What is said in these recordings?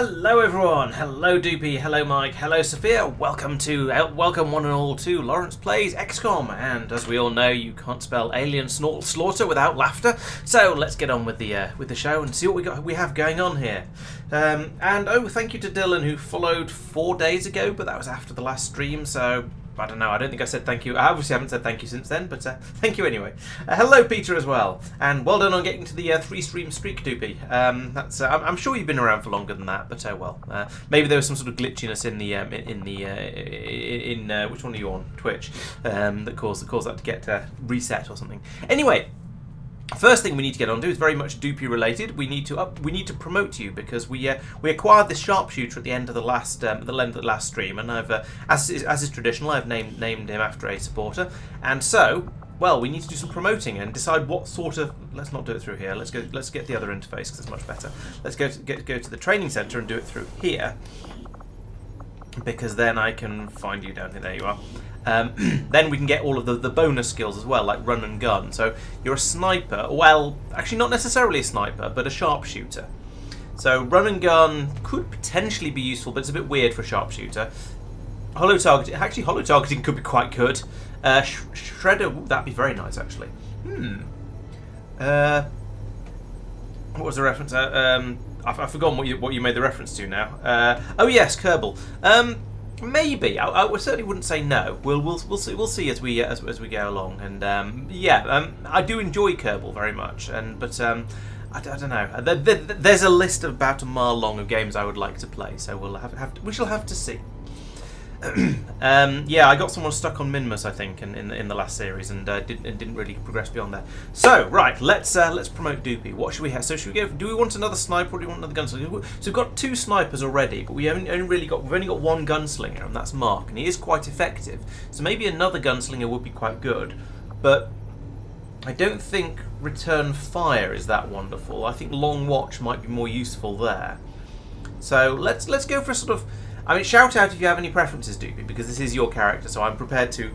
Hello everyone, hello Doopy, hello Mike, hello Sophia, welcome one and all to Laurence Plays XCOM, and as we all know you can't spell alien slaughter without laughter, so let's get on with the show and see what we have going on here. Thank you to Dylan who followed 4 days ago, but that was after the last stream, so I don't know, I don't think I said thank you. I obviously haven't said thank you since then, but thank you anyway. Hello Peter as well, and well done on getting to the 3-stream streak, Doopy. I'm sure you've been around for longer than that, but maybe there was some sort of glitchiness in which one are you on? Twitch, that caused that to get reset or something. Anyway. First thing we need to get on to is very much Doopy related. We need to promote you because we acquired this sharpshooter at the end of the last stream, and I've as is traditional, I've named him after a supporter, and so we need to do some promoting and decide what sort of. Let's not do it through here. Let's get the other interface because it's much better. Let's go to the training center and do it through here, because then I can find you down here. There you are. Then we can get all of the bonus skills as well, like run and gun. So you're a sniper. Well, actually not necessarily a sniper, but a sharpshooter. So run and gun could potentially be useful, but it's a bit weird for a sharpshooter. Holo targeting could be quite good. Shredder, that'd be very nice actually. What was the reference? I've forgotten what you made the reference to now. Oh yes, Kerbal. Maybe I certainly wouldn't say no. We'll see as we go along. And I do enjoy Kerbal very much. But I don't know. There's a list of about a mile long of games I would like to play. So we shall have to see. I got someone stuck on Minmus, I think, in the last series, and didn't really progress beyond that. So right, let's promote Doopy. What should we have? So should we go? Do we want another sniper or do we want another gunslinger? So we've got 2 snipers already, but we've only got one gunslinger, and that's Mark, and he is quite effective. So maybe another gunslinger would be quite good, but I don't think return fire is that wonderful. I think long watch might be more useful there. So let's go for a sort of. I mean, shout out if you have any preferences, Doopy, because this is your character, so I'm prepared to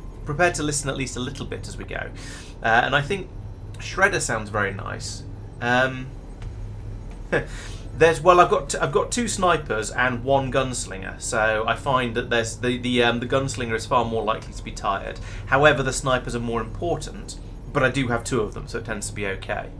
listen at least a little bit as we go. And I think Shredder sounds very nice. I've got 2 snipers and 1 gunslinger, so I find that there's the gunslinger is far more likely to be tired. However, the snipers are more important, but I do have 2 of them, so it tends to be okay.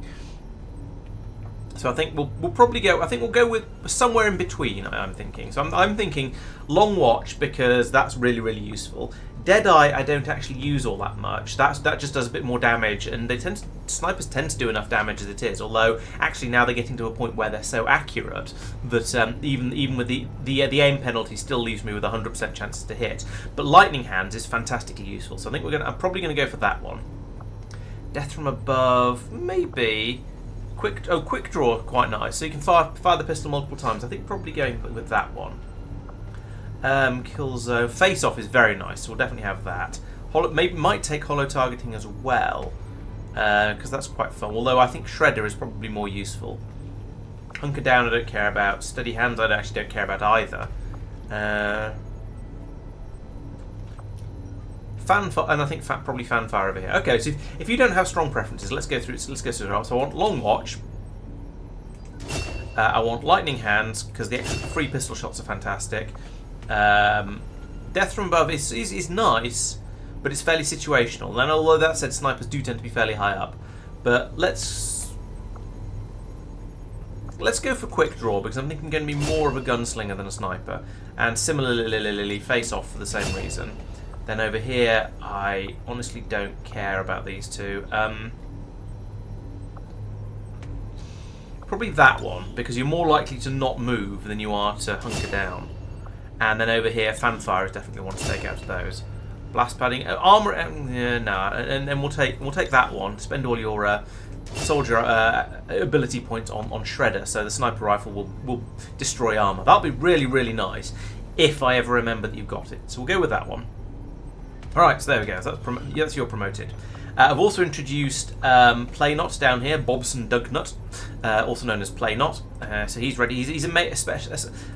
So I think we'll probably go. I think we'll go with somewhere in between. I'm thinking. So I'm thinking long watch because that's really useful. Deadeye I don't actually use all that much. That just does a bit more damage, and snipers tend to do enough damage as it is. Although actually now they're getting to a point where they're so accurate that even with the aim penalty still leaves me with 100% chances to hit. But lightning hands is fantastically useful. So I think I'm probably going to go for that one. Death from above, maybe. Quick draw, quite nice. So you can fire the pistol multiple times. I think probably going with that one. Kill zone. Face off is very nice. So we'll definitely have that. Might take holo targeting as well, because that's quite fun. Although I think Shredder is probably more useful. Hunker down I don't care about. Steady hands I actually don't care about either. Fanfire, and I think probably fanfire over here. Okay, so if you don't have strong preferences, let's go through it. So I want long watch. I want lightning hands because the extra free pistol shots are fantastic. Death from above is nice, but it's fairly situational. And although that said, snipers do tend to be fairly high up. But let's go for quick draw because I'm thinking going to be more of a gunslinger than a sniper. And similarly, face off for the same reason. Then over here, I honestly don't care about these 2. Probably that one, because you're more likely to not move than you are to hunker down. And then over here, fanfire is definitely one to take out of those. Blast padding, armor, no, and then we'll take that one. Spend all your soldier ability points on Shredder, so the sniper rifle will destroy armor. That'll be really nice if I ever remember that you've got it. So we'll go with that one. Alright, so there we go. So that's your promoted. I've also introduced Playnot down here, Bobson Dugnut, also known as Playnot. So he's ready. He's a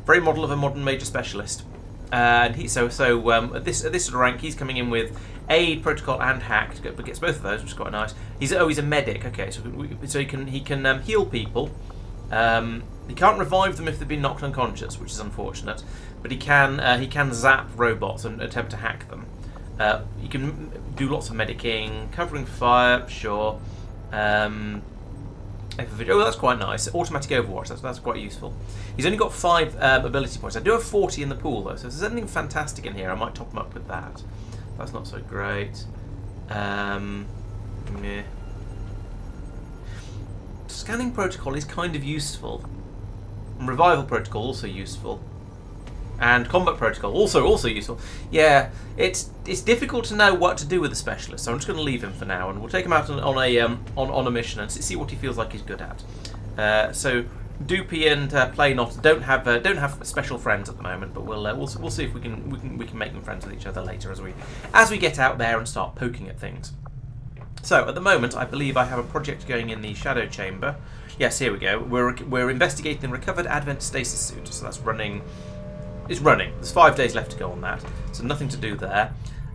very model of a modern major specialist. And at this sort of rank, he's coming in with aid, protocol, and hack, but gets both of those, which is quite nice. He's a medic. Okay, so he can heal people. He can't revive them if they've been knocked unconscious, which is unfortunate. But he can zap robots and attempt to hack them. You can do lots of medicing, covering fire, sure. Oh, that's quite nice. Automatic overwatch, that's quite useful. He's only got 5 ability points. I do have 40 in the pool though, so if there's anything fantastic in here, I might top him up with that. That's not so great. Meh. Scanning protocol is kind of useful. And revival protocol also useful. And combat protocol also useful. Yeah, it's difficult to know what to do with the specialist, so I'm just going to leave him for now, and we'll take him out on a mission and see what he feels like he's good at. So Doopy and Playnot don't have special friends at the moment, but we'll see if we can make them friends with each other later as we get out there and start poking at things. So at the moment, I believe I have a project going in the Shadow Chamber. Yes, here we go. We're investigating the recovered Advent stasis suit, so that's running. It's running. There's 5 days left to go on that, so nothing to do there.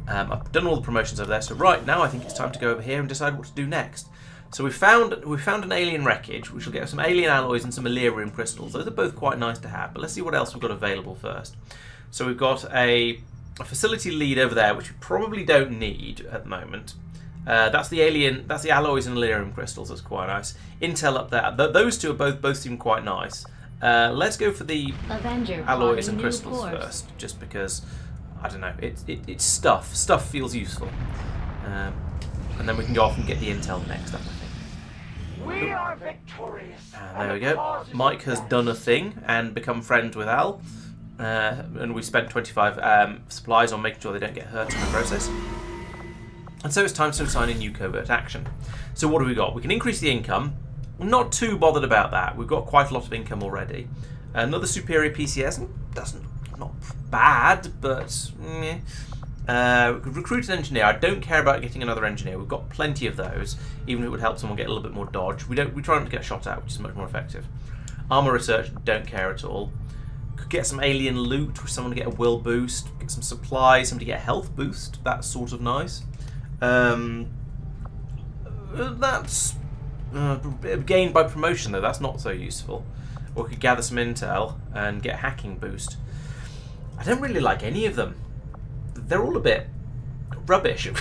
I've done all the promotions over there, so right now I think it's time to go over here and decide what to do next. So we found an alien wreckage, which will get us some alien alloys and some Illyrium crystals. Those are both quite nice to have, but let's see what else we've got available first. So we've got a facility lead over there, which we probably don't need at the moment. That's the alloys and Illyrium crystals. That's quite nice. Intel up there. Those two are both seem quite nice. Let's go for the alloys and crystals first, just because I don't know. It's stuff. Stuff feels useful, and then we can go off and get the intel next up. I think. We are victorious. There we go. Mike has done a thing and become friends with Al, and we spent 25 supplies on making sure they don't get hurt in the process. And so it's time to assign a new covert action. So what do we got? We can increase the income. I'm not too bothered about that. We've got quite a lot of income already. Another superior PCS. Not bad, but meh. Recruit an engineer. I don't care about getting another engineer. We've got plenty of those. Even if it would help someone get a little bit more dodge. We try not to get shot at, which is much more effective. Armor research. Don't care at all. Could get some alien loot for someone to get a will boost. Get some supplies. Somebody get a health boost. That's sort of nice. That's gained by promotion though. That's not so useful. Or we could gather some intel and get a hacking boost. I don't really like any of them. They're all a bit rubbish. I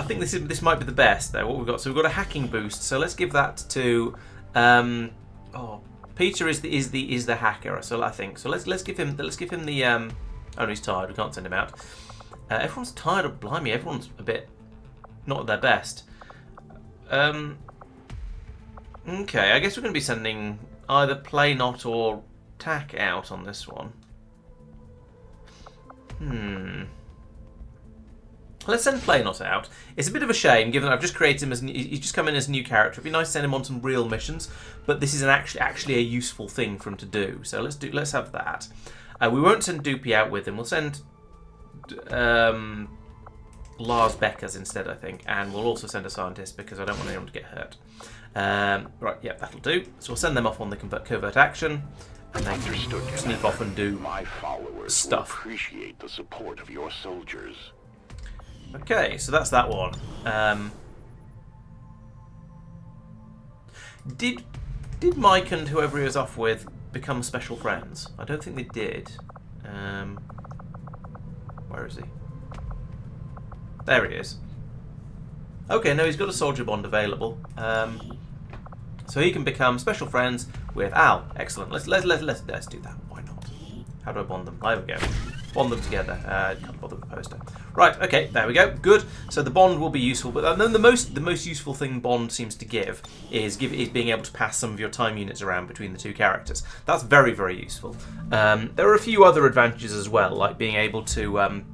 think this might be the best though. What we've got. So we've got a hacking boost. So let's give that to. Peter is the hacker. So I think. So let's give him the. Oh, no, he's tired. We can't send him out. Everyone's tired of blimey. Everyone's a bit not at their best. Okay, I guess we're going to be sending either Playnot or Tack out on this one. Let's send Playnot out. It's a bit of a shame, given I've just created him as he's just come in as a new character. It'd be nice to send him on some real missions, but this is actually a useful thing for him to do. So let's have that. We won't send Doopy out with him. We'll send Lars Beckers instead, I think, and we'll also send a scientist because I don't want anyone to get hurt. Right, yeah, that'll do. So we'll send them off on the covert action, and they can sneak off and do My followers stuff. Will appreciate the support of your soldiers. Okay, so that's that one. Did Mike and whoever he was off with become special friends? I don't think they did. Where is he? There he is. Okay, no, he's got a soldier bond available. So he can become special friends with Al. Excellent. Let's do that. Why not? How do I bond them? There we go. Bond them together. Can't bother with the poster. Right. Okay. There we go. Good. So the bond will be useful, but then the most useful thing bond seems to give is being able to pass some of your time units around between the two characters. That's very, very useful. There are a few other advantages as well, like being able to.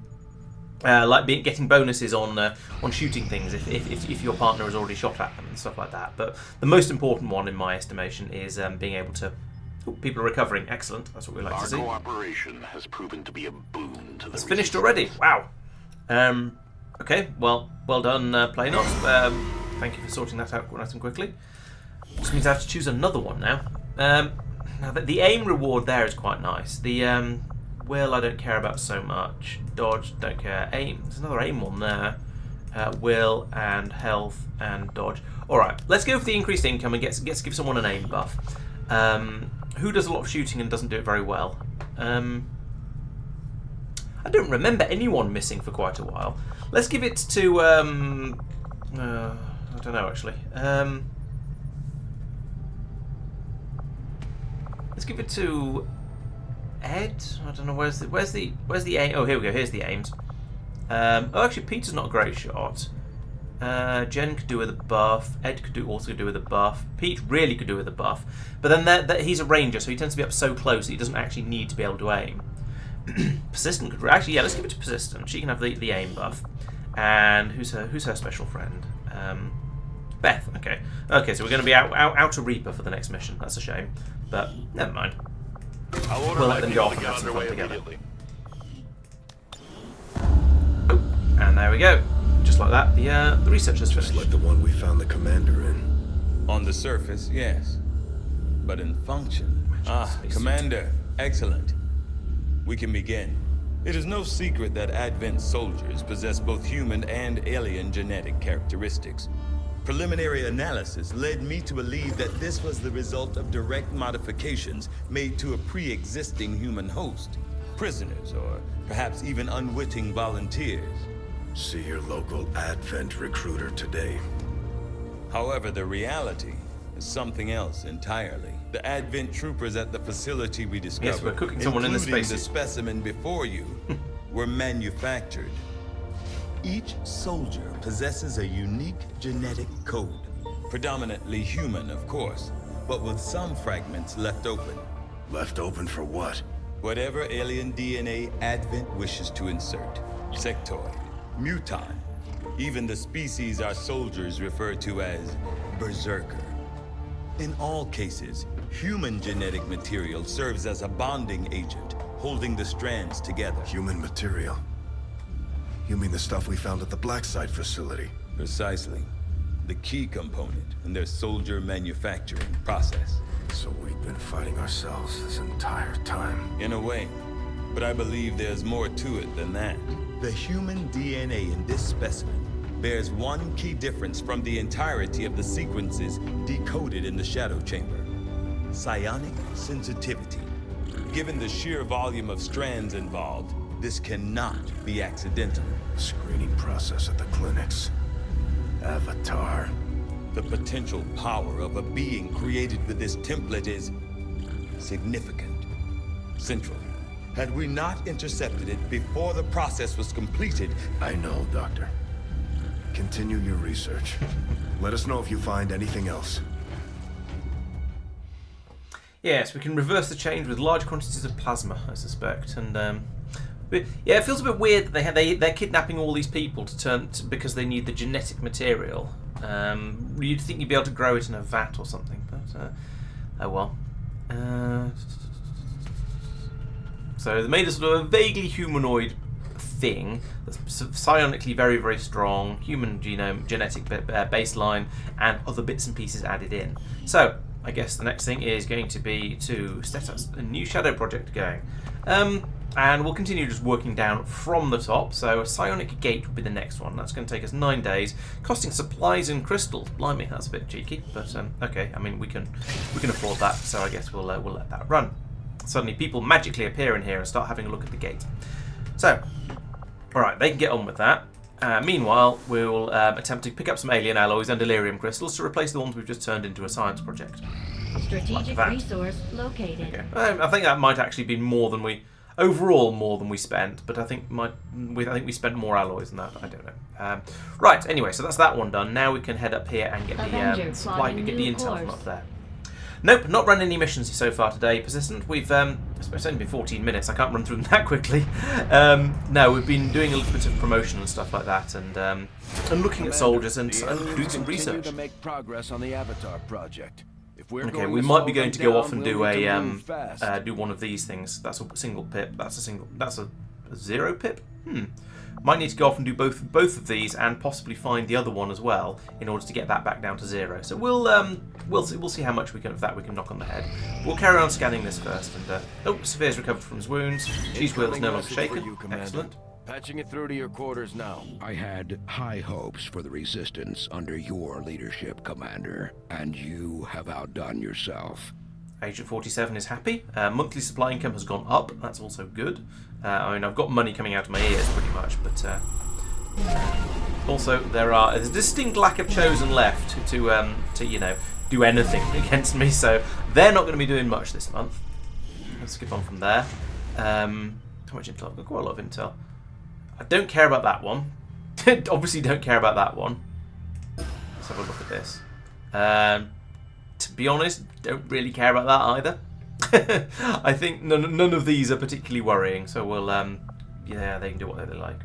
Getting bonuses on shooting things if your partner has already shot at them and stuff like that. But the most important one, in my estimation, is being able to. Ooh, people are recovering. Excellent. That's what we like to see. Our cooperation has proven to be a boon to the. It's finished already. Wow. Okay. Well done, Playnot. Thank you for sorting that out nice and quickly. Which means I have to choose another one now. Now the aim reward there is quite nice. The will I don't care about so much. Dodge, don't care. Aim, there's another aim one there. Will and health and dodge. Alright, let's go for the increased income and get give someone an aim buff. Who does a lot of shooting and doesn't do it very well? I don't remember anyone missing for quite a while. Let's give it to... I don't know, actually. Let's give it to Ed. I don't know, where's the aim? Oh, here we go. Here's the aims. Oh, actually, Peter's not a great shot. Jen could do with a buff. Ed could also do with a buff. Pete really could do with a buff. But then he's a ranger, so he tends to be up so close that he doesn't actually need to be able to aim. Persistent could actually, yeah. Let's give it to Persistent. She can have the aim buff. And who's her special friend? Beth. Okay. Okay. So we're going to be out to Reaper for the next mission. That's a shame, but never mind. We'll let them go off and have some fun together. Oh, and there we go. Just like that, the researchers finished. Just like the one we found the commander in. On the surface, yes. But in function... Commander, excellent. We can begin. It is no secret that Advent soldiers possess both human and alien genetic characteristics. Preliminary analysis led me to believe that this was the result of direct modifications made to a pre-existing human host. Prisoners, or perhaps even unwitting volunteers. See your local Advent recruiter today. However, the reality is something else entirely. The Advent troopers at the facility we discovered, yes, we're cooking someone in the including space. the specimen before you, were manufactured. Each soldier possesses a unique genetic code. Predominantly human, of course, but with some fragments left open. Left open for what? Whatever alien DNA Advent wishes to insert. Sectoid, mutant, even the species our soldiers refer to as berserker. In all cases, human genetic material serves as a bonding agent, holding the strands together. Human material? You mean the stuff we found at the Black Site facility? Precisely. The key component in their soldier manufacturing process. So we've been fighting ourselves this entire time. In a way. But I believe there's more to it than that. The human DNA in this specimen bears one key difference from the entirety of the sequences decoded in the Shadow Chamber. Psionic sensitivity. Given the sheer volume of strands involved, this cannot be accidental. Screening process at the clinics. Avatar. The potential power of a being created with this template is significant. Central. Had we not intercepted it before the process was completed... I know, Doctor. Continue your research. Let us know if you find anything else. Yes, we can reverse the change with large quantities of plasma, I suspect. And yeah, it feels a bit weird that they're kidnapping all these people because they need the genetic material. You'd think you'd be able to grow it in a vat or something, but oh well. So they made a sort of a vaguely humanoid thing that's psionically very, very strong, human genome, genetic baseline, and other bits and pieces added in. So I guess the next thing is going to be to set us a new shadow project going. And we'll continue just working down from the top. So a psionic gate will be the next one. That's going to take us 9 days, costing supplies and crystals. Blimey, that's a bit cheeky, but okay. I mean, we can afford that. So I guess we'll let that run. Suddenly, people magically appear in here and start having a look at the gate. So, all right, they can get on with that. Meanwhile, we'll attempt to pick up some alien alloys and delirium crystals to replace the ones we've just turned into a science project. Strategic resource located. Okay. I think that might actually be more than we spent, but I think we spent more alloys than that. I don't know. Right. Anyway, so that's that one done. Now we can head up here and get the supply, get the intel from up there. Nope, not run any missions so far today, Persistent. We've it's only been 14 minutes. I can't run through them that quickly. No, we've been doing a little bit of promotion and stuff like that, and looking at soldiers and doing some research. To make progress on the Avatar project. If we're okay, we might be going to go off and do a do one of these things. That's a single pip. That's a 0 pip. Might need to go off and do both of these, and possibly find the other one as well in order to get that back down to 0. So we'll see how much we can knock on the head. We'll carry on scanning this first. And Sophie's recovered from his wounds. She's no longer shaken. Excellent. Patching it through to your quarters now. I had high hopes for the Resistance under your leadership, Commander, and you have outdone yourself. Agent 47 is happy. Monthly supply income has gone up. That's also good. I mean, I've got money coming out of my ears pretty much, but also there's a distinct lack of chosen left to you know, do anything against me. So they're not going to be doing much this month. Let's skip on from there. How much intel? I've got quite a lot of intel. I don't care about that one. Obviously don't care about that one. Let's have a look at this. To be honest, don't really care about that either. I think none of these are particularly worrying, so we'll, yeah, they can do what they like.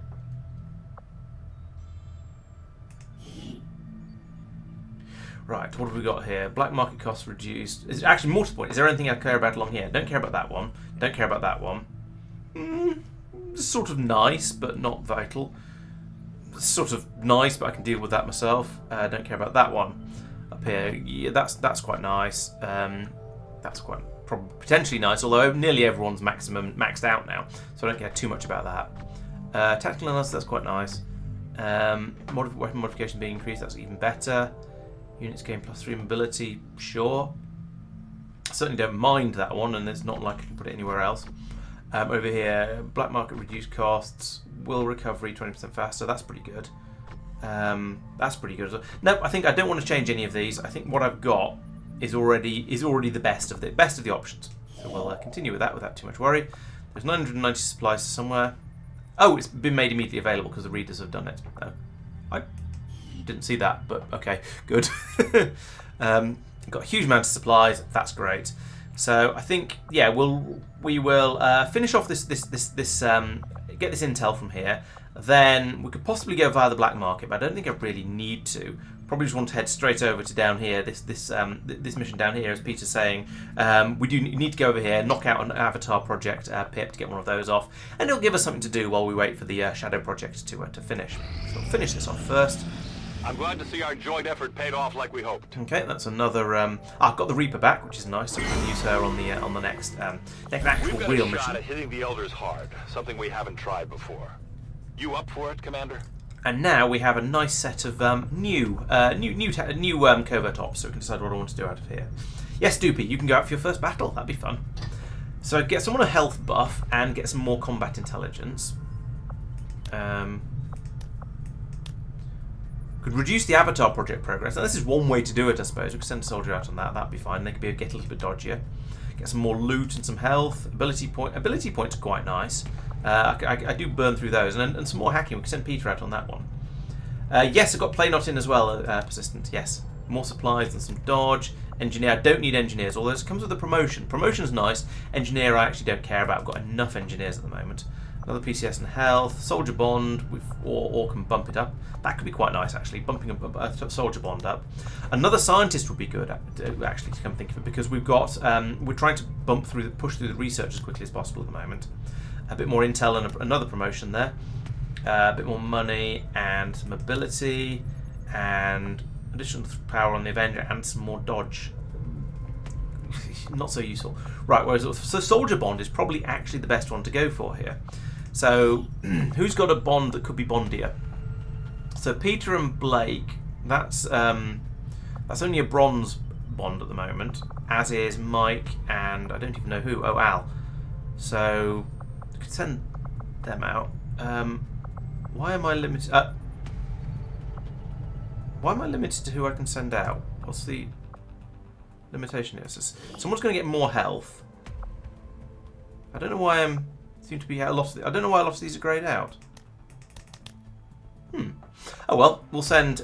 Right, what have we got here? Black market costs reduced. Is actually more to the point. Is there anything I care about along here? Don't care about that one. Don't care about that one. Sort of nice, but not vital. Sort of nice, but I can deal with that myself. Don't care about that one up here. Yeah, that's quite nice. That's quite potentially nice, although nearly everyone's maxed out now, so I don't care too much about that. Tactical analysis, that's quite nice. Weapon modification being increased, that's even better. Units gain +3 mobility, sure. I certainly don't mind that one, and it's not like I can put it anywhere else. Over here, black market reduced costs, will recovery 20% faster. That's pretty good. That's pretty good as well. No, I think I don't want to change any of these. I think what I've got is already the best of the options. So we'll continue with that without too much worry. There's 990 supplies somewhere. Oh, it's been made immediately available because the readers have done it. Oh, I didn't see that, but okay, good. Got a huge amount of supplies. That's great. So I think, yeah, we will finish off this get this intel from here. Then we could possibly go via the black market, but I don't think I really need to. Probably just want to head straight over to down here. This mission down here, as Peter's saying, we do need to go over here, knock out an Avatar project pip to get one of those off, and it'll give us something to do while we wait for the Shadow project to finish. So we'll finish this off first. I'm glad to see our joint effort paid off like we hoped. Okay, that's another. I've got the Reaper back, which is nice. So we can use her on the next actual We've got real a shot mission. at hitting the Elders hard, something we haven't tried before. You up for it, Commander? And now we have a nice set of new covert ops, so we can decide what I want to do out of here. Yes, Doopy, you can go out for your first battle. That'd be fun. So get someone a health buff and get some more combat intelligence. Could reduce the Avatar project progress. Now, this is one way to do it, I suppose. We could send a soldier out on that. That'd be fine. They could get a little bit dodgier. Get some more loot and some health. Ability points are quite nice. I do burn through those, and some more hacking. We can send Peter out on that one. Yes, I've got Play Not In as well, Persistent, yes. More supplies and some dodge. Engineer, I don't need engineers, although it comes with a promotion. Promotion's nice. Engineer I actually don't care about. I've got enough engineers at the moment. Another PCS and health. Soldier Bond, or can bump it up. That could be quite nice, actually, bumping a Soldier Bond up. Another Scientist would be good, actually, to come think of it, because we've got, we're trying to push through the research as quickly as possible at the moment. A bit more intel and another promotion there. A bit more money and some ability and additional power on the Avenger and some more dodge. Not so useful. Right, so Soldier Bond is probably actually the best one to go for here. So who's got a bond that could be bondier? So Peter and Blake, that's only a bronze bond at the moment, as is Mike and I don't even know who. Oh, Al. So I could send them out. Why am I limited? Why am I limited to who I can send out? What's the limitation here? So someone's going to get more health. I don't know why I don't know why a lot of these are greyed out. Oh well, we'll send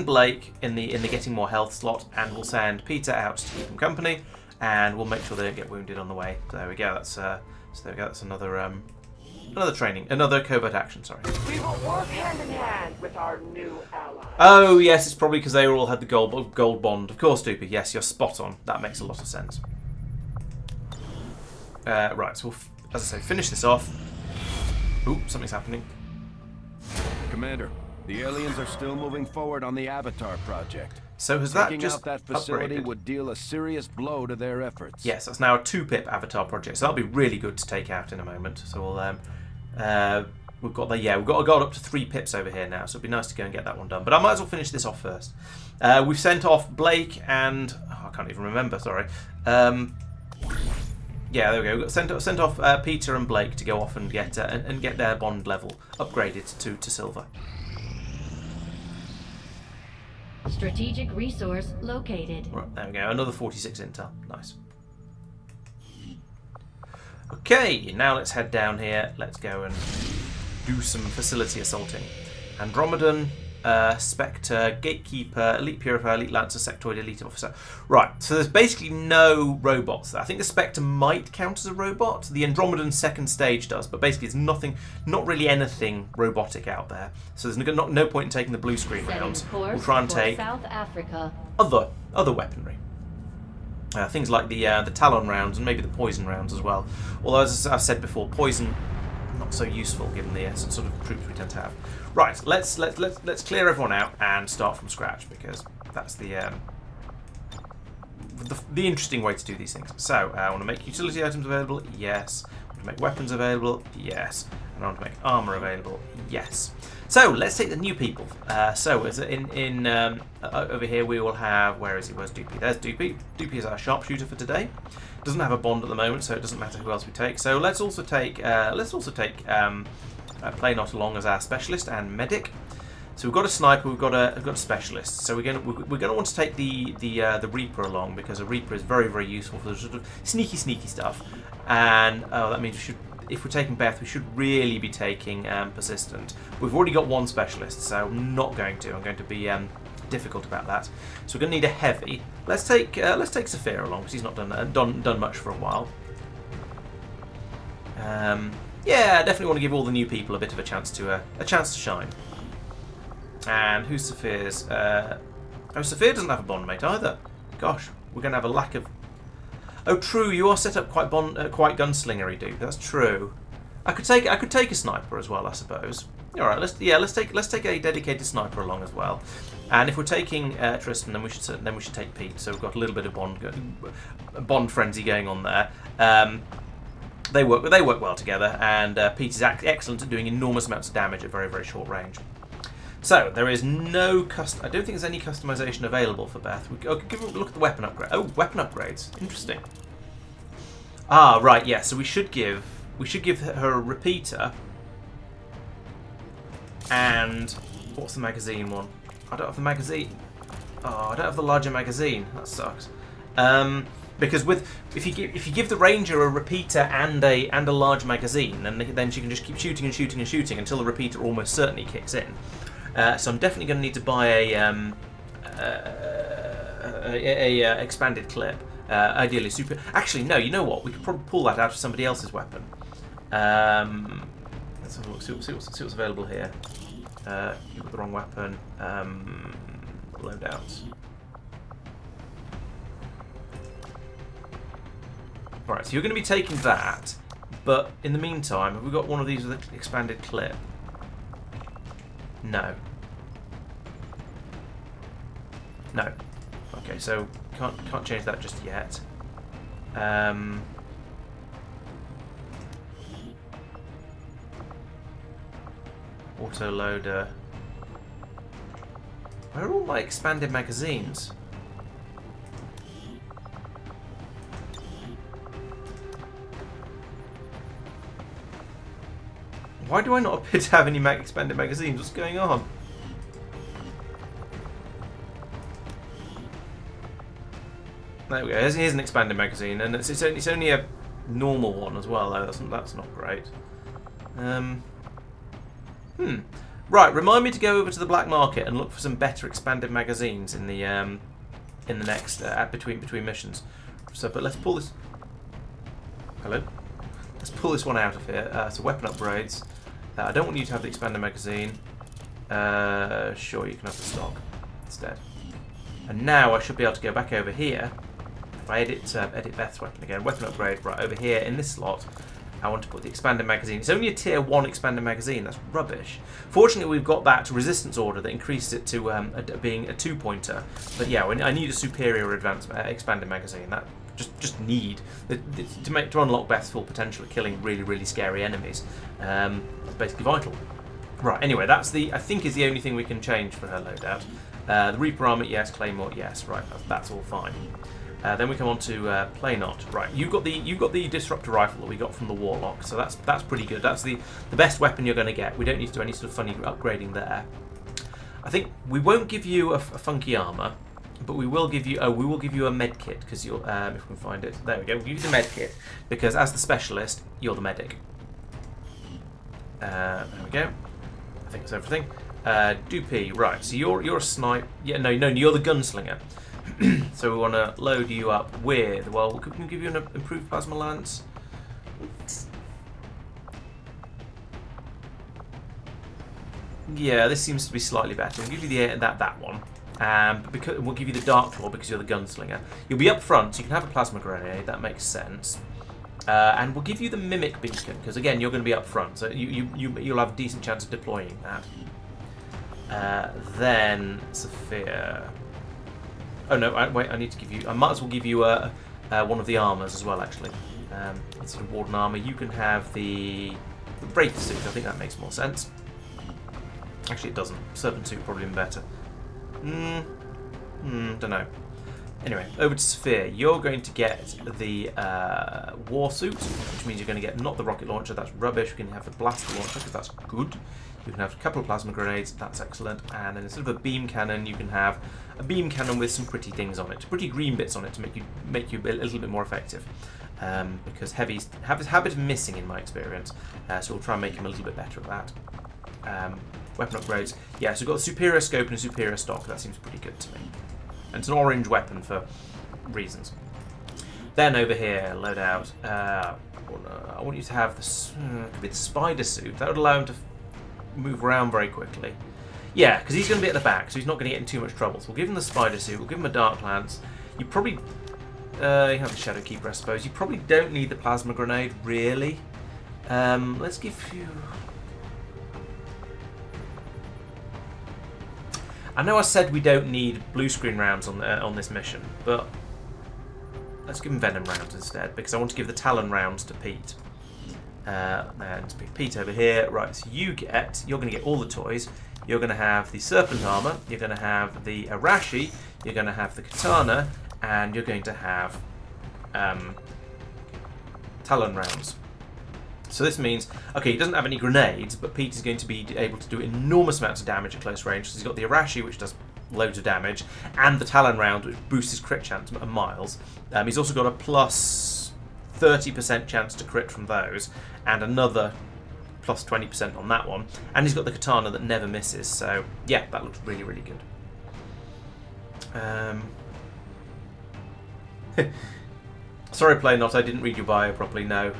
Blake in the getting more health slot, and we'll send Peter out to keep him company, and we'll make sure they don't get wounded on the way. So there we go. That's That's another training, another covert action. Sorry. We will work hand in hand with our new ally. Oh yes, it's probably because they all had the gold bond. Of course, Doopy. Yes, you're spot on. That makes a lot of sense. Right, so we'll, as I say, finish this off. Ooh, something's happening. Commander, the aliens are still moving forward on the Avatar project. So has that Taking just out that facility upgraded? would deal a serious blow to their efforts. Yes, that's now a 2-pip Avatar project, so that'll be really good to take out in a moment. So we'll We've got up to 3 pips over here now, so it'd be nice to go and get that one done. But I might as well finish this off first. We've sent off Blake and I can't even remember. Sorry. Yeah, there we go. Sent off Peter and Blake to go off and get their bond level upgraded to silver. Strategic resource located. Right, there we go. Another 46 intel. Nice. Okay, now let's head down here. Let's go and do some facility assaulting. Andromedan, Spectre, Gatekeeper, Elite Purifier, Elite Lancer, Sectoid, Elite Officer. Right, so there's basically no robots there. I think the Spectre might count as a robot. The Andromedan second stage does, but basically it's nothing, not really anything robotic out there. So there's no point in taking the blue screen rounds. We'll try and take South Africa. other weaponry. Things like the Talon rounds and maybe the poison rounds as well. Although, as I've said before, poison not so useful given the sort of troops we tend to have. Right, let's clear everyone out and start from scratch, because that's the interesting way to do these things. So I want to make utility items available. Yes. I want to make weapons available. Yes. And I want to make armor available. Yes. So let's take the new people. So as in over here we will have, where is he? Where's Doopy? There's Doopy. Doopy is our sharpshooter for today. Doesn't have a bond at the moment, so it doesn't matter who else we take. So let's also take Play Not Along as our specialist and medic. So we've got a sniper, we've got a specialist. So we're gonna want to take the Reaper along, because a Reaper is very, very useful for the sort of sneaky stuff. And that means we should, if we're taking Beth, we should really be taking Persistent. We've already got one specialist, so I'm not going to. I'm going to be difficult about that. So we're going to need a heavy. Let's take Saphir along, because he's not done much for a while. Yeah, I definitely want to give all the new people a bit of a chance to shine. And who's Saphir's? Oh, Saphir doesn't have a bond mate either. Gosh, we're going to have a lack of. Oh, true. You are set up quite gunslingery, dude. That's true. I could take a sniper as well, I suppose. All right, let's take a dedicated sniper along as well. And if we're taking Tristan, then we should take Pete. So we've got a little bit of bond frenzy going on there. They work well together, and Pete is excellent at doing enormous amounts of damage at very, very short range. So there is no I don't think there's any customization available for Beth. Give a look at the weapon upgrade. Oh, weapon upgrades. Interesting. Ah, right. Yeah. So we should give her a repeater. And what's the magazine one? I don't have the magazine. Oh, I don't have the larger magazine. That sucks. Because if you give the Ranger a repeater and a large magazine, then she can just keep shooting and shooting and shooting until the repeater almost certainly kicks in. So I'm definitely going to need to buy a expanded clip. Ideally super. Actually, no. You know what? We could probably pull that out of somebody else's weapon. Let's have a look. See what's available here. You've got the wrong weapon. Loadouts. Right, so you're going to be taking that, but in the meantime, have we got one of these with an expanded clip? No. No. Okay, so can't change that just yet. Auto loader. Where are all my expanded magazines? Why do I not appear to have any expanded magazines? What's going on? There we go. Here's an expanded magazine, and it's only a normal one as well. Though that's not great. Right. Remind me to go over to the black market and look for some better expanded magazines in the next between missions. So, but let's pull this. Hello. Let's pull this one out of here. So weapon upgrades. I don't want you to have the expanded magazine. Sure, you can have the stock instead. And now I should be able to go back over here. If I edit Beth's weapon again, weapon upgrade right over here in this slot. I want to put the expanded magazine. It's only a tier 1 expanded magazine. That's rubbish. Fortunately, we've got that resistance order that increases it to being a 2-pointer. But yeah, I need a superior advanced expanded magazine. That just need to unlock Beth's full potential at killing really, really scary enemies. It's basically vital. Right. Anyway, that's I think is the only thing we can change for her loadout. The Reaper armor, yes. Claymore, yes. Right. That's all fine. Then we come on to Play Not. Right, you've got the disruptor rifle that we got from the Warlock, so that's pretty good. That's the best weapon you're going to get. We don't need to do any sort of funny upgrading there. I think we won't give you a funky armor, but we will give you a med kit because you'll if we can find it. There we go. We'll give you the med kit because as the specialist, you're the medic. There we go. I think that's everything. Dupee, right? So you're a sniper. Yeah, no, you're the gunslinger. So we want to load you up with, well, can we give you an improved plasma lance? Yeah, this seems to be slightly better. We'll give you that one. Because we'll give you the Dark Claw because you're the gunslinger. You'll be up front, so you can have a plasma grenade. That makes sense. And we'll give you the Mimic Beacon because again, you're going to be up front, so you'll have a decent chance of deploying that. Then Sophia. Oh no! Wait, I need to give you. I might as well give you one of the armors as well. Actually, instead of Warden armor, you can have the Breaker suit. I think that makes more sense. Actually, it doesn't. Serpent suit probably even better. Don't know. Anyway, over to Sophia. You're going to get the War suit, which means you're going to get not the rocket launcher. That's rubbish. You can have the blaster launcher because that's good. You can have a couple of plasma grenades, that's excellent, and then instead of a beam cannon, you can have a beam cannon with some pretty things on it, pretty green bits on it to make you a little bit more effective. Because heavies have a habit of missing in my experience, so we'll try and make him a little bit better at that. Weapon upgrades, yeah, so we've got a superior scope and a superior stock, that seems pretty good to me. And it's an orange weapon for reasons. Then over here, loadout, I want you to have the spider suit, that would allow him to move around very quickly. Yeah, because he's going to be at the back, so he's not going to get in too much trouble. So we'll give him the spider suit, we'll give him a dark lance. You probably... you have the Shadow Keeper, I suppose. You probably don't need the plasma grenade, really. Let's give you... I know I said we don't need blue screen rounds on this mission, but let's give him venom rounds instead, because I want to give the Talon rounds to Pete. And Pete over here, right, so you're going to get all the toys. You're going to have the Serpent Armor, you're going to have the Arashi, you're going to have the Katana, and you're going to have Talon rounds. So this means, okay, he doesn't have any grenades, but Pete is going to be able to do enormous amounts of damage at close range. So he's got the Arashi, which does loads of damage, and the Talon round, which boosts his crit chance at miles. He's also got a plus 30% chance to crit from those, and another plus 20% on that one. And he's got the Katana that never misses, so yeah, that looks really, really good. Sorry, Play Not, I didn't read your bio properly, no.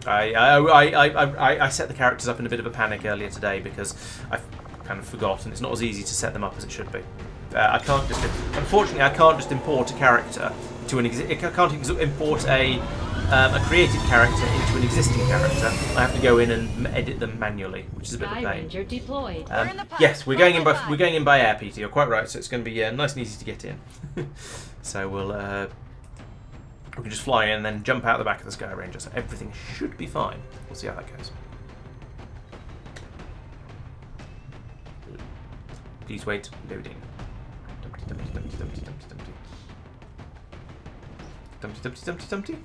I set the characters up in a bit of a panic earlier today because I've kind of forgotten. It's not as easy to set them up as it should be. Unfortunately, I can't just import a character to an I can't import a created character into an existing character. I have to go in and edit them manually, which is a bit of a pain. Ranger deployed. Yes, we're going in by air, Peter. You're quite right. So it's going to be nice and easy to get in. So we can just fly in and then jump out the back of the Sky Ranger. So everything should be fine. We'll see how that goes. Please wait. Loading. Dumpty.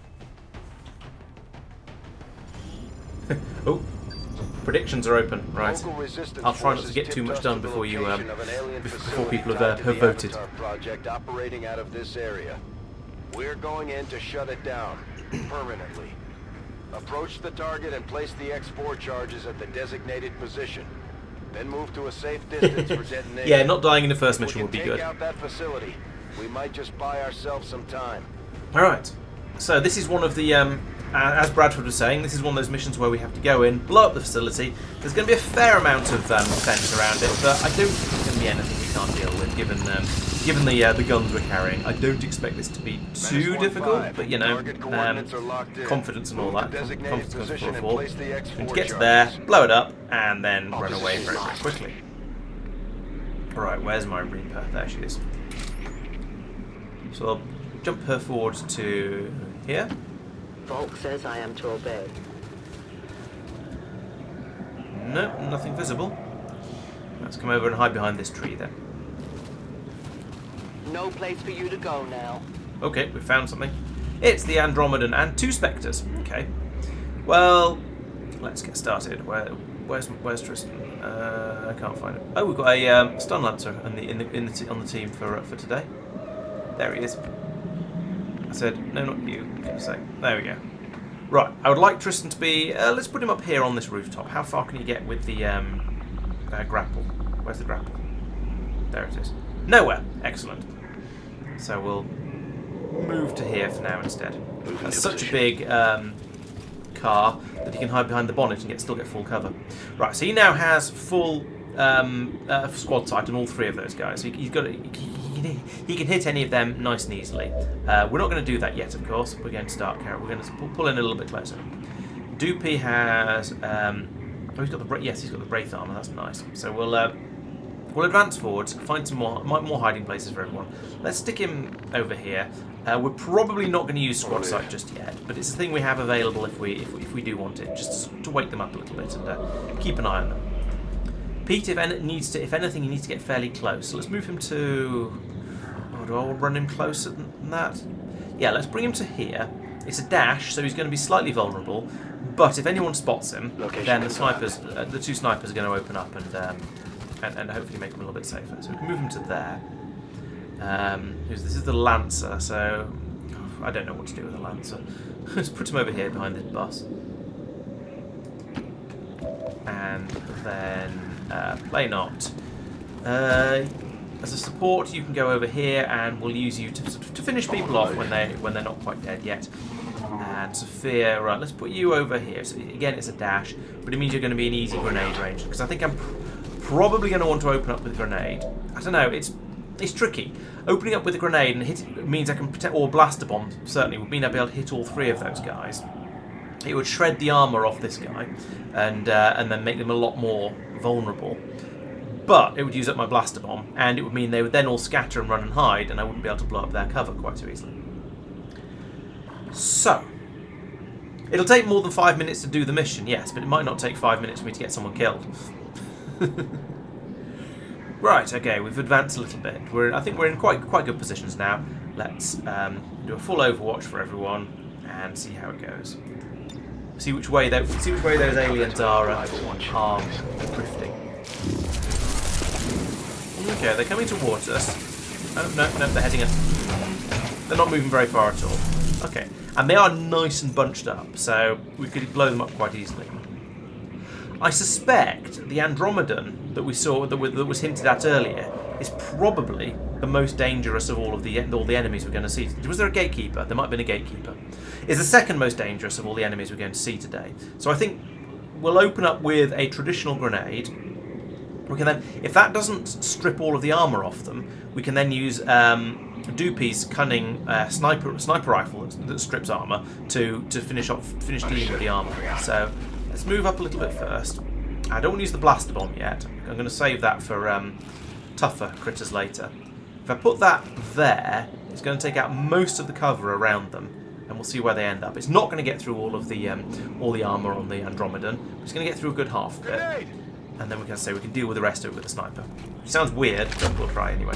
Oh, predictions are open. Right. I'll try not to get too much done before you before people have voted. Project operating out of this area. We're going in to shut it down permanently. Approach the target and place the X4 charges at the designated position. Then move to a safe distance for detonation. Yeah, not dying in the first mission would be good. Take out that facility. We might just buy ourselves some time. All right. So this is one of the, as Bradford was saying, this is one of those missions where we have to go in, blow up the facility. There's going to be a fair amount of defense around it, but I don't think there's going to be anything we can't deal with, given given the guns we're carrying, I don't expect this to be too difficult, but you know, confidence and all that. Confidence comes before a fall. And to get to there, blow it up, and then run away very, very quickly. Alright, where's my Reaper? There she is. So I'll jump her forward to here. Volk says I am to obey. No, nothing visible. Let's come over and hide behind this tree then. No place for you to go now. Okay, we found something. It's the Andromedan and 2 Spectres. Okay. Well, let's get started. Where's Tristan? I can't find him. Oh, we've got a stun lancer on the team for today. There he is. I said no, not you. So there we go. Right, I would like Tristan to be. Let's put him up here on this rooftop. How far can he get with the grapple? Where's the grapple? There it is. Nowhere. Excellent. So we'll move to here for now instead. That's such a big car that he can hide behind the bonnet and still get full cover. Right, so he now has full squad sight on all 3 of those guys. He can hit any of them nice and easily. We're not going to do that yet, of course. We're going to start. We're going to pull in a little bit closer. Doopy has. He's got the Wraith armor. That's nice. So we'll advance forwards, find some more hiding places for everyone. Let's stick him over here. We're probably not going to use squad sight just yet, but it's a thing we have available if we do want it, just to wake them up a little bit and keep an eye on them. Pete, if anything, he needs to get fairly close. So let's move him to. Oh, do I run him closer than that? Yeah, let's bring him to here. It's a dash, so he's going to be slightly vulnerable. But if anyone spots him, then the 2 snipers are going to open up and hopefully make him a little bit safer. So we can move him to there. This is the Lancer, so I don't know what to do with the Lancer. Let's put him over here behind this bus. And then play not. As a support, you can go over here, and we'll use you to finish people off when they're not quite dead yet. And Sophia, right? Let's put you over here. So again, it's a dash, but it means you're going to be in easy grenade range because I think I'm probably going to want to open up with a grenade. I don't know. It's tricky. Opening up with a grenade and it means I can protect, or blaster bomb certainly would mean I'd be able to hit all 3 of those guys. It would shred the armor off this guy, and then make them a lot more vulnerable. But it would use up my blaster bomb, and it would mean they would then all scatter and run and hide, and I wouldn't be able to blow up their cover quite so easily. So, it'll take more than 5 minutes to do the mission, yes, but it might not take 5 minutes for me to get someone killed. Right, okay, we've advanced a little bit. I think we're in quite good positions now. Let's do a full overwatch for everyone and see how it goes. See which way those aliens are drifting. Okay, they're coming towards us. Oh, no, they're heading us. They're not moving very far at all. Okay, and they are nice and bunched up, so we could blow them up quite easily. I suspect the Andromedan that we saw, that was hinted at earlier, is probably the most dangerous of all the enemies we're going to see. Was there a gatekeeper? There might have been a gatekeeper. Is the second most dangerous of all the enemies we're going to see today. So I think we'll open up with a traditional grenade. We can then, if that doesn't strip all of the armor off them, we can then use Doopy's cunning sniper rifle that strips armor to finish dealing with the armor. So let's move up a little bit first. I don't want to use the blaster bomb yet. I'm going to save that for tougher critters later. If I put that there, it's going to take out most of the cover around them, and we'll see where they end up. It's not going to get through all the armor on the Andromedan. It's going to get through a good half of it, and then we can deal with the rest of it with the sniper. Which sounds weird, but we'll try anyway.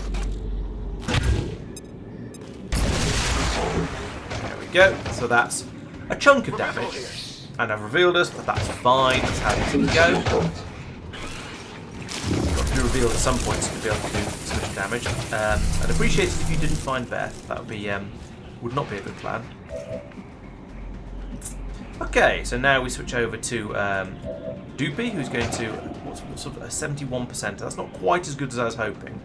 There we go. So that's a chunk of damage. And I've revealed us, but that's fine. That's how things go. Got to be revealed at some point to be able to do some damage. I'd appreciate it if you didn't find Beth. That would be would not be a good plan. Okay, so now we switch over to Doopy, who's going to what's sort of a 71%. That's not quite as good as I was hoping.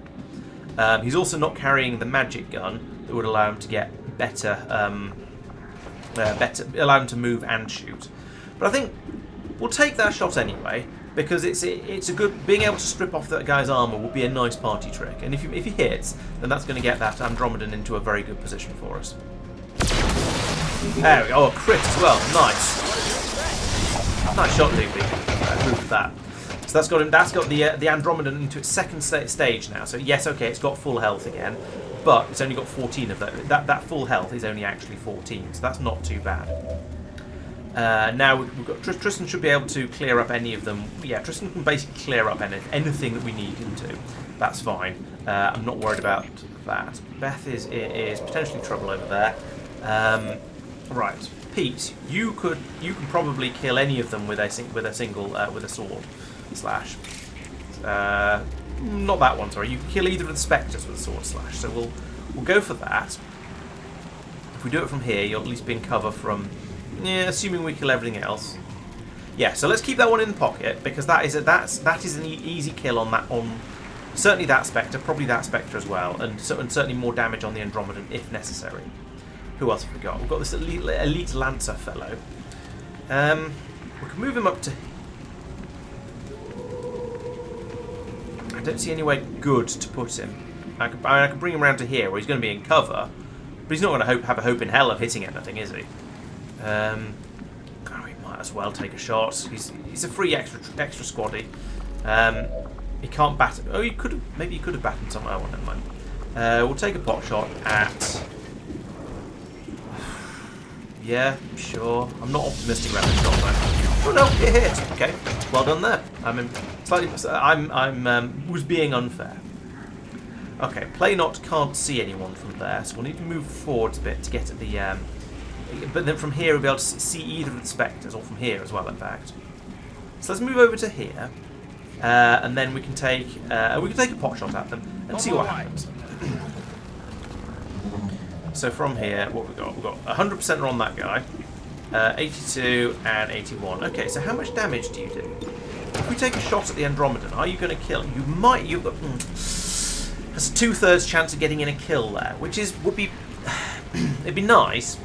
He's also not carrying the magic gun that would allow him to get better, allow him to move and shoot. But I think we'll take that shot anyway. because it's a good, being able to strip off that guy's armor would be a nice party trick, and if he hits, then that's going to get that Andromedan into a very good position for us. There we go. Oh, a crit as well. Nice. Nice shot, Luby. Move that. So that's got him. That's got the Andromedan into its second stage now. So yes, okay, it's got full health again, but it's only got 14 of that. That full health is only actually 14, so that's not too bad. Now we've got Tristan should be able to clear up any of them. Yeah, Tristan can basically clear up anything that we need him to. That's fine. I'm not worried about that. Beth is potentially trouble over there. Right, Pete, you can probably kill any of them with a sword slash. Not that one. Sorry, you can kill either of the spectres with a sword slash. So we'll go for that. If we do it from here, you'll at least be in cover from. Yeah, assuming we kill everything else. Yeah, so let's keep that one in the pocket because that is an easy kill on that certainly that spectre, probably that spectre as well, and certainly more damage on the Andromedan if necessary. Who else have we got? We've got this elite lancer fellow. We can move him up to. I don't see any way good to put him. I can bring him around to here where he's going to be in cover, but he's not going to have a hope in hell of hitting anything, is he? Oh, he might as well take a shot. He's a free extra squaddy. He can't bat. Oh, maybe he could have battened somewhere. Oh, never mind. We'll take a pot shot at. Yeah, sure. I'm not optimistic about this shot though. Oh no, it hit. Okay, well done there. I'm was being unfair. Okay, Playnot can't see anyone from there, so we'll need to move forwards a bit to get at the. But then from here we'll be able to see either of the spectres, or from here as well, in fact. So let's move over to here, and then we can take a pot shot at them and see what happens. So from here, what we've got? We've got 100% on that guy, 82 and 81. Okay, so how much damage do you do? If we take a shot at the Andromedan, are you going to kill him? You might. You've got. There's a 2/3 chance of getting in a kill there, which would be. It'd be nice,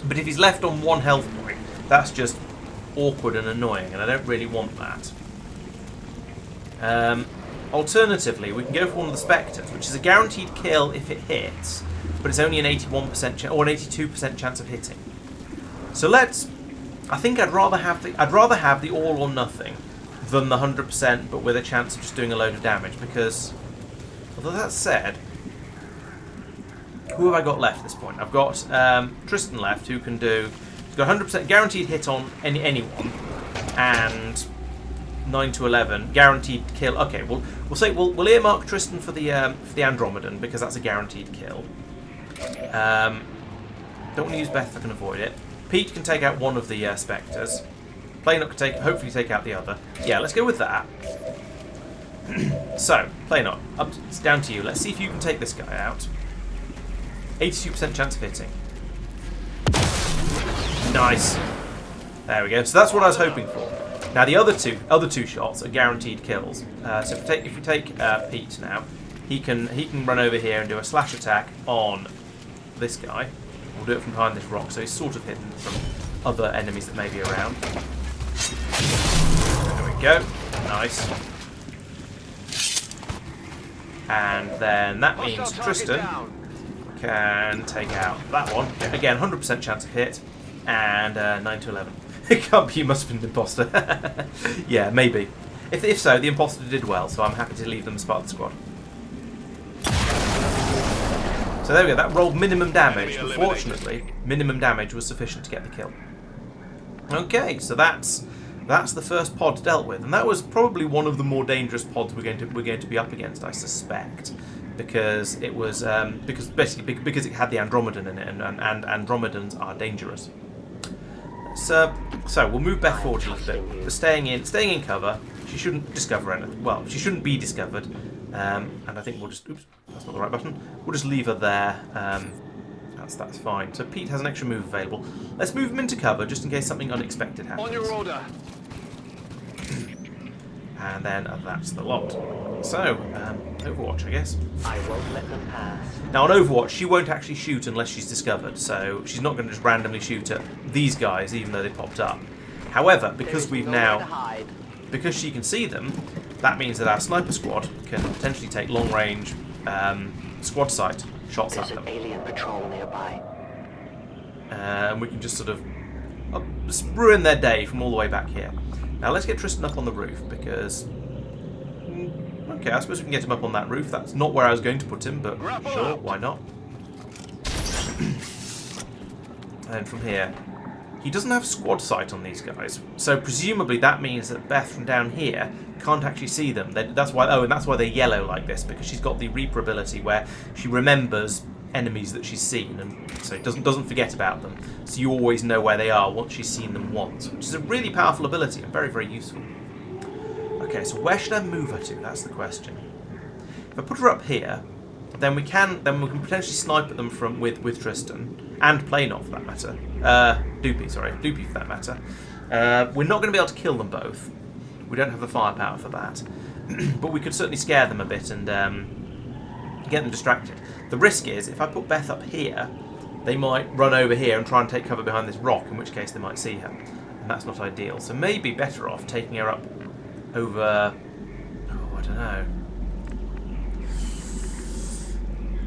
but if he's left on 1 health point, that's just awkward and annoying, and I don't really want that. Alternatively, we can go for one of the spectres, which is a guaranteed kill if it hits, but it's only an 81% or an 82% chance of hitting. So let's. I think I'd rather have the all or nothing than the 100%, but with a chance of just doing a load of damage. Because, although that said, who have I got left at this point? I've got Tristan left, who can do. He's got 100% guaranteed hit on anyone, and 9 to 11 guaranteed kill. Okay, we'll earmark Tristan for the Andromedan because that's a guaranteed kill. Don't want to use Beth if I can avoid it. Pete can take out one of the spectres. Playnot can hopefully take out the other. Yeah, let's go with that. So, Playnot, it's down to you. Let's see if you can take this guy out. 82% chance of hitting. Nice. There we go. So that's what I was hoping for. Now the other two shots are guaranteed kills. So if we take Pete now, he can run over here and do a slash attack on this guy. We'll do it from behind this rock, so he's sort of hidden from other enemies that may be around. There we go. Nice. And then that means Tristan can take out that one. Again, 100% chance of hit, and 9 to 11. It can't be. You must have been an imposter. Yeah, maybe. If so, the imposter did well, so I'm happy to leave them as part of the squad. So there we go. That rolled minimum damage. But fortunately, minimum damage was sufficient to get the kill. Okay, so that's the first pod dealt with, and that was probably one of the more dangerous pods we're going to be up against, I suspect, because it was because it had the Andromedan in it, and Andromedans are dangerous. So we'll move Beth forward a little bit. We're staying in cover. She shouldn't discover anything. Well, she shouldn't be discovered. And I think we'll just. Oops, that's not the right button. We'll just leave her there. That's fine. So Pete has an extra move available. Let's move him into cover just in case something unexpected happens. On your order. And then that's the lot. So, Overwatch, I guess. I won't let them pass. Now on Overwatch, she won't actually shoot unless she's discovered, so she's not going to just randomly shoot at these guys, even though they popped up. However, because we've now... because she can see them, that means that our sniper squad can potentially take long-range squad sight shots at There's them. an alien patrol nearby. And we can just sort of ruin their day from all the way back here. Now let's get Tristan up on the roof, because... okay, I suppose we can get him up on that roof. That's not where I was going to put him, but sure, why not? And from here... he doesn't have squad sight on these guys, so presumably that means that Beth from down here can't actually see them. That's why. Oh, and that's why they're yellow like this, because she's got the Reaper ability where she remembers enemies that she's seen, and so it doesn't forget about them. So you always know where they are once she's seen them once, which is a really powerful ability and very, very useful. Okay, so where should I move her to? That's the question. If I put her up here, then we can potentially snipe at them from with Tristan and Planov for that matter. Doopy for that matter. We're not going to be able to kill them both. We don't have the firepower for that, but we could certainly scare them a bit and get them distracted. The risk is if I put Beth up here, they might run over here and try and take cover behind this rock, in which case they might see her, and that's not ideal. So maybe better off taking her up over. Oh, I don't know.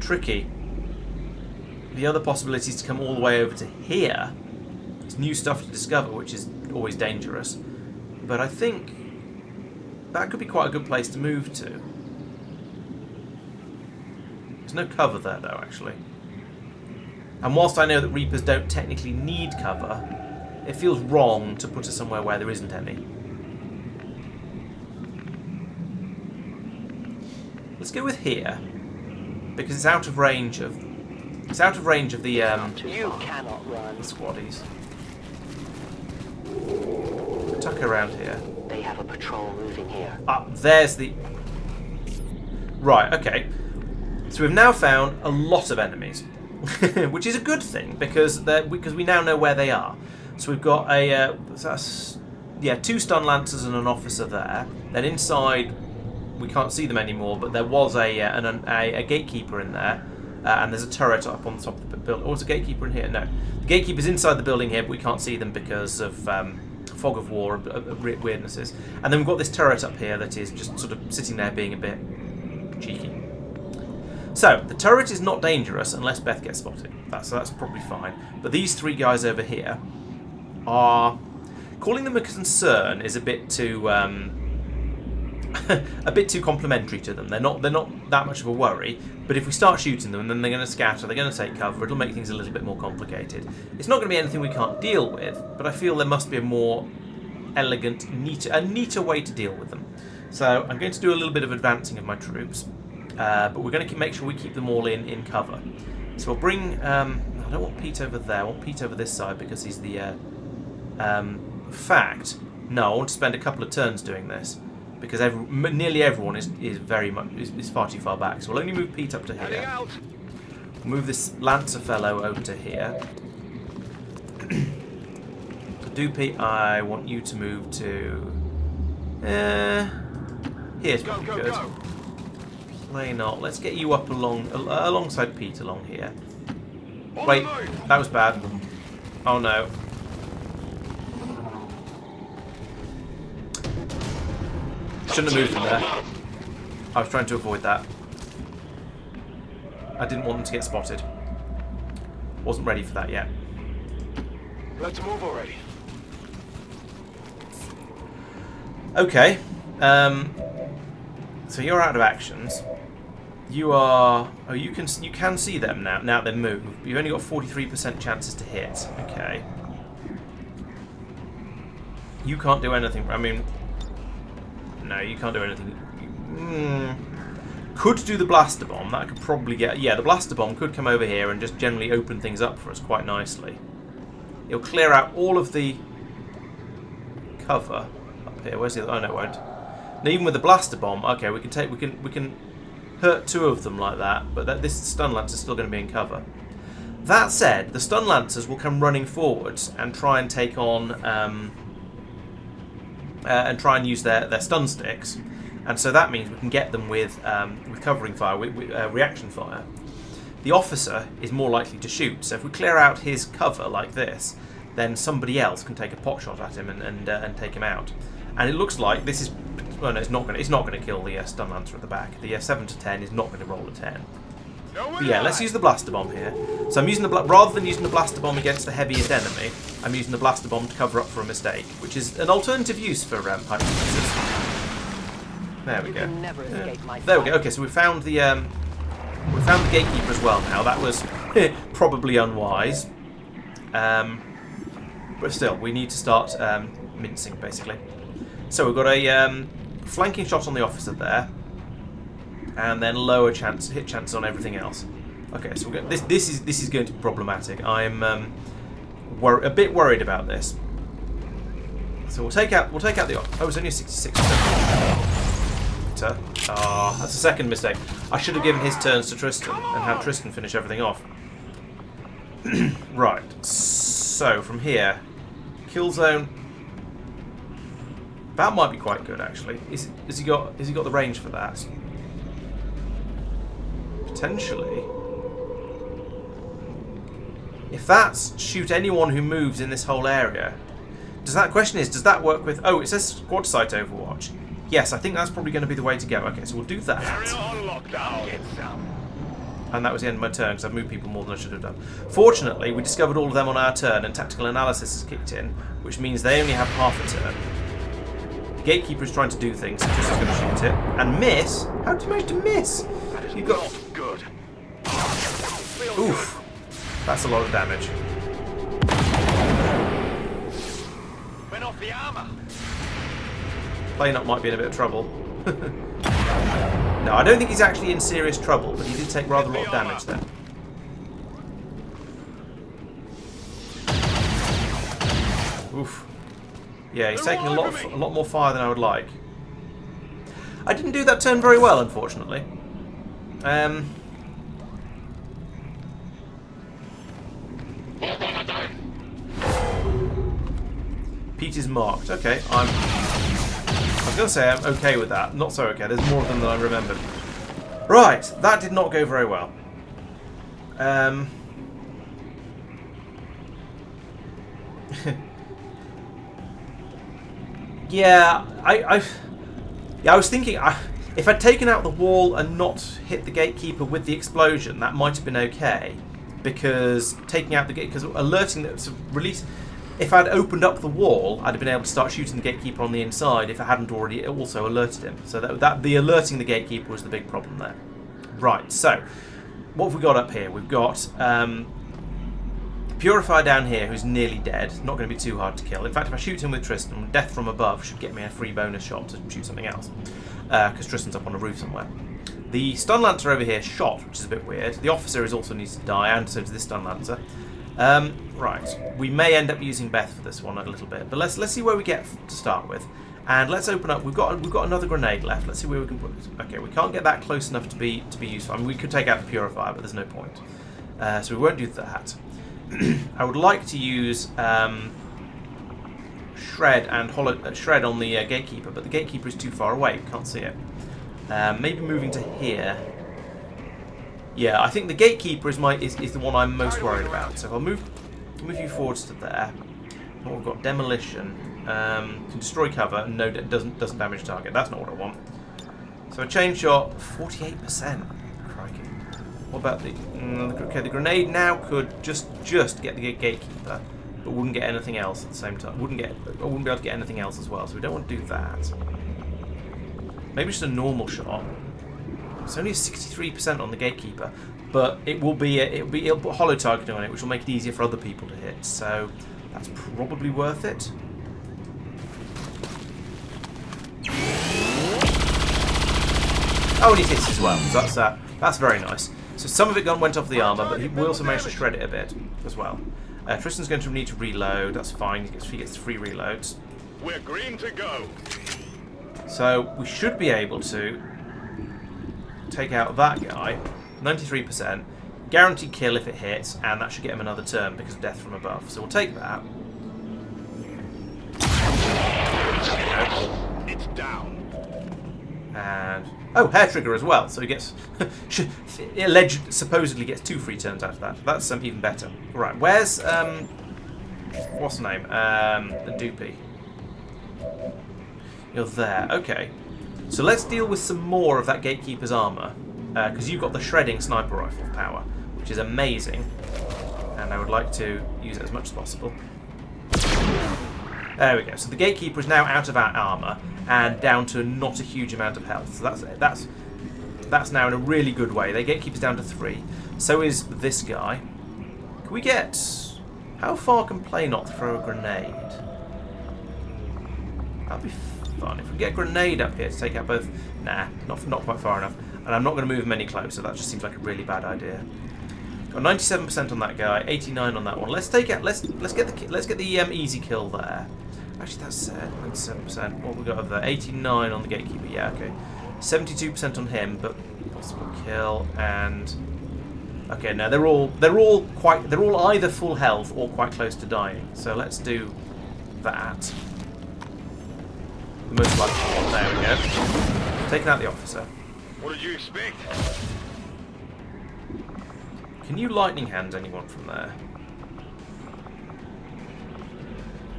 Tricky. The other possibility is to come all the way over to here. It's new stuff to discover, which is always dangerous. But I think that could be quite a good place to move to. There's no cover there, though, actually. And whilst I know that Reapers don't technically need cover, it feels wrong to put her somewhere where there isn't any. Let's go with here, because it's out of range of the You cannot run. the squaddies. Tuck around here. They have a patrol moving here. There's the... right, okay. So we've now found a lot of enemies, which is a good thing, because we now know where they are. So we've got two stun lancers and an officer there. Then inside, we can't see them anymore, but there was a gatekeeper in there. And there's a turret up on the top of the building. Oh, there's a gatekeeper in here? No. The gatekeeper's inside the building here, but we can't see them because of fog of war, weirdnesses. And then we've got this turret up here that is just sort of sitting there being a bit cheeky. So, the turret is not dangerous unless Beth gets spotted. So that's probably fine. But these three guys over here are... calling them a concern is a bit too... a bit too complimentary to them. They're not that much of a worry, but if we start shooting them, then they're going to scatter, they're going to take cover, it'll make things a little bit more complicated. It's not going to be anything we can't deal with, but I feel there must be a more elegant, neater way to deal with them. So I'm going to do a little bit of advancing of my troops, but we're going to make sure we keep them all in cover. So we'll bring... I don't want Pete over there, I want Pete over this side because he's the... fact, no, I want to spend a couple of turns doing this, because nearly everyone is far too far back. So we'll only move Pete up to here. We'll move this Lancer fellow over to here. Doopy, I want you to move to... here's probably good. Play not. Let's get you up alongside Pete along here. Wait, that was bad. Oh no. Shouldn't have moved from there. I was trying to avoid that. I didn't want them to get spotted. Wasn't ready for that yet. Let's move already. Okay. So you're out of actions. You are... oh, you can see them now. Now they've moved. You've only got 43% chances to hit. Okay. You can't do anything. I mean... no, you can't do anything. Could do the blaster bomb. That could probably get... yeah, the blaster bomb could come over here and just generally open things up for us quite nicely. It'll clear out all of the cover up here. Where's the other... oh no, it won't. Now, even with the blaster bomb, okay, we can hurt two of them like that, but this stun lance is still going to be in cover. That said, the stun lancers will come running forwards and try and take on and try and use their stun sticks, and so that means we can get them with covering fire, with reaction fire. The officer is more likely to shoot, so if we clear out his cover like this, then somebody else can take a pot shot at him and take him out. And it looks like this is... Well, no, it's not going to kill the stun lancer at the back. The 7 to 10 is not going to roll a 10. But yeah, let's use the blaster bomb here. So I'm using rather than using the blaster bomb against the heaviest enemy, I'm using the blaster bomb to cover up for a mistake, which is an alternative use for hyper explosives. There we go. There we go. Okay, so we found the gatekeeper as well now. That was probably unwise. But still, we need to start mincing, basically. So we've got a flanking shot on the officer there, and then lower hit chances on everything else. Okay, so this is going to be problematic. I'm a bit worried about this. So we'll take out the... Oh, it's only a 66%. Ah, that's a second mistake. I should have given his turns to Tristan and had Tristan finish everything off. Right. So from here, kill zone. That might be quite good actually. Has he got the range for that? Potentially. If that's shoot anyone who moves in this whole area. Does that work with... Oh, it says squad site overwatch. Yes, I think that's probably going to be the way to go. Okay, so we'll do that. And that was the end of my turn because I've moved people more than I should have done. Fortunately, we discovered all of them on our turn and tactical analysis has kicked in, which means they only have half a turn. The gatekeeper is trying to do things, so just going to shoot it. And miss? How did you manage to miss? You've got... Good. Oof. That's a lot of damage. Went off the armor. Playing up might be in a bit of trouble. No, I don't think he's actually in serious trouble, but he did take rather a lot of damage then. Oof. Yeah, he's taking a lot more fire than I would like. I didn't do that turn very well, unfortunately. Pete is marked. Okay, I was going to say I'm okay with that. Not so okay. There's more of them than I remembered. Right, that did not go very well. Yeah, I was thinking if I'd taken out the wall and not hit the gatekeeper with the explosion, that might have been okay. Because taking out the gate, because alerting that release. If I'd opened up the wall, I'd have been able to start shooting the gatekeeper on the inside if I hadn't already also alerted him. So that the alerting the gatekeeper was the big problem there. Right, so what have we got up here? We've got Purifier down here who's nearly dead. Not going to be too hard to kill. In fact, if I shoot him with Tristan, Death from Above should get me a free bonus shot to shoot something else. Because Tristan's up on a roof somewhere. The Stun Lancer over here shot, which is a bit weird. The officer also needs to die, and so does this Stun Lancer. Right, we may end up using Beth for this one a little bit, but let's see where we get to start with, and let's open up. We've got another grenade left. Let's see where we can put it. Okay, we can't get that close enough to be useful. I mean, we could take out the Purifier, but there's no point, so we won't do that. I would like to use Shred and Shred on the gatekeeper, but the gatekeeper is too far away. We can't see it. Maybe moving to here. Yeah, I think the gatekeeper is the one I'm most worried about. So if I'll move you forwards to there. Oh, we've got demolition. Can destroy cover. No, it doesn't damage target. That's not what I want. So a chain shot, 48%. Crikey. What about the? Okay, the grenade now could just get the gatekeeper, but wouldn't get anything else at the same time. I wouldn't be able to get anything else as well. So we don't want to do that. Maybe just a normal shot. It's only a 63% on the gatekeeper, but it'll put hollow targeting on it, which will make it easier for other people to hit. So that's probably worth it. Oh, and he hits as well. So that's very nice. So some of it went off the armor, but we also managed to shred it a bit as well. Tristan's going to need to reload. That's fine. He gets 3 reloads. We're green to go. So we should be able to take out that guy, 93%, guaranteed kill if it hits, and that should get him another turn because of Death from Above. So we'll take that. It's down. And hair trigger as well, so he gets supposedly gets 2 free turns after that. That's even better. Right, where's what's the name? The Doopy. You're there. Okay. So let's deal with some more of that Gatekeeper's armour. Because you've got the shredding sniper rifle power, which is amazing. And I would like to use it as much as possible. There we go. So the Gatekeeper is now out of our armour and down to not a huge amount of health. So that's now in a really good way. The Gatekeeper's down to 3. So is this guy. Can we get... How far can Playnot throw a grenade? That'd be fun. If we get a grenade up here to take out both... Nah, not quite far enough. And I'm not going to move him any closer. That just seems like a really bad idea. Got 97% on that guy, 89 on that one. Let's take out. Let's get the easy kill there. Actually, that's 97%. What we got over there? 89 on the Gatekeeper. Yeah, okay. 72% on him, but possible kill and. Okay, no, they're all either full health or quite close to dying. So let's do that. The most likely one. There we go. Taking out the officer. What did you expect? Can you lightning hand anyone from there?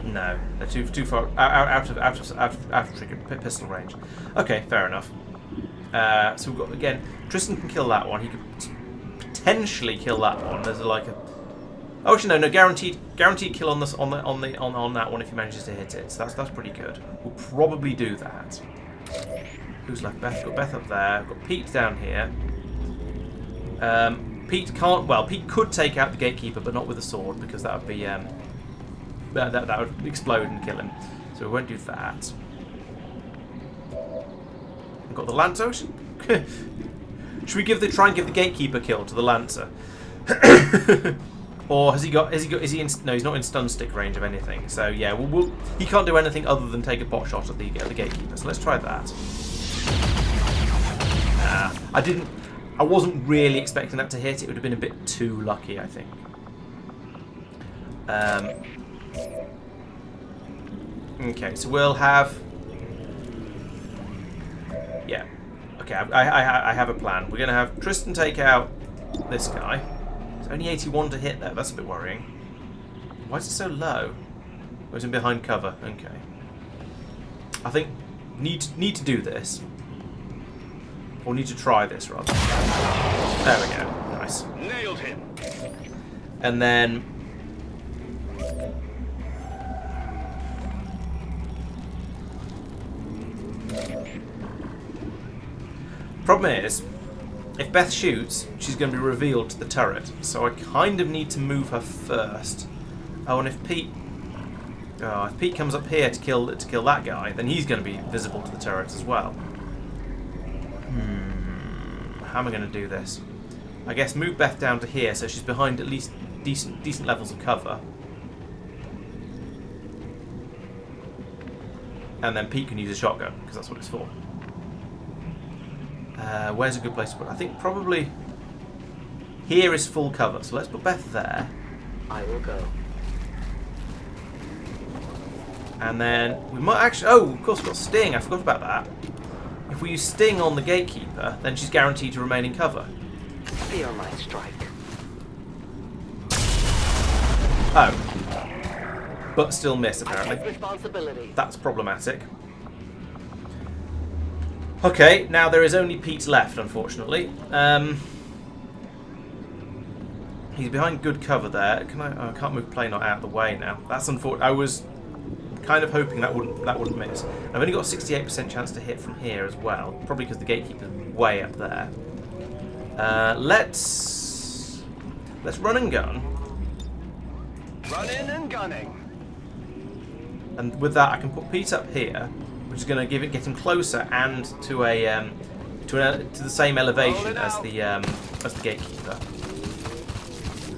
No, they're too far out of trigger pistol range. Okay, fair enough. So we've got again. Tristan can kill that one. He could potentially kill that one. There's like a. Oh, actually no, guaranteed kill on this on that one if he manages to hit it. So that's pretty good. We'll probably do that. Who's left? Beth. Got Beth up there. Got Pete down here. Pete can't. Well, Pete could take out the Gatekeeper, but not with a sword because that would be that would explode and kill him. So we won't do that. We've got the Lancer. Should we try and give the Gatekeeper kill to the Lancer? Or is he in, no, he's not in stun stick range of anything. So yeah, he can't do anything other than take a pot shot at the Gatekeeper. So let's try that. I wasn't really expecting that to hit. It would have been a bit too lucky, I think. Okay, so we'll have. Yeah. Okay, I have a plan. We're going to have Tristan take out this guy. It's only 81 to hit there. That's a bit worrying. Why is it so low? Oh, it's in behind cover. Okay. I think need to do this. Or need to try this rather. There we go. Nice. Nailed him. And then. Problem is, if Beth shoots, she's going to be revealed to the turret. So I kind of need to move her first. Oh, and if Pete comes up here to kill that guy, then he's going to be visible to the turret as well. How am I going to do this? I guess move Beth down to here so she's behind at least decent levels of cover. And then Pete can use a shotgun, because that's what it's for. Where's a good place to put it? I think probably here is full cover, so let's put Beth there. I will go. And then we might actually... Oh, of course we've got Sting. I forgot about that. If we use Sting on the Gatekeeper, then she's guaranteed to remain in cover. Fear my strike. Oh. But still miss, apparently. I take responsibility. That's problematic. Okay, now there is only Pete left, unfortunately. He's behind good cover there. I can't move Playnot out of the way now. That's unfortunate. I was kind of hoping that wouldn't miss. I've only got a 68% chance to hit from here as well, probably because the Gatekeeper's way up there. Let's run and gun. Running and gunning. And with that, I can put Pete up here, which is going to get him closer and to the same elevation as the Gatekeeper.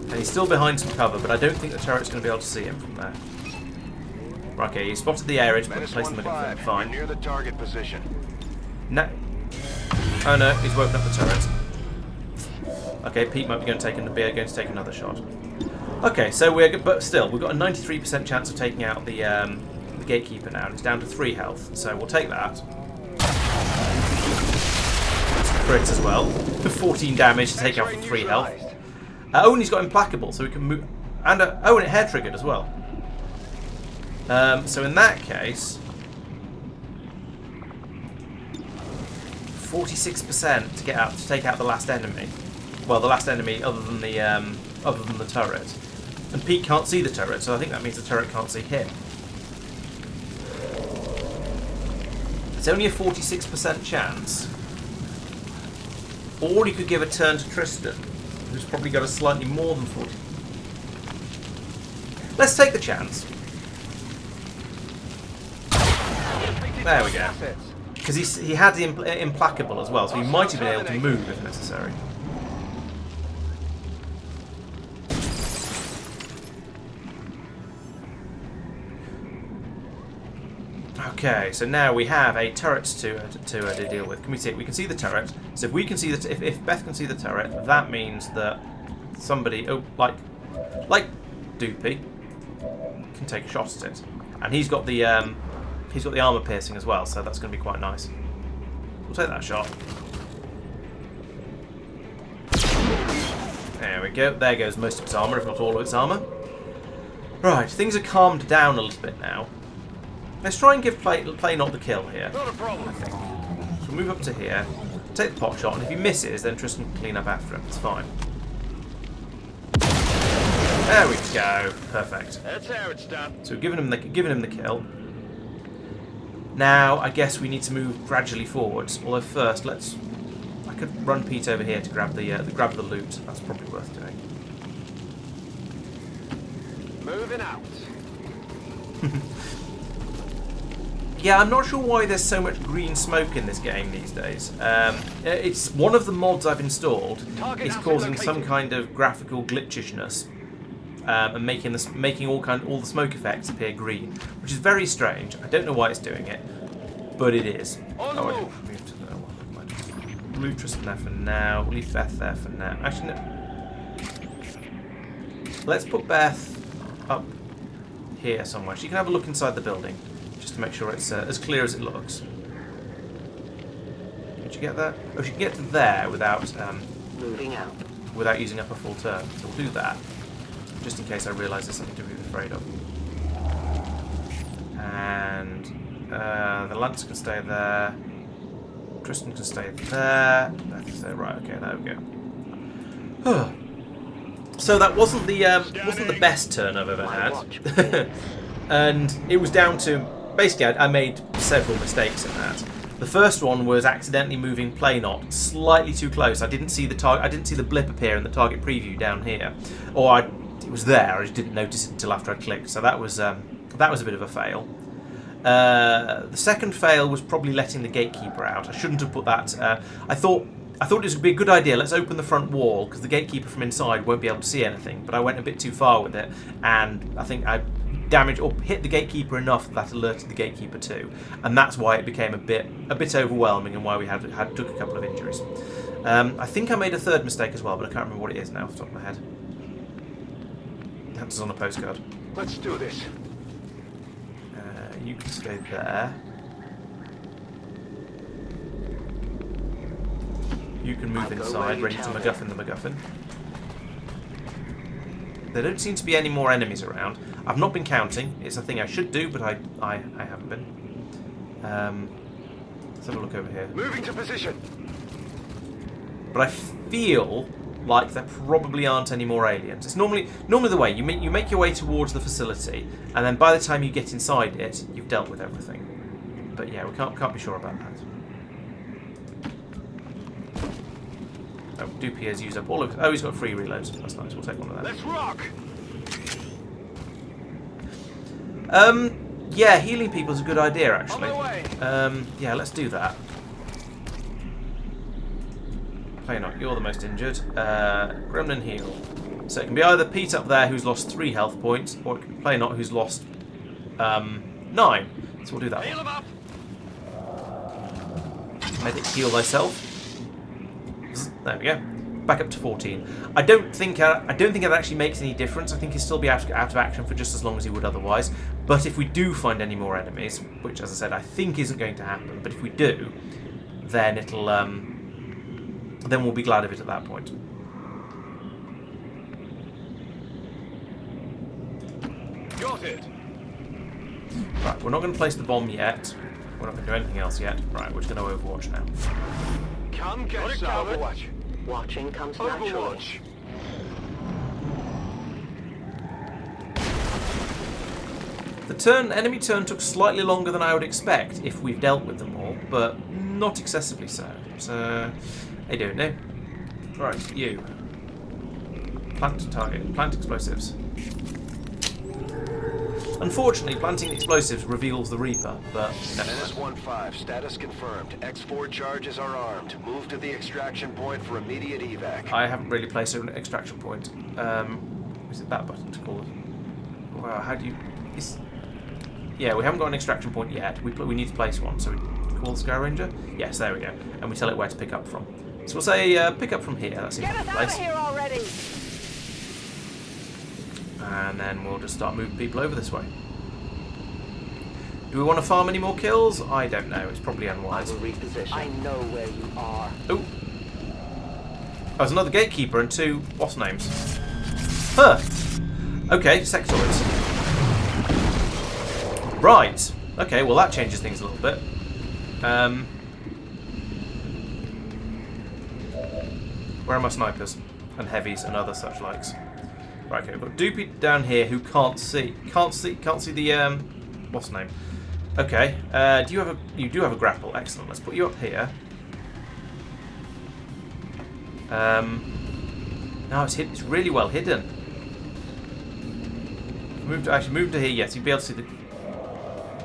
And he's still behind some cover, but I don't think the turret's going to be able to see him from there. Okay, he spotted the area to place them in fine. Near the target position. No. Oh no, he's woken up the turret. Okay, Pete might be going to take another shot. Okay, so but still, we've got a 93% chance of taking out the Gatekeeper now. It's down to 3 health, so we'll take that. Crits as well. 14 damage to take out for 3 health. Oh, and he's got Implacable, so we can move. And and it hair triggered as well. So in that case, 46% to get out to take out the last enemy. Well, the last enemy other than the turret. And Pete can't see the turret, so I think that means the turret can't see him. It's only a 46% chance. Or he could give a turn to Tristan, who's probably got a slightly more than 40. Let's take the chance. There we go. Because he had the implacable as well, so he might have been able to move if necessary. Okay, so now we have a turret to deal with. Can we see it? We can see the turret. So if we can see if Beth can see the turret, that means that somebody, like Doopy, can take a shot at it, and he's got the armor piercing as well. So that's going to be quite nice. We'll take that shot. There we go. There goes most of its armor, if not all of its armor. Right, things are calmed down a little bit now. Let's try and give Play not the kill here. Not a problem. I think. So we'll move up to here, take the pot shot, and if he misses, then Tristan can clean up after him. It's fine. There we go. Perfect. That's how it's done. So we've given him the kill. Now I guess we need to move gradually forwards. Although first, I could run Pete over here to grab the loot. That's probably worth doing. Moving out. Yeah, I'm not sure why there's so much green smoke in this game these days. It's one of the mods I've installed is causing some kind of graphical glitchishness and making all the smoke effects appear green, which is very strange. I don't know why it's doing it, but it is. Leave Tristan there for now. We'll leave Beth there for now. Actually, no. Let's put Beth up here somewhere. She can have a look inside the building, just to make sure it's as clear as it looks. Did you get that? Oh, she can get to there without Moving out. without using up a full turn. So we'll do that, just in case I realise there's something to be afraid of. And the Lance can stay there. Tristan can stay there. Beth can stay right. Okay, there we go. So that wasn't the best turn I've ever had, and it was down to basically I made several mistakes in that. The first one was accidentally moving Play not slightly too close. I didn't see the I didn't see the blip appear in the target preview down here, or it was there. I just didn't notice it until after I clicked. So that was a bit of a fail. The second fail was probably letting the gatekeeper out. I shouldn't have put that. I thought it would be a good idea. Let's open the front wall because the gatekeeper from inside won't be able to see anything. But I went a bit too far with it, and I think I damaged or hit the gatekeeper enough that alerted the gatekeeper too, and that's why it became a bit overwhelming and why we took a couple of injuries. I think I made a third mistake as well, but I can't remember what it is now off the top of my head. That's on a postcard. Let's do this. You can stay there. You can move inside, ready to MacGuffin the MacGuffin. There don't seem to be any more enemies around. I've not been counting. It's a thing I should do, but I haven't been. Let's have a look over here. Moving to position. But I feel like there probably aren't any more aliens. It's normally the way you make your way towards the facility, and then by the time you get inside it, you've dealt with everything. But yeah, we can't be sure about that. Oh, Doopy has used up all of. Oh, he's got free reloads. That's nice. We'll take one of that. Let's rock. Yeah, healing people is a good idea actually. On my way. Yeah, let's do that. Play not, you're the most injured. Gremlin heal. So it can be either Pete up there who's lost 3 health points, or it can be Play not who's lost 9. So we'll do that Heal him up. one. Medic heal thyself. There we go. Back up to 14. I don't think it actually makes any difference. I think he'll still be out of action for just as long as he would otherwise. But if we do find any more enemies, which as I said I think isn't going to happen, but if we do, then it'll then we'll be glad of it at that point. Got it. Right, we're not going to place the bomb yet. We're not going to do anything else yet. Right, we're just going to Overwatch now. Come get some. Overwatch. Watching comes naturally. Overwatch. The enemy turn took slightly longer than I would expect if we've dealt with them all, but not excessively so. So, they don't know. Right, you. Plant target. Plant explosives. Unfortunately, planting explosives reveals the Reaper, but never mind. Menace 1-5, status confirmed. X4 charges are armed. Move to the extraction point for immediate evac. I haven't really placed an extraction point. Is it that button to call it? Wow, how do you... Yeah, we haven't got an extraction point yet. We need to place one, so we call the Sky Ranger? Yes, there we go. And we tell it where to pick up from. So we'll say pick up from here. That's Get us out of here already! And then we'll just start moving people over this way. Do we want to farm any more kills? I don't know. It's probably unwise. I will reposition. I know where you are. Oh! There's another gatekeeper and 2 what's names. Huh! Okay, sectoids. Right. Okay, well that changes things a little bit. Where are my snipers? And heavies and other such likes. Right, okay, we've got Doopy down here who can't see the what's the name? Okay. You do have a grapple, excellent. Let's put you up here. Now it's really well hidden. Move to here, yes, you'd be able to see the...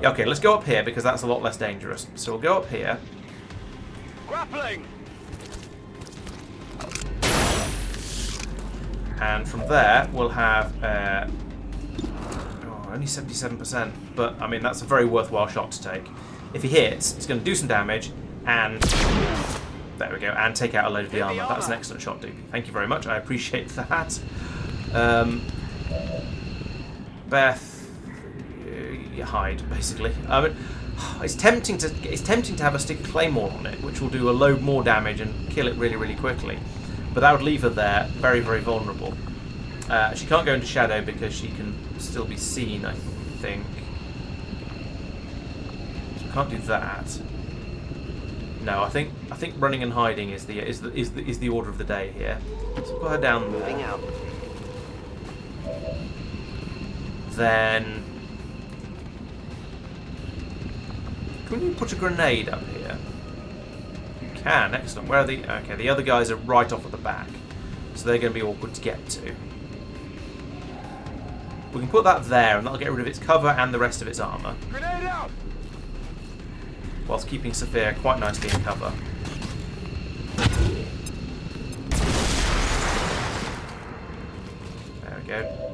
Okay, let's go up here because that's a lot less dangerous. So we'll go up here. Grappling! And from there, we'll have... only 77%. But, I mean, that's a very worthwhile shot to take. If he hits, it's going to do some damage. And... There we go. And take out a load of the armor. That's an excellent shot, Doopy. Thank you very much. I appreciate that. Beth... hide, basically. I mean, it's tempting to have a stick of claymore on it, which will do a load more damage and kill it really, really quickly. But that would leave her there, very, very vulnerable. She can't go into shadow because she can still be seen, I think. So can't do that. No, I think running and hiding is the order of the day here. So put her down there. Moving out. Then. Can you put a grenade up here? You can, excellent. Where are the... Okay, the other guys are right off at the back. So they're going to be awkward to get to. We can put that there, and that'll get rid of its cover and the rest of its armour. Grenade out! Whilst keeping Sophia quite nicely in cover. There we go.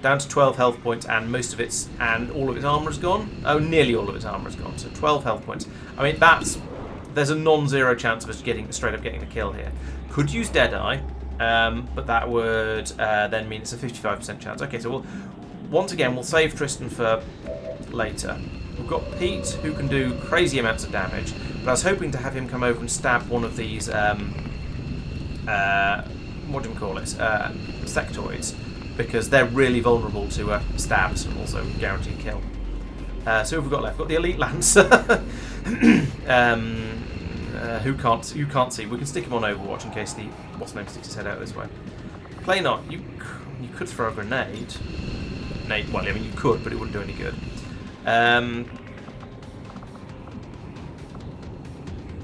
Down to 12 health points, and most of its and all of its armor is gone. Oh, nearly all of its armor is gone. So 12 health points. I mean, there's a non-zero chance of us straight up getting a kill here. Could use Deadeye, but that would then mean it's a 55% chance. Okay, so once again we'll save Tristan for later. We've got Pete, who can do crazy amounts of damage, but I was hoping to have him come over and stab one of these what do you call it? Sectoids. Because they're really vulnerable to stabs and also guaranteed kill. So who have we got left? We've got the Elite Lancer, who can't see. We can stick him on Overwatch in case the what's name sticks his head out this way. Play not. You could throw a grenade. Well, I mean you could, but it wouldn't do any good.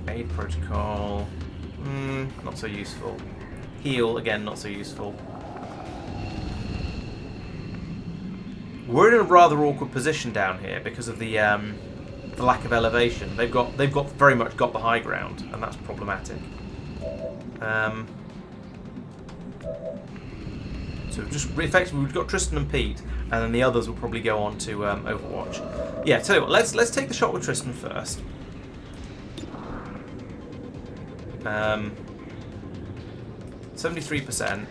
Aid protocol. Not so useful. Heal again, not so useful. We're in a rather awkward position down here because of the lack of elevation. They've very much got the high ground, and that's problematic. So just effectively, we've got Tristan and Pete, and then the others will probably go on to Overwatch. Yeah, tell you what, let's take the shot with Tristan first. 73%.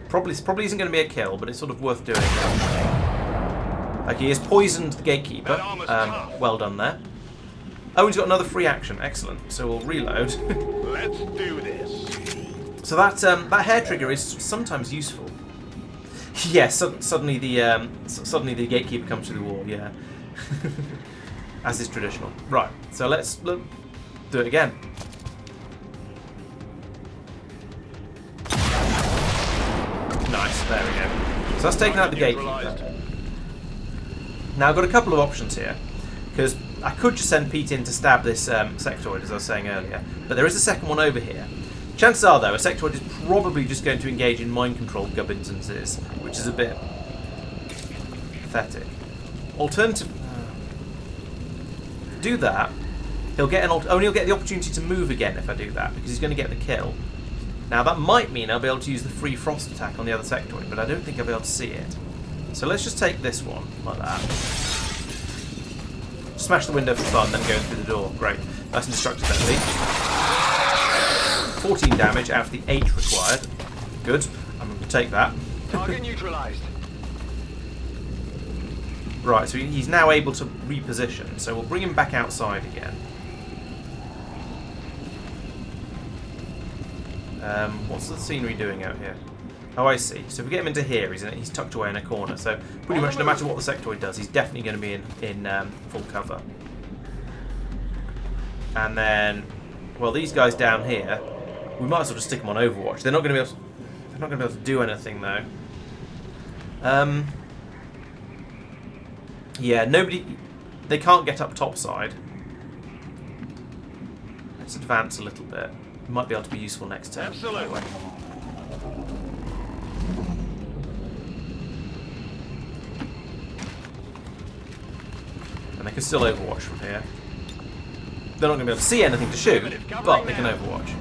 Probably isn't going to be a kill, but it's sort of worth doing. Okay, he has poisoned the gatekeeper. Well done there. Oh, he's got another free action. Excellent. So we'll reload. Let's do this. So that hair trigger is sometimes useful. Yeah, suddenly the gatekeeper comes through the wall. Yeah. as is traditional. Right, so let's do it again. Nice, there we go. So that's taken out the gatekeeper. Now I've got a couple of options here, because I could just send Pete in to stab this sectoid, as I was saying earlier, but there is a second one over here. Chances are, though, a sectoid is probably just going to engage in mind control gubbinses, which is a bit pathetic. Alternative, do that. He'll get only he'll get the opportunity to move again if I do that, because he's going to get the kill. Now that might mean I'll be able to use the free frost attack on the other sectoid, but I don't think I'll be able to see it. So let's just take this one like that. Smash the window for fun, then go through the door. Great. Nice and destructive then, Lee. 14 damage out of the 8 required. Good. I'm going to take that. Target neutralized. Right, so he's now able to reposition, so we'll bring him back outside again. What's the scenery doing out here? Oh, I see. So if we get him into here, he's tucked away in a corner, so pretty much no matter what the sectoid does, he's definitely going to be in full cover. And then, well, these guys down here, we might as well just stick them on Overwatch. They're not going to be able to do anything, though. Yeah, they can't get up topside. Let's advance a little bit. Might be able to be useful next turn. Absolutely. And they can still Overwatch from here. They're not going to be able to see anything to shoot, but they can Overwatch.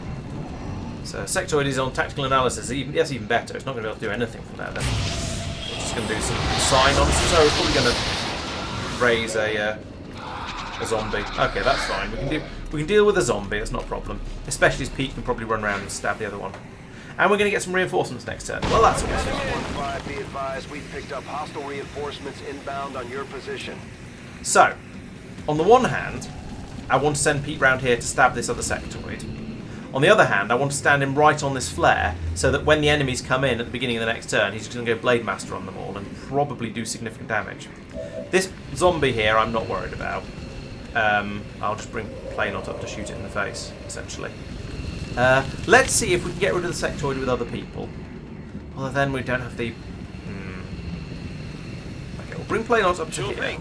So sectoid is on tactical analysis. That's even better. It's not going to be able to do anything from there then. It's just going to do some sign-ons. So we're probably going to raise a zombie. Okay, that's fine. We can deal with a zombie. That's not a problem. Especially as Pete can probably run around and stab the other one. And we're going to get some reinforcements next turn. Well, that's awesome. Be advised, we picked up hostile reinforcements inbound on your position. So, on the one hand, I want to send Pete round here to stab this other sectoid. On the other hand, I want to stand him right on this flare, so that when the enemies come in at the beginning of the next turn, he's just going to go Blade Master on them all and probably do significant damage. This zombie here, I'm not worried about. I'll just bring Playnot up to shoot it in the face, essentially. Let's see if we can get rid of the sectoid with other people. Well, then we don't have the... Okay, we'll bring Playnot up to here.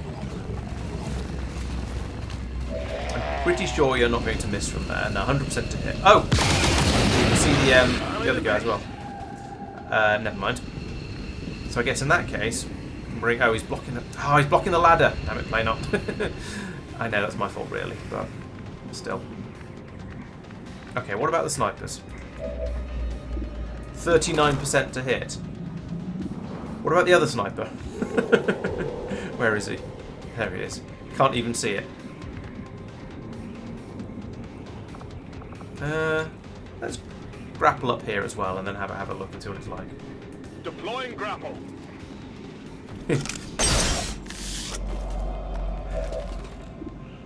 I'm pretty sure you're not going to miss from there. No, 100% to hit. Oh! You can see the other guy as well. Never mind. So I guess in that case... Oh, he's blocking the ladder! Damn it, Playnot. I know that's my fault, really, but still. Okay, what about the snipers? 39% to hit. What about the other sniper? Where is he? There he is. Can't even see it. Let's grapple up here as well, and then have a look and see what it's like. Deploying grapple.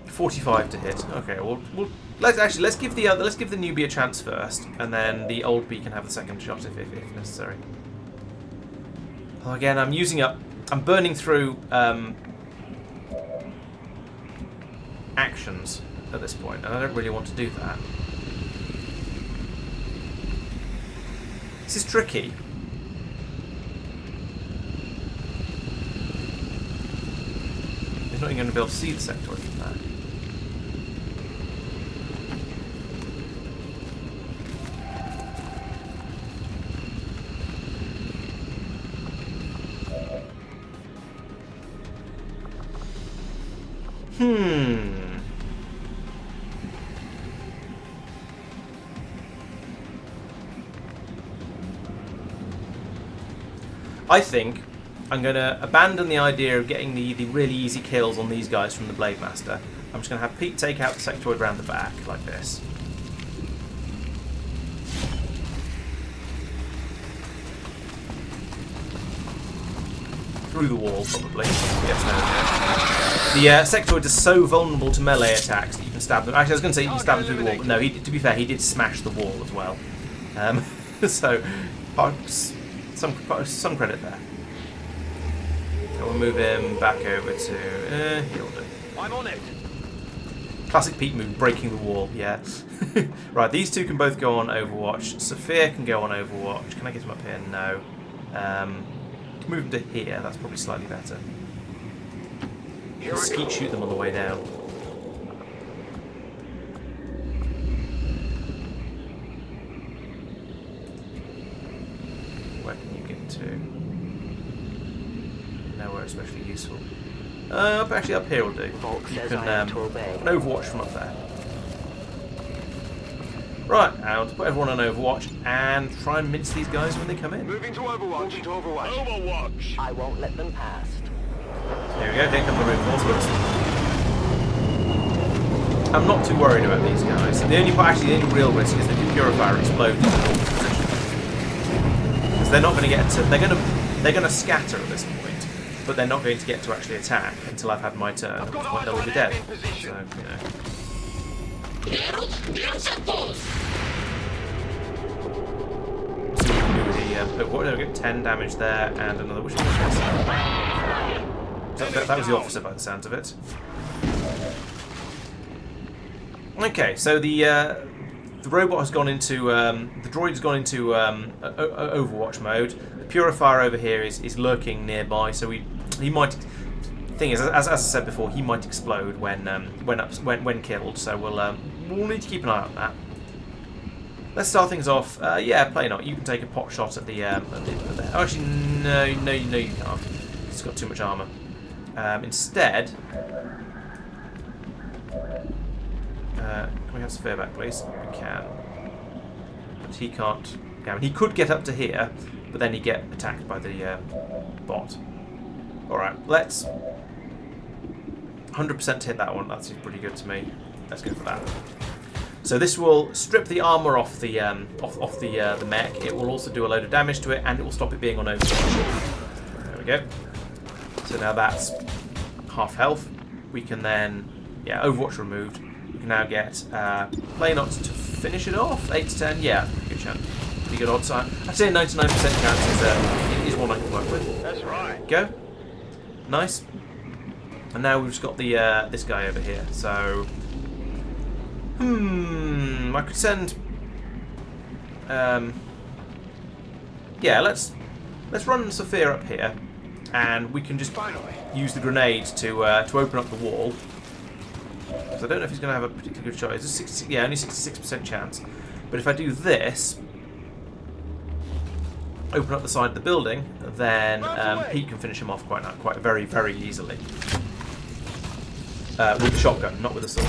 45 to hit. Okay, well let's give the newbie a chance first, and then the old bee can have the second shot if necessary. Well, again, I'm burning through actions at this point, and I don't really want to do that. This is tricky. He's not even going to be able to see the sectoid from there. I think I'm going to abandon the idea of getting the really easy kills on these guys from the Blade Master. I'm just going to have Pete take out the sectoid round the back, like this. Through the wall, probably. Yes, no. The sectoid is so vulnerable to melee attacks that you can stab them. Actually, I was going to say you can stab them through the wall, but no, to be fair, he did smash the wall as well. So, some credit there. So we'll move him back over to... he'll do. I'm on it. Classic Pete move, breaking the wall, yeah. Right, these two can both go on Overwatch. Sophia can go on Overwatch. Can I get him up here? No. Move him to here, that's probably slightly better. Skeet shoot them on the way down. Where can you get to? Nowhere especially useful. Actually up here will do. You can an Overwatch from up there. Right, now to put everyone on Overwatch and try and mince these guys when they come in. Moving to Overwatch. Moving to Overwatch. Overwatch. I won't let them past. There we go, here come the reinforcements. I'm not too worried about these guys. The only real risk is that the Purifier explodes in the normal position. Because they're not going to get to... They're going to scatter at this point, but they're not going to get to actually attack until I've had my turn, at which point they'll be dead. So, you know. See what we can do with the... we get 10 damage there, and another... Which one was this? That was the officer by the sounds of it. Okay, so the robot has gone into the droid's gone into Overwatch mode. The Purifier over here is lurking nearby, so he might. Thing is, as I said before, he might explode when killed. So we'll need to keep an eye on that. Let's start things off. Yeah, play not. You can take a pot shot at the. Oh, actually, no, you can't. It's got too much armor. Instead. Can we have Sophia back, please? We can. But he can't. Yeah, I mean, he could get up to here, but then he'd get attacked by the bot. Alright, let's 100% hit that one. That seems pretty good to me. Let's go for that. So this will strip the armor off the the mech. It will also do a load of damage to it, and it will stop it being on Overwatch. There we go. So now that's half health. We can then, yeah, Overwatch removed. We can now get play not to finish it off. 8 to 10, yeah, good chance. Pretty good odds. I'd say 99% chance is one I can work with. That's right. Go. Nice. And now we've just got the this guy over here. So, I could send. Yeah, let's run Sophia up here, and we can just use the grenade to open up the wall. So I don't know if he's going to have a particularly good shot. It's a 60, yeah, only 66% chance. But if I do this, open up the side of the building, then Pete can finish him off quite very, very easily. With the shotgun, not with the sword.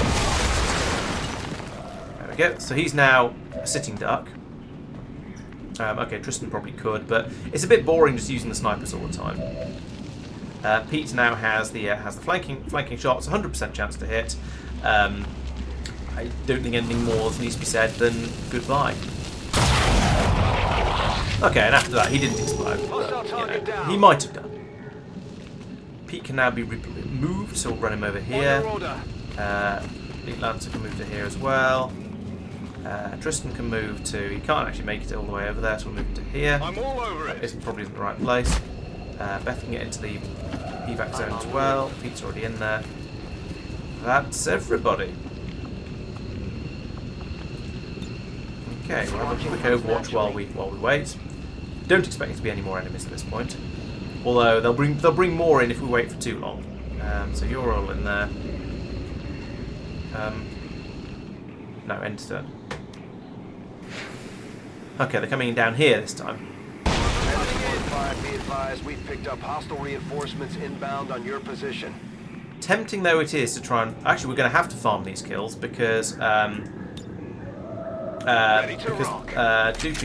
There we go. So he's now a sitting duck. Okay, Tristan probably could, but it's a bit boring just using the snipers all the time. Pete now has the flanking shots, 100% chance to hit. I don't think anything more needs to be said than goodbye. Okay, and after that he didn't explode, but, you know, he might have done. Pete can now be moved, so we'll run him over here. Elite Lancer can move to here as well. Tristan can move to... He can't actually make it all the way over there, so we'll move him to here. I'm all over it. This probably isn't the right place. Beth can get into the evac zone as well. Pete's already in there. That's everybody. Okay, we'll have a quick Overwatch while we wait. Don't expect it to be any more enemies at this point. Although they'll bring more in if we wait for too long. So you're all in there. No, end turn. Okay, they're coming in down here this time. Be advised, we've picked up hostile reinforcements inbound on your position. Tempting though it is to try and... Actually, we're going to have to farm these kills because Doopy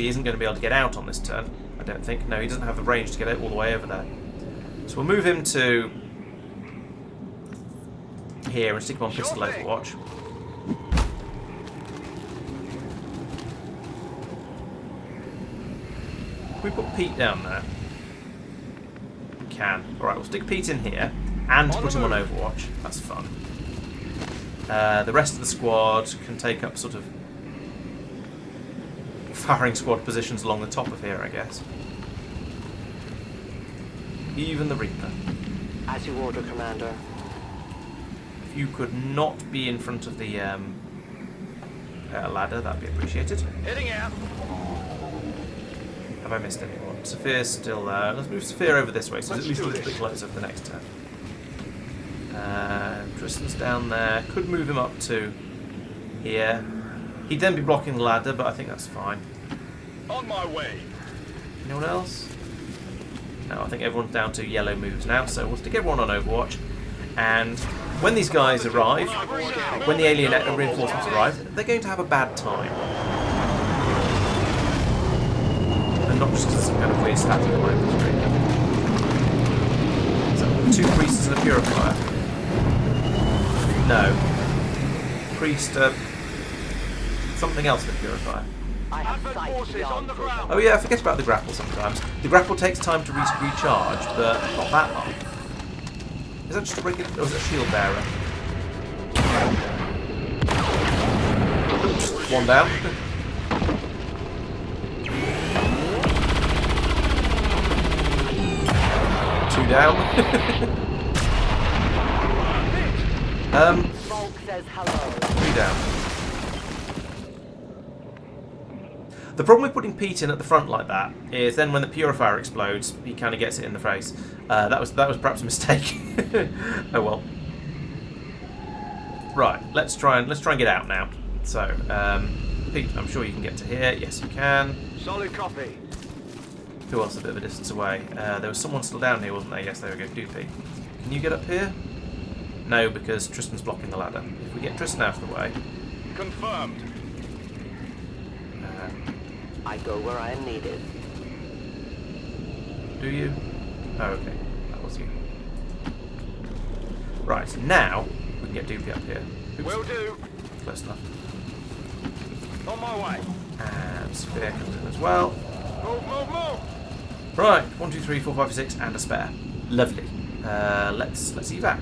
isn't going to be able to get out on this turn, I don't think. No, he doesn't have the range to get out all the way over there. So we'll move him to here and stick him on pistol Overwatch. We put Pete down there. We can. Alright, we'll stick Pete in here and put him on Overwatch. That's fun. The rest of the squad can take up sort of firing squad positions along the top of here, I guess. Even the Reaper. As you order, Commander. if you could not be in front of the ladder, that'd be appreciated. Heading out. Have I missed anyone? Sophia's still there. Let's move Sophia over this way, so it's at least a little bit closer for the next turn. Tristan's down there. Could move him up to here. He'd then be blocking the ladder, but I think that's fine. On my way. Anyone else? No, I think everyone's down to yellow moves now, so we'll stick everyone on Overwatch. And when these guys arrive, when the alien reinforcements arrive, they're going to have a bad time. And not just because there's some kind of weird static all over the screen. So, 2 priests and a purifier. No. Priest, something else in a purifier. I have sight beyond vision. Oh yeah, I forget about the grapple sometimes. The grapple takes time to recharge, but not that long. Is that just a regular, or is it a shield bearer? One down. Two down. Volk says hello. 3 down. The problem with putting Pete in at the front like that is then when the purifier explodes, he kind of gets it in the face. That was perhaps a mistake. Oh well. Right, let's try and get out now. So, Pete, I'm sure you can get to here. Yes, you can. Solid copy. Who else a bit of a distance away? There was someone still down here, wasn't there? Yes, there we go. Doopy. Can you get up here? No, because Tristan's blocking the ladder. If we get Tristan out of the way. Confirmed. I go where I am needed. Do you? Oh, okay. That was you. Right, now we can get Doopy up here. Oops. Will do. Close enough. On my way. And Sphere comes in as well. Move, move, move. Right, 1, 2, 3, 4, 5, 6, and a spare. Lovely. Let's evac.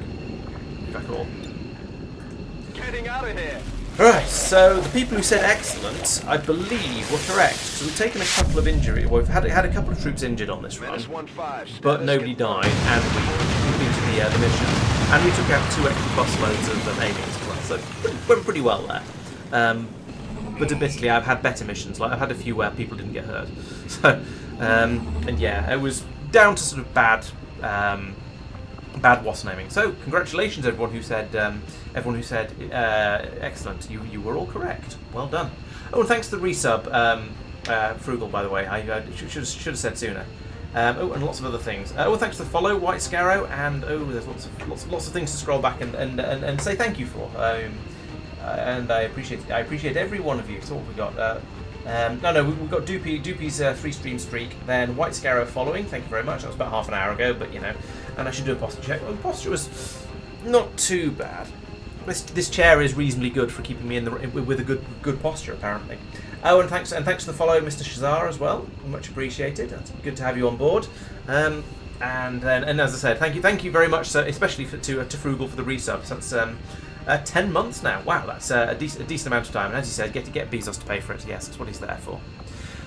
Evac all. Getting out of here. Right, so the people who said excellent, I believe, were correct. So we've taken a couple of injury. Well, we've had a couple of troops injured on this run, but nobody died, and we completed the mission. And we took out 2 extra busloads of aliens as well, so went pretty well there. But admittedly, I've had better missions. Like I've had a few where people didn't get hurt. So, and yeah, it was down to sort of bad WOTC naming. So congratulations, everyone who said excellent. You were all correct. Well done. Oh, and thanks to the resub, Frugal. By the way, I should have said sooner. Oh, and lots of other things. Oh, thanks to the follow, White Scarrow, and oh, there's lots of things to scroll back and say thank you for. And I appreciate every one of you. So what we got? We've got Doopy's 3-stream streak, then White Scarrow following. Thank you very much. That was about half an hour ago, but you know. And I should do a posture check. Well, the posture was not too bad. This chair is reasonably good for keeping me with a good posture, apparently. Oh, and thanks to the follow, Mr. Shazar, as well. Much appreciated. That's good to have you on board. And as I said, thank you very much, especially to Frugal for the resubs. That's 10 months now. Wow, that's a decent amount of time. And as you said, get Bezos to pay for it. Yes, that's what he's there for.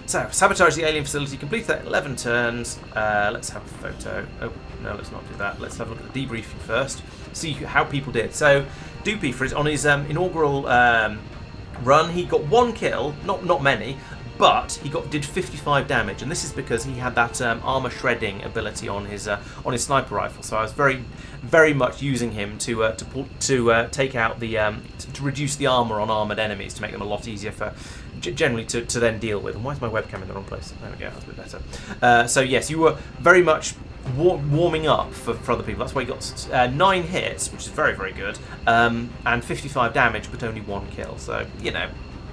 So, sabotage the alien facility. Complete that 11 turns. Let's have a photo. Oh, no, let's not do that. Let's have a look at the debriefing first. See how people did. So, Doopy, on his inaugural run, he got 1 kill. Not many, but he did 55 damage, and this is because he had that armor shredding ability on his sniper rifle. So I was very, very much using him to take out the to reduce the armor on armored enemies, to make them a lot easier for generally to then deal with. And why is my webcam in the wrong place? There we go. That's a bit better. So yes, you were very much warming up for other people. That's why you got 9 hits, which is very, very good, and 55 damage, but only 1 kill. So you know,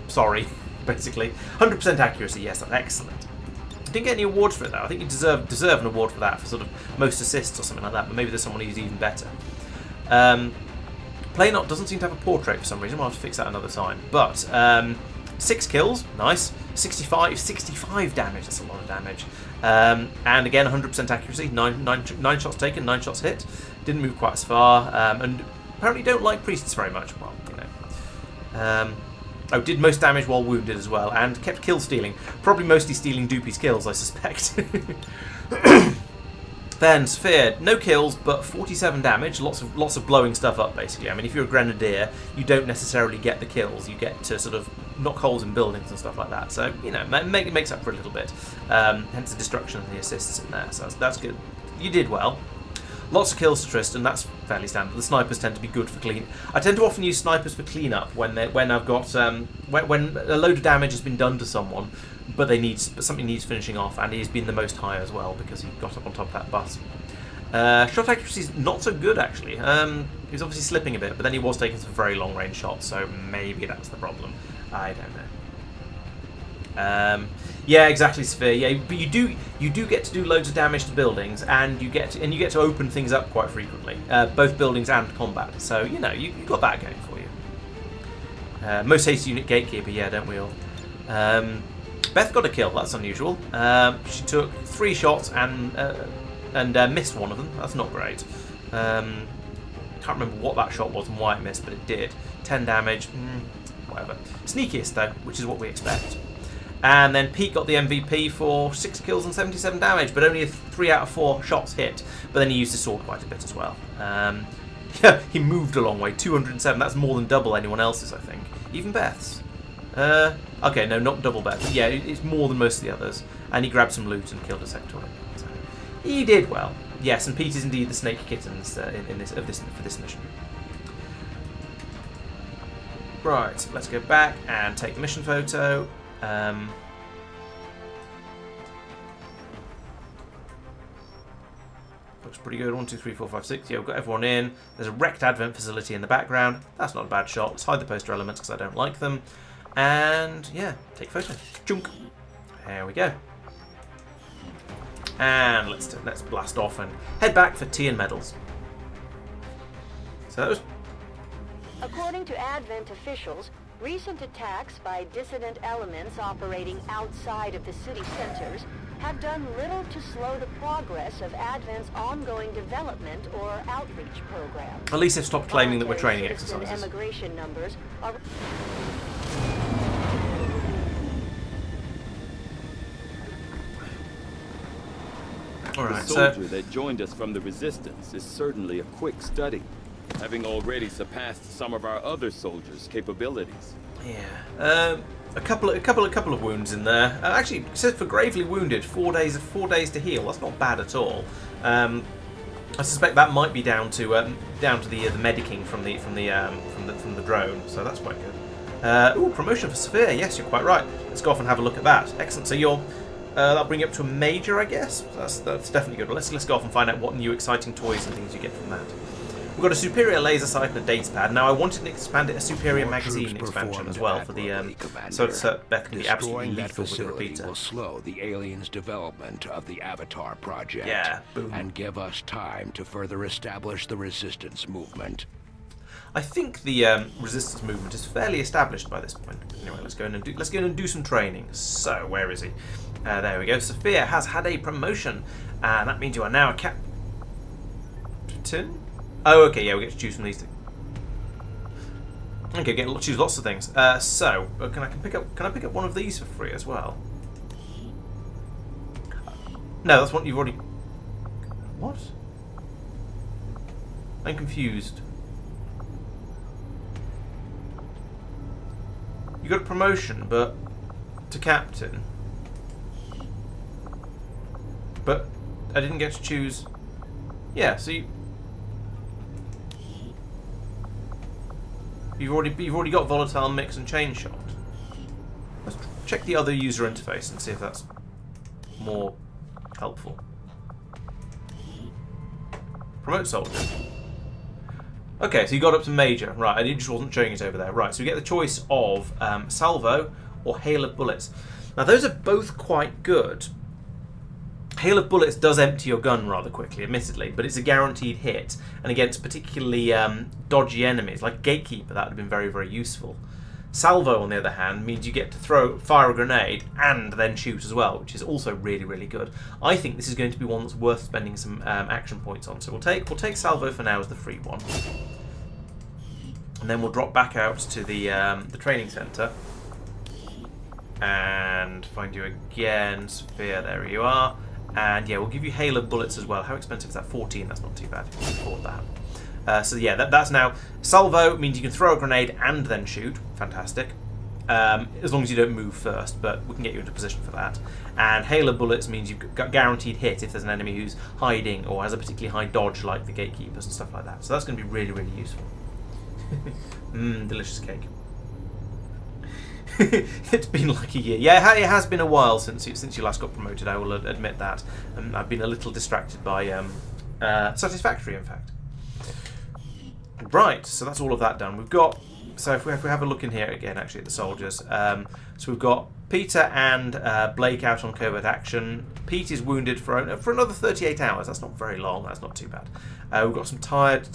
sorry. Basically, 100% accuracy. Yes, that's excellent. Didn't get any awards for it though. I think you deserve an award for that, for sort of most assists or something like that. But maybe there's someone who's even better. Playnot doesn't seem to have a portrait for some reason. I'll have to fix that another time. But 6 kills, nice. 65 damage. That's a lot of damage. And again, 100% accuracy. 9 shots taken, 9 shots hit. Didn't move quite as far. And apparently don't like priests very much. Well, you know. Did most damage while wounded as well, and kept kill stealing. Probably mostly stealing Doopy's kills, I suspect. Then Sphere, no kills, but 47 damage. Lots of blowing stuff up, basically. I mean, if you're a grenadier, you don't necessarily get the kills. You get to sort of knock holes in buildings and stuff like that. So, you know, it makes up for a little bit. Hence the destruction and the assists in there. So that's good. You did well. Lots of kills to Tristan. That's fairly standard. The snipers tend to be good for clean. I tend to often use snipers for cleanup when I've got when a load of damage has been done to someone, but something needs finishing off, and he's been the most high as well because he got up on top of that bus. Shot accuracy is not so good actually. He was obviously slipping a bit, but then he was taking some very long range shots, so maybe that's the problem. I don't know. Yeah, exactly, Sphere. Yeah, but you do get to do loads of damage to buildings, and you get to open things up quite frequently, both buildings and combat. So you know you got that going for you. Most haste unit gatekeeper, yeah, don't we all? Beth got a kill. That's unusual. She took 3 shots and missed one of them. That's not great. Can't remember what that shot was and why it missed, but it did. 10 damage. Whatever. Sneakiest though, which is what we expect. And then Pete got the MVP for 6 kills and 77 damage, but only 3 out of 4 shots hit. But then he used his sword quite a bit as well. Yeah, he moved a long way. 207. That's more than double anyone else's, I think. Even Beth's. Okay, no, not double Beth. But yeah, it's more than most of the others. And he grabbed some loot and killed a sectoid. So he did well. Yes, and Pete is indeed the snake kittens for this mission. Right, let's go back and take the mission photo. Looks pretty good. 1, 2, 3, 4, 5, 6. Yeah, we've got everyone in. There's a wrecked advent facility in the background. That's not a bad shot. Let's hide the poster elements because I don't like them. And yeah, take photo. Chunk. There we go. And let's blast off and head back for tea and medals. So that was. According to Advent officials, recent attacks by dissident elements operating outside of the city centers have done little to slow the progress of Advent's ongoing development or outreach program. At least they've stopped claiming that we're training exercises. Immigration numbers are... The soldier that joined us from the Resistance is certainly a quick study, having already surpassed some of our other soldiers' capabilities. Yeah, a couple of wounds in there. Actually, it says for gravely wounded, 4 days to heal. That's not bad at all. I suspect that might be down to the medicing from the drone. So that's quite good. Ooh, promotion for Sphere. Yes, you're quite right. Let's go off and have a look at that. Excellent. So you're that'll bring you up to a major, I guess. That's definitely good. Well, let's go off and find out what new exciting toys and things you get from that. We've got a superior laser sight and a dates pad. Now I wanted to expand it a superior magazine expansion as well for the so Beth can be absolutely lethal with the repeater. Will slow the aliens' development of the Avatar project. Yeah, boom. And give us time to further establish the resistance movement. I think the resistance movement is fairly established by this point. Anyway, let's go in and do some training. So where is he? There we go. Sophia has had a promotion, and that means you are now a captain. Oh, okay, yeah, we get to choose from these things. Okay, get to choose lots of things. So, can I pick up one of these for free as well? No, that's one you've already. What? I'm confused. You got a promotion, but to captain. But I didn't get to choose. Yeah, so you've already got volatile mix and chain shot. Let's check the other user interface and see if that's more helpful. Promote soldier. Okay, so you got up to major, right? And it just wasn't showing it over there, right? So we get the choice of salvo or hail of bullets. Now those are both quite good. Hail of bullets does empty your gun rather quickly, admittedly, but it's a guaranteed hit, and against particularly dodgy enemies like Gatekeeper, that would have been very, very useful. Salvo, on the other hand, means you get to fire a grenade and then shoot as well, which is also really, really good. I think this is going to be one that's worth spending some action points on. So we'll take Salvo for now as the free one, and then we'll drop back out to the training centre and find you again, Sophia. There you are. And yeah, we'll give you hail of bullets as well. How expensive is that? 14. That's not too bad. You can afford that. So yeah, that's now salvo means you can throw a grenade and then shoot. Fantastic. As long as you don't move first, but we can get you into position for that. And hail of bullets means you've got guaranteed hit if there's an enemy who's hiding or has a particularly high dodge, like the gatekeepers and stuff like that. So that's going to be really, really useful. Delicious cake. It's been like a year. Yeah, it has been a while since you last got promoted. I will admit that. I've been a little distracted by Satisfactory, in fact. Right, so that's all of that done. We've got. So if we have a look in here again, actually at the soldiers. So we've got Peter and Blake out on covert action. Pete is wounded for another 38 hours. That's not very long. That's not too bad. We've got some tired,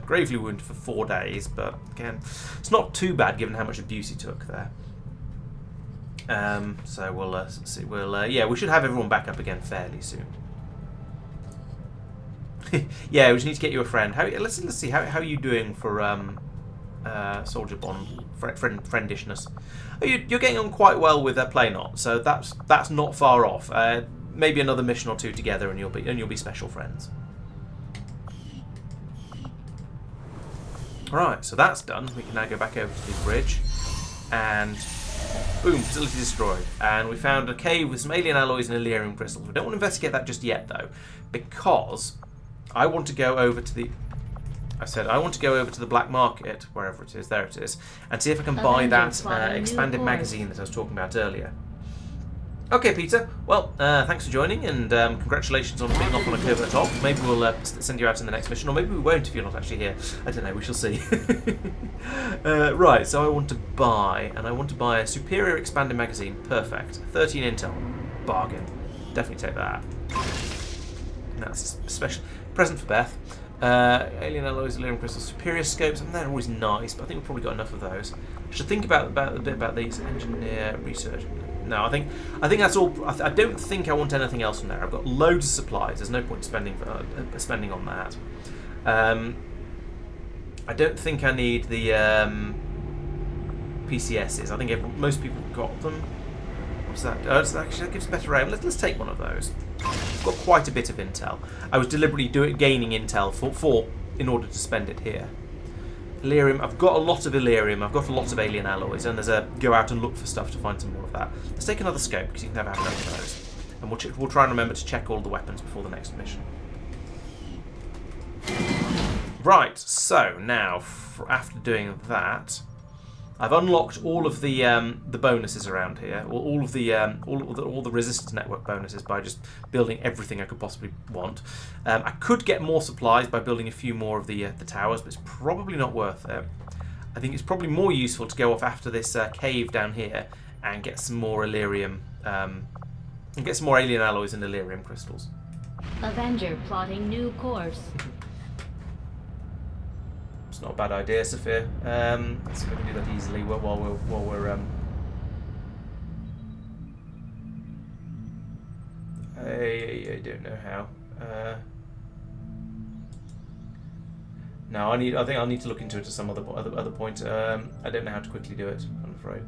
gravely wounded for 4 days. But again, it's not too bad given how much abuse he took there. So we'll see. Yeah, we should have everyone back up again fairly soon. Yeah, we just need to get you a friend. Let's see how are you doing for soldier bond friendishness. Oh, you're getting on quite well with Playnot, so that's not far off. Maybe another mission or two together, and you'll be special friends. Right, so that's done. We can now go back over to the bridge, and boom, facility destroyed. And we found a cave with some alien alloys and Illyrium crystals. We don't want to investigate that just yet, though, because I want to go over to the. I want to go over to the black market, wherever it is, there it is, and see if I can buy that expanded magazine that I was talking about earlier. Okay, Peter. Well, thanks for joining, and congratulations on being off on a covert op. Maybe we'll send you out in the next mission, or maybe we won't if you're not actually here. I don't know. We shall see. Right. So I want to buy, a superior expanded magazine. Perfect. 13 intel. Bargain. Definitely take that. And that's a special present for Beth. Alien alloys, Illyrium crystals, superior scopes. I mean, they're always nice, but I think we've probably got enough of those. I should think a bit about these. Engineer research. No, I think that's all. I don't think I want anything else from there. I've got loads of supplies. There's no point spending on that. I don't think I need the PCSs. I think most people have got them. What's that? Actually, that gives better aim. Let's take one of those. I've got quite a bit of intel. I was deliberately gaining intel in order to spend it here. Illyrium. I've got a lot of Illyrium. I've got a lot of alien alloys, and there's a go out and look for stuff to find some more of that. Let's take another scope because you can never have enough of those, and we'll try and remember to check all the weapons before the next mission. Right. So now, after doing that, I've unlocked all of the bonuses around here, all the resistance network bonuses by just building everything I could possibly want. I could get more supplies by building a few more of the towers, but it's probably not worth it. I think it's probably more useful to go off after this cave down here and get some more Illyrium, and get some more alien alloys and Illyrium crystals. Avenger plotting new course. Not a bad idea, Sophia. Let's see if I can do that easily while we're I don't know how. No, I think I'll need to look into it at some other point. I don't know how to quickly do it, I'm afraid.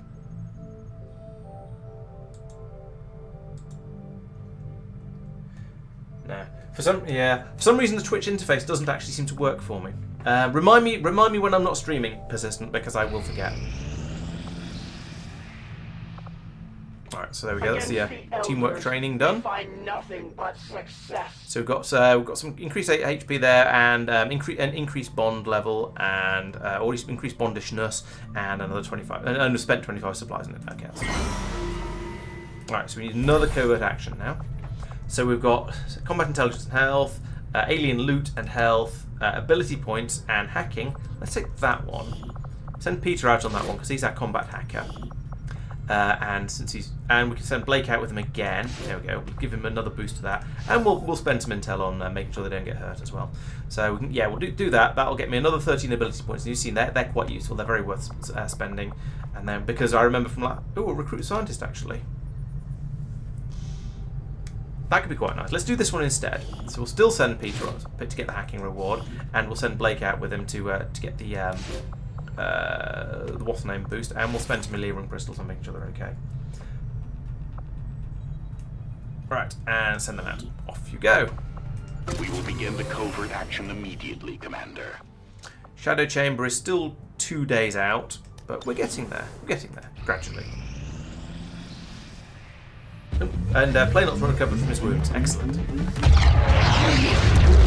No. For some reason the Twitch interface doesn't actually seem to work for me. Remind me when I'm not streaming, Persistent, because I will forget. Alright, so there we go. That's the teamwork training done. Find nothing but success. So we've got some increased HP there, and increased bond level, and or increased bondishness, and another 25. And we've spent 25 supplies in it. Okay. Alright, so we need another covert action now. So we've got combat intelligence and health, alien loot and health, ability points and hacking. Let's take that one. Send Peter out on that one because he's our combat hacker. And we can send Blake out with him again. There we go. We'll give him another boost to that, and we'll spend some intel on making sure they don't get hurt as well. So we'll do that. That'll get me another 13 ability points. And you've seen they're quite useful. They're very worth spending. And then because I remember from a recruit scientist actually. That could be quite nice. Let's do this one instead. So we'll still send Peter on to get the hacking reward, and we'll send Blake out with him to get the what's the name boost, and we'll spend some Illyrium crystals on making sure they're okay. Right, and send them out. Off you go. We will begin the covert action immediately, Commander. Shadow Chamber is still 2 days out, but we're getting there. We're getting there, gradually. And Playnot's recovered from his wounds. Excellent.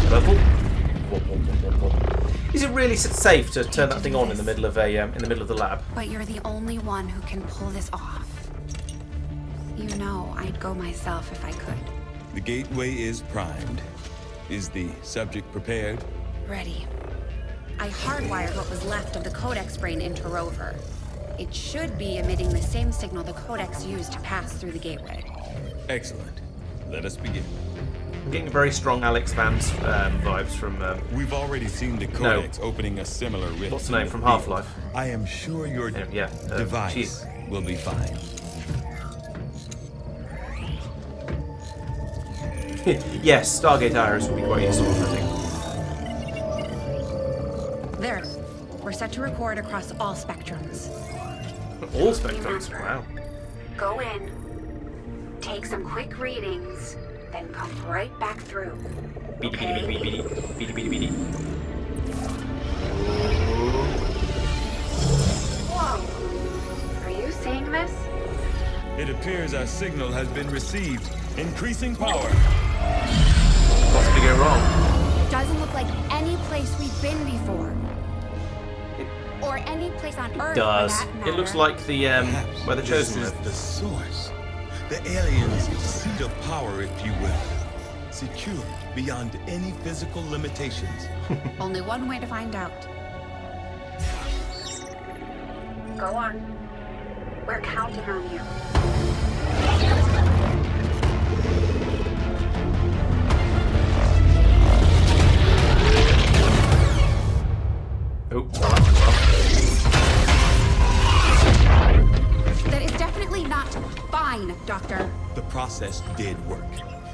Purple. Is it really safe to turn that thing on in the middle of the lab? But you're the only one who can pull this off. You know, I'd go myself if I could. The gateway is primed. Is the subject prepared? Ready. I hardwired what was left of the Codex brain into Rover. It should be emitting the same signal the Codex used to pass through the gateway. Excellent. Let us begin. I'm getting very strong Alex Vance vibes from... We've already seen the Codex opening a similar rift. What's the name from Half-Life? I am sure your device will be fine. Yes, Stargate Iris will be quite useful, I think. There. We're set to record across all spectrums. All spectrums? Wow. Go in, take some quick readings, then come right back through. Beady, beady, beady, beady, beady, beady, beady. Whoa. Are you seeing this? It appears our signal has been received. Increasing power. Possibly go wrong. It doesn't look like any place we've been before. Or any place on Earth. Does. It looks like the where the Chosen live. The source. The aliens' seat of power, if you will. Secure beyond any physical limitations. Only one way to find out. Go on. We're counting on you. Oh. That is definitely not fine, Doctor. The process did work.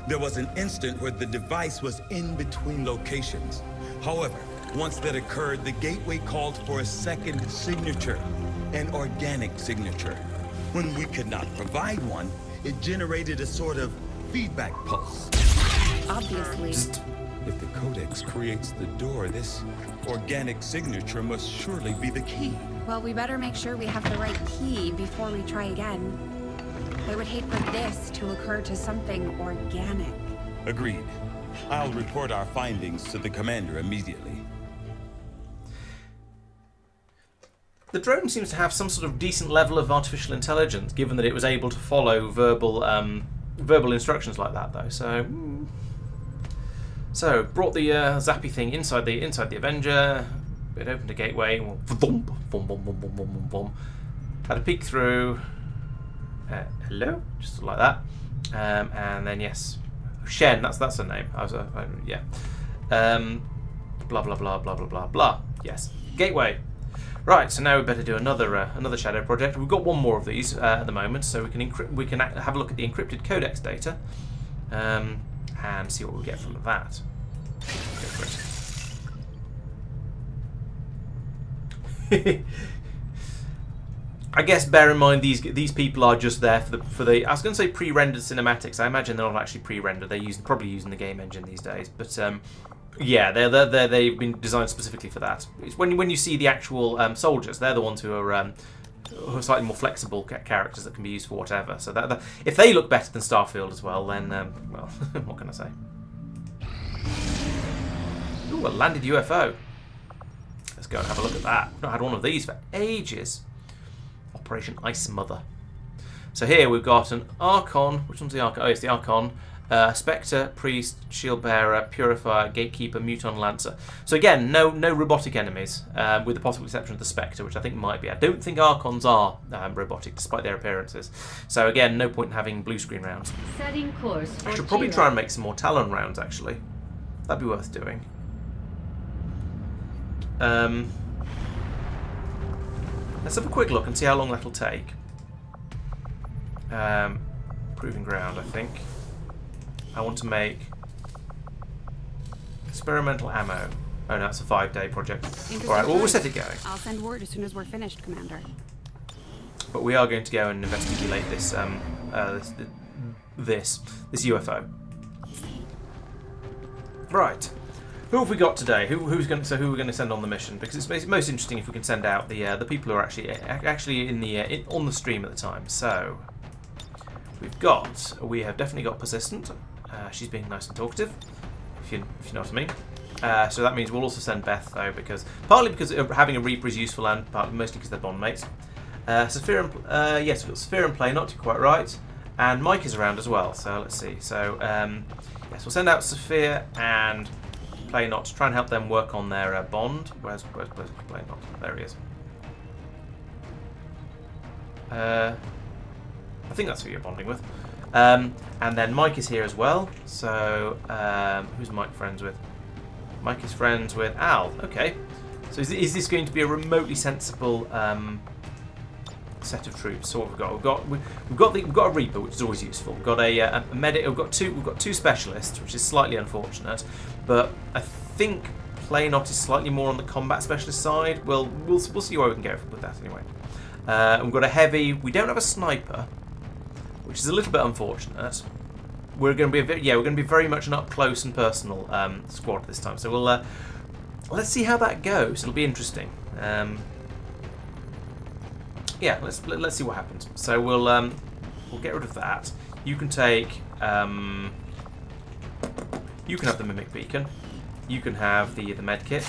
There was an instant where the device was in between locations. However, once that occurred, the gateway called for a second signature, an organic signature. When we could not provide one, it generated a sort of feedback pulse. Obviously. If the Codex creates the door, this organic signature must surely be the key. Well, we better make sure we have the right key before we try again. I would hate for this to occur to something organic. Agreed. I'll report our findings to the commander immediately. The drone seems to have some sort of decent level of artificial intelligence, given that it was able to follow verbal instructions like that, though. So brought the zappy thing inside the Avenger. It opened a gateway. Had a peek through. Hello, just like that. And then yes, Shen. That's her name. Yeah. Blah blah blah blah blah blah blah. Yes, gateway. Right, so now we better do another shadow project. We've got one more of these at the moment, so we can have a look at the encrypted codex data and see what we get from that. Go for it. I guess bear in mind these people are just there for the I was going to say pre-rendered cinematics. I imagine they're not actually pre-rendered. They're probably using the game engine these days, but. Yeah, they've been designed specifically for that. It's when you see the actual soldiers, they're the ones who are slightly more flexible characters that can be used for whatever. So that if they look better than Starfield as well, then well, what can I say? Ooh, a landed UFO. Let's go and have a look at that. I've not had one of these for ages. Operation Ice Mother. So here we've got an Archon. Which one's the Archon? Oh, it's the Archon. Spectre, Priest, Shield Bearer, Purifier, Gatekeeper, Muton, Lancer. So again, no robotic enemies, with the possible exception of the Spectre, which I think might be. I don't think Archons are robotic, despite their appearances. So again, no point in having blue screen rounds. Setting course for I should probably try and make some more Talon rounds, actually. That'd be worth doing. Let's have a quick look and see how long that'll take. Proving ground, I think. I want to make experimental ammo. Oh no, that's a 5-day project. Alright, well we'll set it going. I'll send word as soon as we're finished, Commander. But we are going to go and investigate this this UFO. Right. Who have we got today? Who we're going to send on the mission? Because it's most interesting if we can send out the people who are actually on the stream at the time. So we have definitely got Persistent. She's being nice and talkative, if you know what I mean. So that means we'll also send Beth though, partly because having a Reaper is useful, and mostly because they're bond mates. Saphira, yes, we've got Saphira and Play, not quite right, and Mike is around as well. So let's see. So yes, we'll send out Saphira and Play Not to try and help them work on their bond. Where's Play Not? There he is. I think that's who you're bonding with. And then Mike is here as well. So who's Mike friends with? Mike is friends with Al. Okay. So is this going to be a remotely sensible set of troops? So what we've got a Reaper, which is always useful. We've got a medic. We've got two specialists, which is slightly unfortunate. But I think Play Not is slightly more on the combat specialist side. We'll see where we can go with that anyway. We've got a heavy. We don't have a sniper, which is a little bit unfortunate. We're going to be very much an up close and personal squad this time. So we'll let's see how that goes. It'll be interesting. Yeah, let's see what happens. So we'll get rid of that. You can take. You can have the Mimic Beacon. You can have the med kit.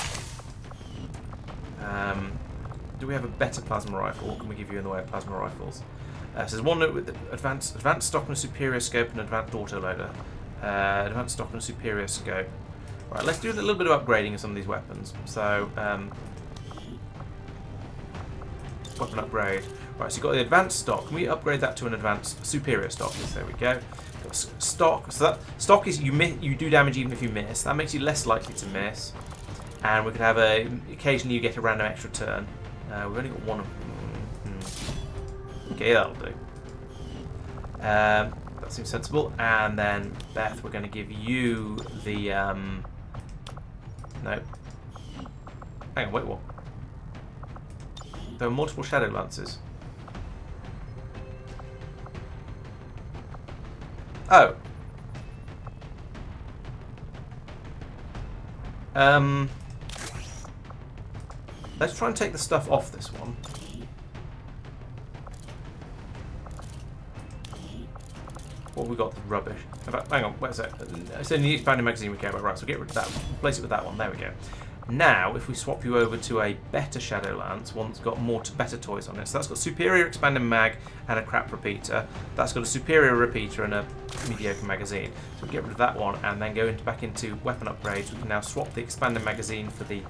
Do we have a better plasma rifle? What can we give you in the way of plasma rifles? So there's one with advanced stock and a superior scope and advanced autoloader. Advanced stock and a superior scope. Right, let's do a little bit of upgrading of some of these weapons. So weapon upgrade. Right, so you've got the advanced stock. Can we upgrade that to an advanced superior stock? Yes, there we go. Got stock. So that stock is you do damage even if you miss. That makes you less likely to miss. And we could have occasionally you get a random extra turn. We've only got one of them. Okay, that'll do. That seems sensible. And then Beth, we're going to give you the no. Hang on, wait, what? There are multiple Shadow Lances. Oh. Let's try and take the stuff off this one. What have we got? Rubbish. Hang on, where's it? It's in the expanded magazine we care about. Right, so get rid of that. Replace it with that one. There we go. Now, if we swap you over to a better Shadowlance, one that's got better toys on it. So that's got superior expanding mag and a crap repeater. That's got a superior repeater and a mediocre magazine. So we get rid of that one and then go back into weapon upgrades. We can now swap the expanding magazine for the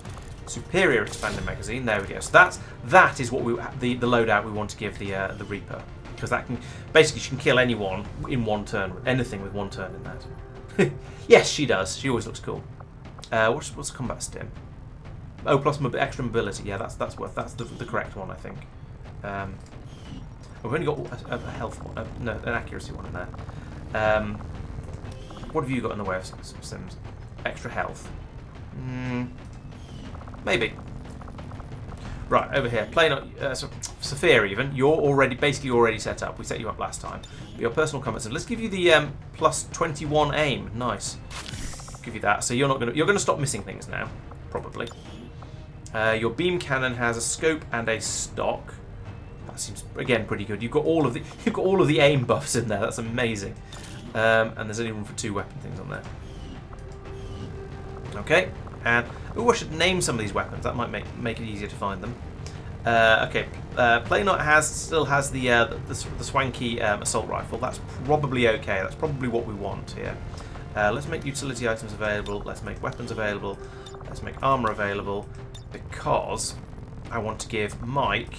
superior expanding magazine. There we go. So that is what the loadout we want to give the Reaper, because that can basically she can kill anyone in one turn, anything with one turn in that. Yes, she does. She always looks cool. What's the combat stim? Oh, plus extra mobility. Yeah, that's the correct one, I think. We've only got a health one, no, an accuracy one in there. What have you got in the way of stims? Extra health. Maybe. Right, over here. Saphira even. You're basically already set up. We set you up last time. Your personal combat stim. Let's give you the plus 21 aim. Nice. Give you that. So you're gonna stop missing things now, probably. Your beam cannon has a scope and a stock. That seems again pretty good. You've got all of the aim buffs in there. That's amazing. And there's only room for 2 weapon things on there. Okay. And I should name some of these weapons. That might make it easier to find them. Okay. Playnot still has the swanky assault rifle. That's probably okay. That's probably what we want here. Let's make utility items available. Let's make weapons available. Let's make armor available, because I want to give Mike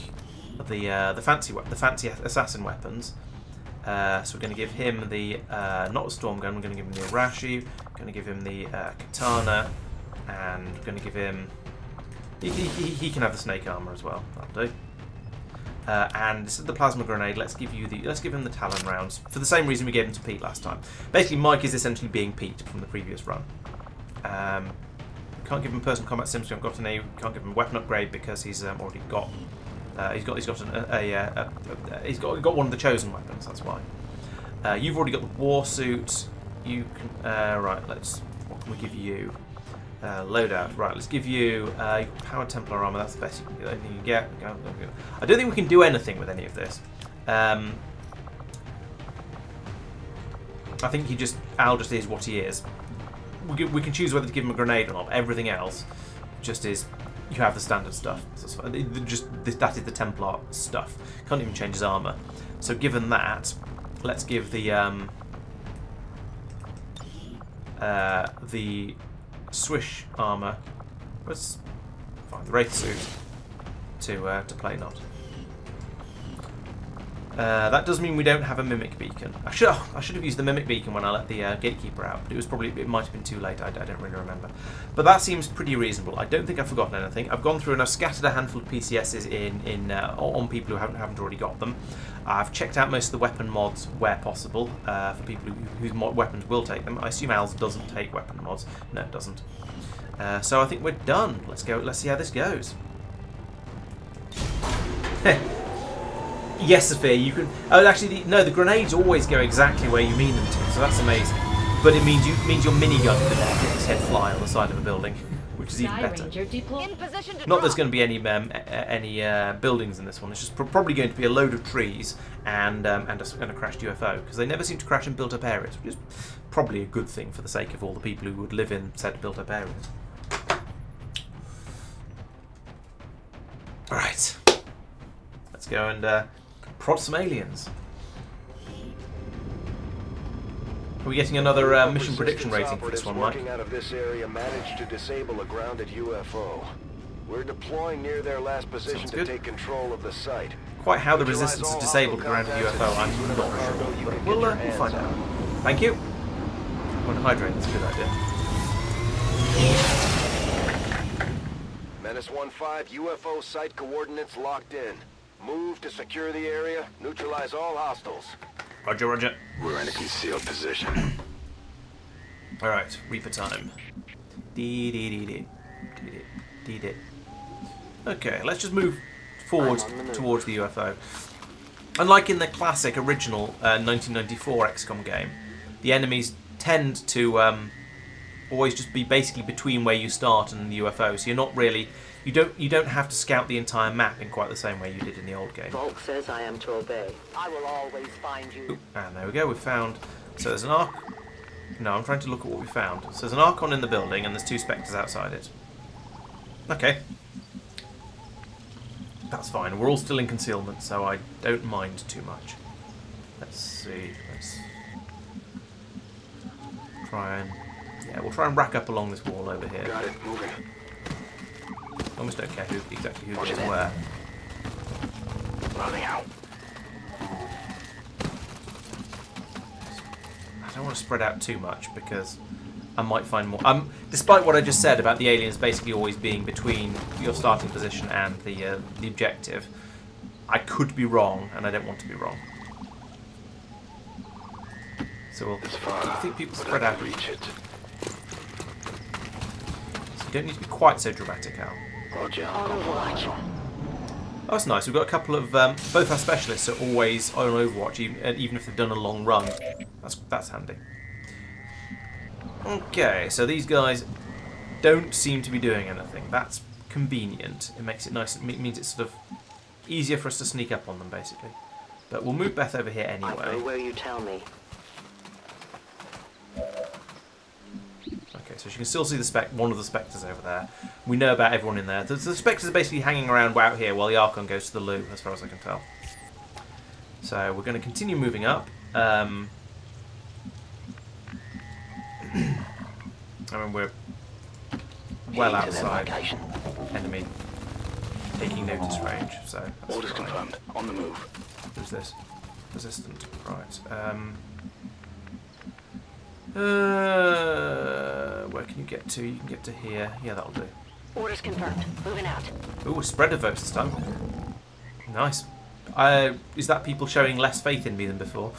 the fancy assassin weapons. So we're going to give him not the storm gun. We're going to give him the Arashi. We're going to give him the katana, and we're going to give him. He can have the snake armor as well. That'll do. And this is the plasma grenade. Let's give him the Talon rounds for the same reason we gave him to Pete last time. Basically, Mike is essentially being Pete from the previous run. Can't give him personal combat sims. We haven't got any. Can't give him a weapon upgrade because he's already got. He's got one of the chosen weapons. That's why. You've already got the war suit. You can right. What can we give you? Loadout. Right. Let's give you powered Templar armor. That's the best you can get. I don't think we can do anything with any of this. I think Al just is what he is. We can choose whether to give him a grenade or not. Everything else just is. You have the standard stuff. So that is the Templar stuff. Can't even change his armor. So given that, let's give the Swish armor. Let's find the Wraith suit to play not. That does mean we don't have a mimic beacon. I should have used the mimic beacon when I let the gatekeeper out, but it might have been too late. I don't really remember. But that seems pretty reasonable. I don't think I've forgotten anything. I've gone through and I've scattered a handful of PCSs on people who haven't already got them. I've checked out most of the weapon mods where possible for people whose weapons will take them. I assume Al's doesn't take weapon mods. No, it doesn't. So I think we're done. Let's go. Let's see how this goes. Yes, Sophia, you can. Oh, actually, the grenades always go exactly where you mean them to, so that's amazing. But it means your minigun can get its head fly on the side of a building, which is even better. Not there's going to be any buildings in this one. It's just probably going to be a load of trees and a crashed UFO, because they never seem to crash in built-up areas, which is probably a good thing for the sake of all the people who would live in said built-up areas. All right, let's go and. Prod some aliens. Are we getting another mission prediction rating for this one, Mike? Working out of this area managed to disable a grounded UFO. We're deploying near their last position to take control of the site. Quite how the resistance has disabled a grounded UFO, I'm not sure. But we'll find out. Thank you. One hydrate, that's a good idea. Menace 1-5, UFO site coordinates locked in. Move to secure the area. Neutralize all hostiles. Roger, roger. We're in a concealed position. Alright, Reaper time. Dee. Okay, let's just move forward towards the UFO. Unlike in the classic original 1994 XCOM game, the enemies tend to always just be basically between where you start and the UFO, so you're not really... You don't have to scout the entire map in quite the same way you did in the old game. Volk says I am to obey. I will always find you. Ooh, and there we go. We found. So there's an arc. No, I'm trying to look at what we found. So there's an Archon in the building, and there's 2 Spectres outside it. Okay. That's fine. We're all still in concealment, so I don't mind too much. Let's see. Let's try and... Yeah, we'll try and rack up along this wall over here. Got it. Moving. Almost don't care exactly who goes where. Running out. I don't want to spread out too much because I might find more. Despite what I just said about the aliens basically always being between your starting position and the objective, I could be wrong, and I don't want to be wrong. So I think people spread out. Reach it. So you don't need to be quite so dramatic, Al. Roger. Oh, that's nice. We've got a couple of both our specialists are always on Overwatch, even if they've done a long run. That's handy. Okay, so these guys don't seem to be doing anything. That's convenient. It makes it nice. It means it's sort of easier for us to sneak up on them, basically. But we'll move Beth over here anyway. I go where you tell me. Okay, so you can still see one of the Spectres over there. We know about everyone in there. The Spectres are basically hanging around out here while the Archon goes to the loo, as far as I can tell. So we're going to continue moving up. I mean, we're well outside enemy taking notice range, so that's Orders fine. confirmed. On the move. Who's this? Resistant. Right. Where can you get to? You can get to here. Yeah, that'll do. Orders confirmed. Moving out. Ooh, spreader votes this time. Nice. Is that people showing less faith in me than before?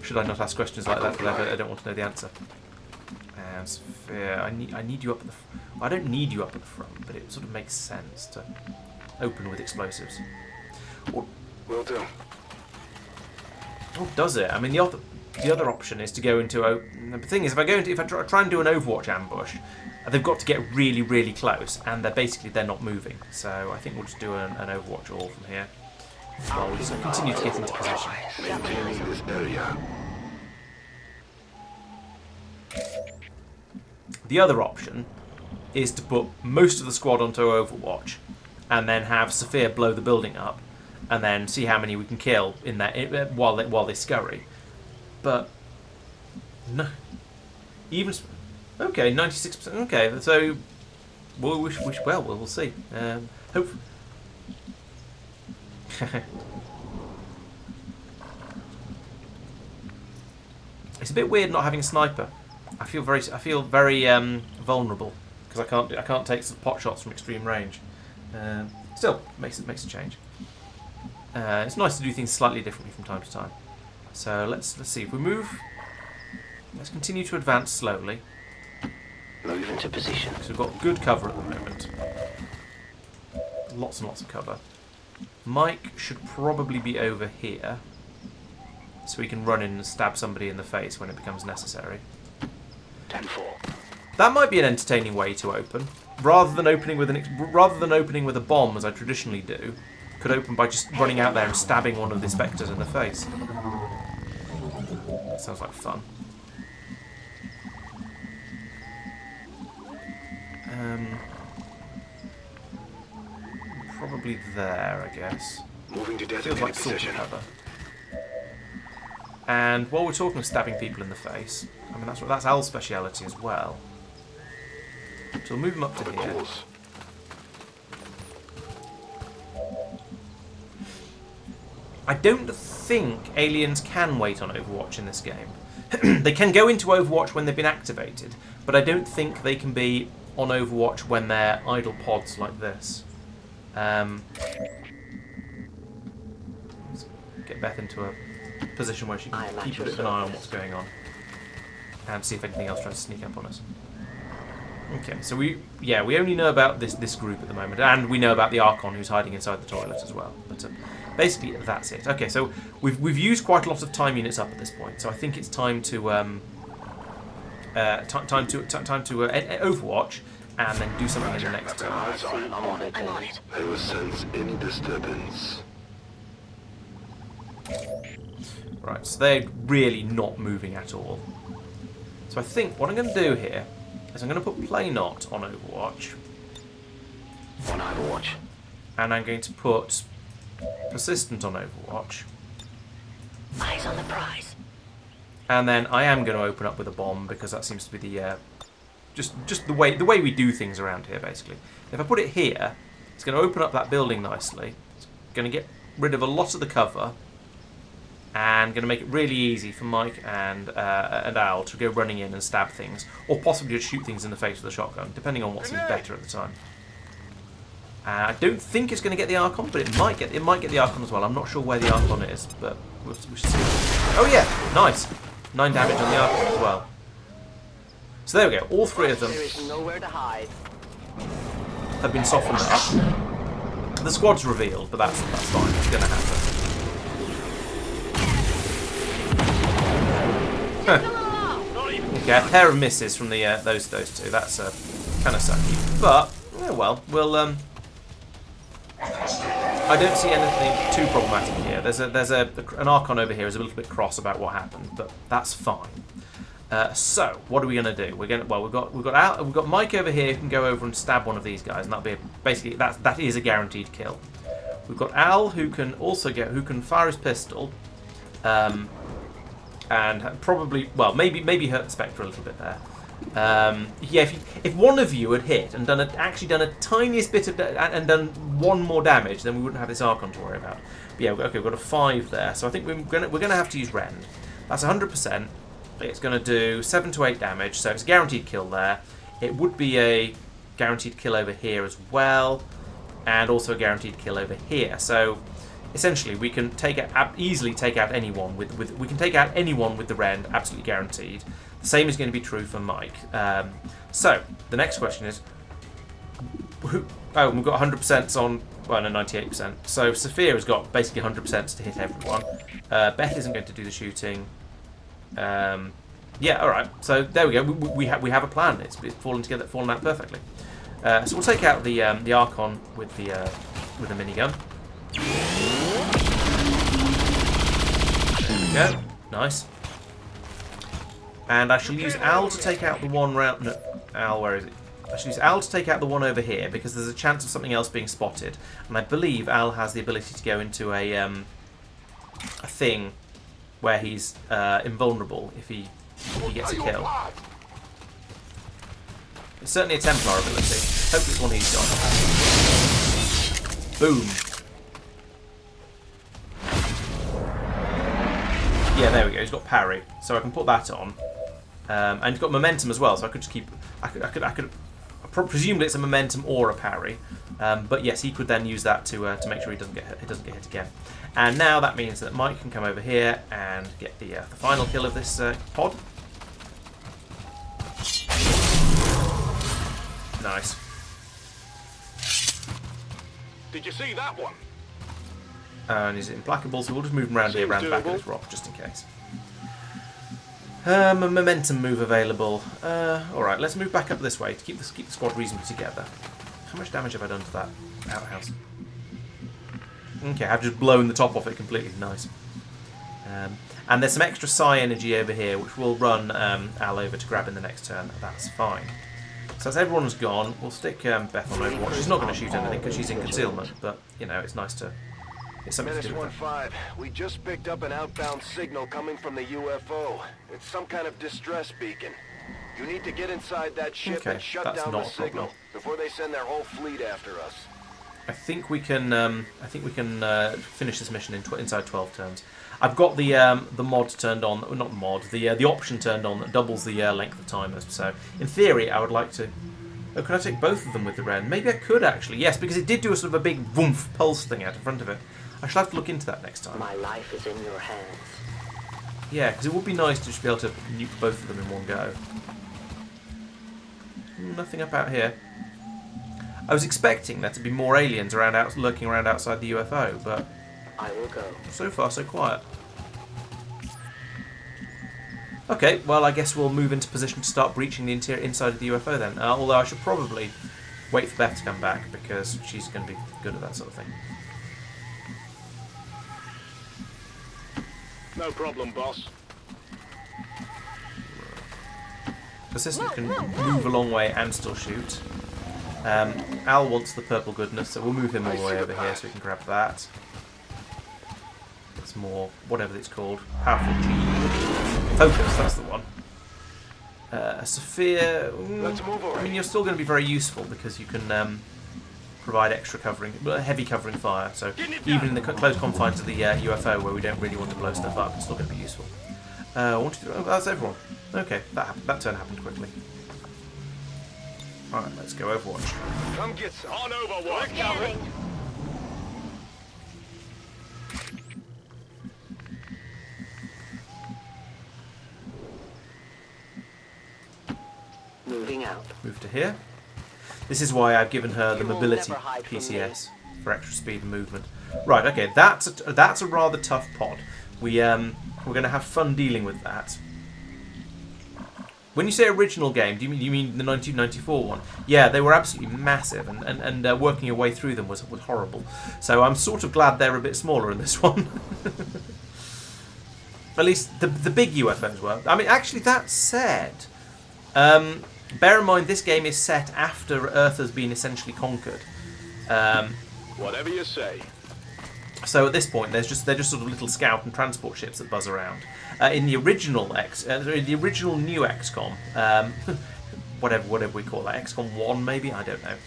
Should I not ask questions like that? I don't want to know the answer. And Sphere, I need you up at the. I don't need you up at the front, but it sort of makes sense to open with explosives. Will do. Oh, does it? I mean, the other option is to go into the thing is, if I try and do an Overwatch ambush, they've got to get really, really close, and they're not moving. So I think we'll just do an Overwatch all from here. Well, we'll just continue to get into position. Maintaining this area. The other option is to put most of the squad onto Overwatch, and then have Sophia blow the building up, and then see how many we can kill in that while they scurry. But no, even okay, 96%. Okay, so we'll see. Hope. It's a bit weird not having a sniper. I feel very vulnerable because I can't take some pot shots from extreme range. Still makes a change. It's nice to do things slightly differently from time to time. So let's see if we move. Let's continue to advance slowly. Move into position. Because we've got good cover at the moment. Lots and lots of cover. Mike should probably be over here, so we can run in and stab somebody in the face when it becomes necessary. 10-4. That might be an entertaining way to open, rather than opening with a bomb as I traditionally do. Could open by just running out there and stabbing one of the spectres in the face. That sounds like fun. Probably there, I guess. Moving to Feels designated like sort of position. cover. And while we're talking of stabbing people in the face, I mean that's Al's speciality as well. So we'll move him up to here. Course. I don't think aliens can wait on Overwatch in this game. They can go into Overwatch when they've been activated, but I don't think they can be on Overwatch when they're idle pods like this. Let's get Beth into a position where she can keep a bit of an eye on what's going on and see if anything else tries to sneak up on us. Okay, so we only know about this group at the moment, and we know about the Archon who's hiding inside the toilet as well. But basically, that's it. Okay, so we've used quite a lot of time units up at this point, so I think it's time to Overwatch and then do something in the next turn. I'm on it. I will sense any disturbance. Right, so they're really not moving at all. So I think what I'm going to do here is I'm going to put Play Not on Overwatch. On Overwatch. And I'm going to put Persistent on Overwatch. Eyes on the prize. And then I am going to open up with a bomb because that seems to be the just the way we do things around here, basically. If I put it here, it's going to open up that building nicely. It's going to get rid of a lot of the cover, and going to make it really easy for Mike and Al to go running in and stab things, or possibly just shoot things in the face with a shotgun, depending on what seems better at the time. I don't think it's going to get the Archon, but it might get the Archon as well. I'm not sure where the Archon is, but we should see. Oh yeah, nice. 9 damage on the Archon as well. So there we go. All three of them There is nowhere to hide. have been softened up. The squad's revealed, but that's fine. It's going to happen. Okay, a pair of misses from the those two. That's kind of sucky, but oh well. We'll I don't see anything too problematic here. There's an Archon over here is a little bit cross about what happened, but that's fine. So what are we gonna do? We've got Mike over here who can go over and stab one of these guys, and that'll be basically that is a guaranteed kill. We've got Al who can also who can fire his pistol, and probably maybe hurt the Spectre a little bit there. Yeah, if one of you had hit and actually done a tiniest bit of and done one more damage, then we wouldn't have this Archon to worry about. But yeah, okay, we've got a 5 there, so I think we're gonna have to use Rend. That's 100%. It's going to do 7 to 8 damage, so it's a guaranteed kill there. It would be a guaranteed kill over here as well, and also a guaranteed kill over here. So essentially, we can easily take out anyone with the Rend, absolutely guaranteed. The same is going to be true for Mike. So the next question is, we've got 100% on Well, no, 98%. So Sophia has got basically 100% to hit everyone. Beth isn't going to do the shooting. Yeah, all right. So there we go. We have a plan. It's fallen out perfectly. So we'll take out the Archon with the minigun. There we go. Nice. And I shall use Al to take out the one round. No, Al, where is it? I shall use Al to take out the one over here because there's a chance of something else being spotted, and I believe Al has the ability to go into a thing where he's invulnerable if he gets a kill. It's certainly a Templar ability. Hopefully it's one he's got. Boom. Yeah, there we go. He's got parry, so I can put that on, and he's got momentum as well. So I could just keep. I could. Presumably it's a momentum or a parry, but yes, he could then use that to make sure he doesn't get hit again. And now that means that Mike can come over here and get the final kill of this pod. Nice. Did you see that one? And he's implacable, so we'll just move him around here, around the back of this rock, just in case. A momentum move available. Alright, let's move back up this way to keep the squad reasonably together. How much damage have I done to that outhouse? Okay, I've just blown the top off it completely. Nice. And there's some extra psi energy over here, which we'll run Al over to grab in the next turn. That's fine. So as everyone's gone, we'll stick Beth on Overwatch. She's not going to shoot anything because she's in concealment, but, you know, it's nice to... It's something to do with -15. We just picked up an outbound signal coming from the UFO. It's some kind of distress beacon. You need to get inside that ship and shut down the signal before they send their whole fleet after us. I think we can finish this mission inside 12 turns. I've got the mod turned on, not mod, the option turned on that doubles the length of timers. So in theory, I would like to. Oh, can I take both of them with the Ren? Maybe I could actually. Yes, because it did do a sort of a big woomph pulse thing out in front of it. I shall have to look into that next time. My life is in your hands. Yeah, because it would be nice to just be able to nuke both of them in one go. Nothing up out here. I was expecting there to be more aliens lurking around outside the UFO, but I will go. So far, so quiet. Okay, well, I guess we'll move into position to start breaching the inside of the UFO then. Although I should probably wait for Beth to come back because she's going to be good at that sort of thing. No problem, boss. The system can move a long way and still shoot. Al wants the purple goodness, so we'll move him all the way over here so we can grab that. It's more, whatever it's called, powerful G. Focus, that's the one. Sophia, I mean, you're still going to be very useful because you can provide extra covering, heavy covering fire. So even in the close confines of the UFO, where we don't really want to blow stuff up, it's still going to be useful. That's everyone. Okay, that turn happened quickly. All right, let's go Overwatch. Come get some. On Overwatch. Moving out. Move to here. This is why I've given her the mobility PCS for extra speed and movement. Right, okay, that's a rather tough pod. We're going to have fun dealing with that. When you say original game, do you mean the 1994 one? Yeah, they were absolutely massive, and working your way through them was horrible. So I'm sort of glad they're a bit smaller in this one. At least the big UFOs were. I mean, actually, that said, bear in mind this game is set after Earth has been essentially conquered. Whatever you say. So at this point, they're just sort of little scout and transport ships that buzz around. In the original new XCOM, whatever we call that, XCOM 1 maybe, I don't know.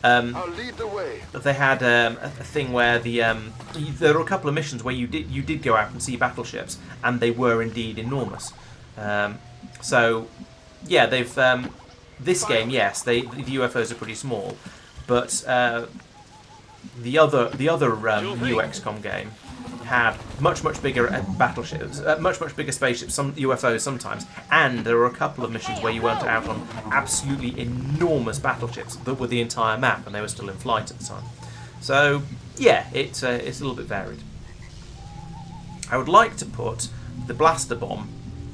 I'll lead the way. They had a thing where there were a couple of missions where you did go out and see battleships, and they were indeed enormous. So yeah, they've this game, yes, the UFOs are pretty small, but the other new XCOM game had much bigger battleships, much bigger spaceships, some UFOs sometimes, and there were a couple of missions where you went out on absolutely enormous battleships that were the entire map, and they were still in flight at the time. So yeah, it's a little bit varied. I would like to put the blaster bomb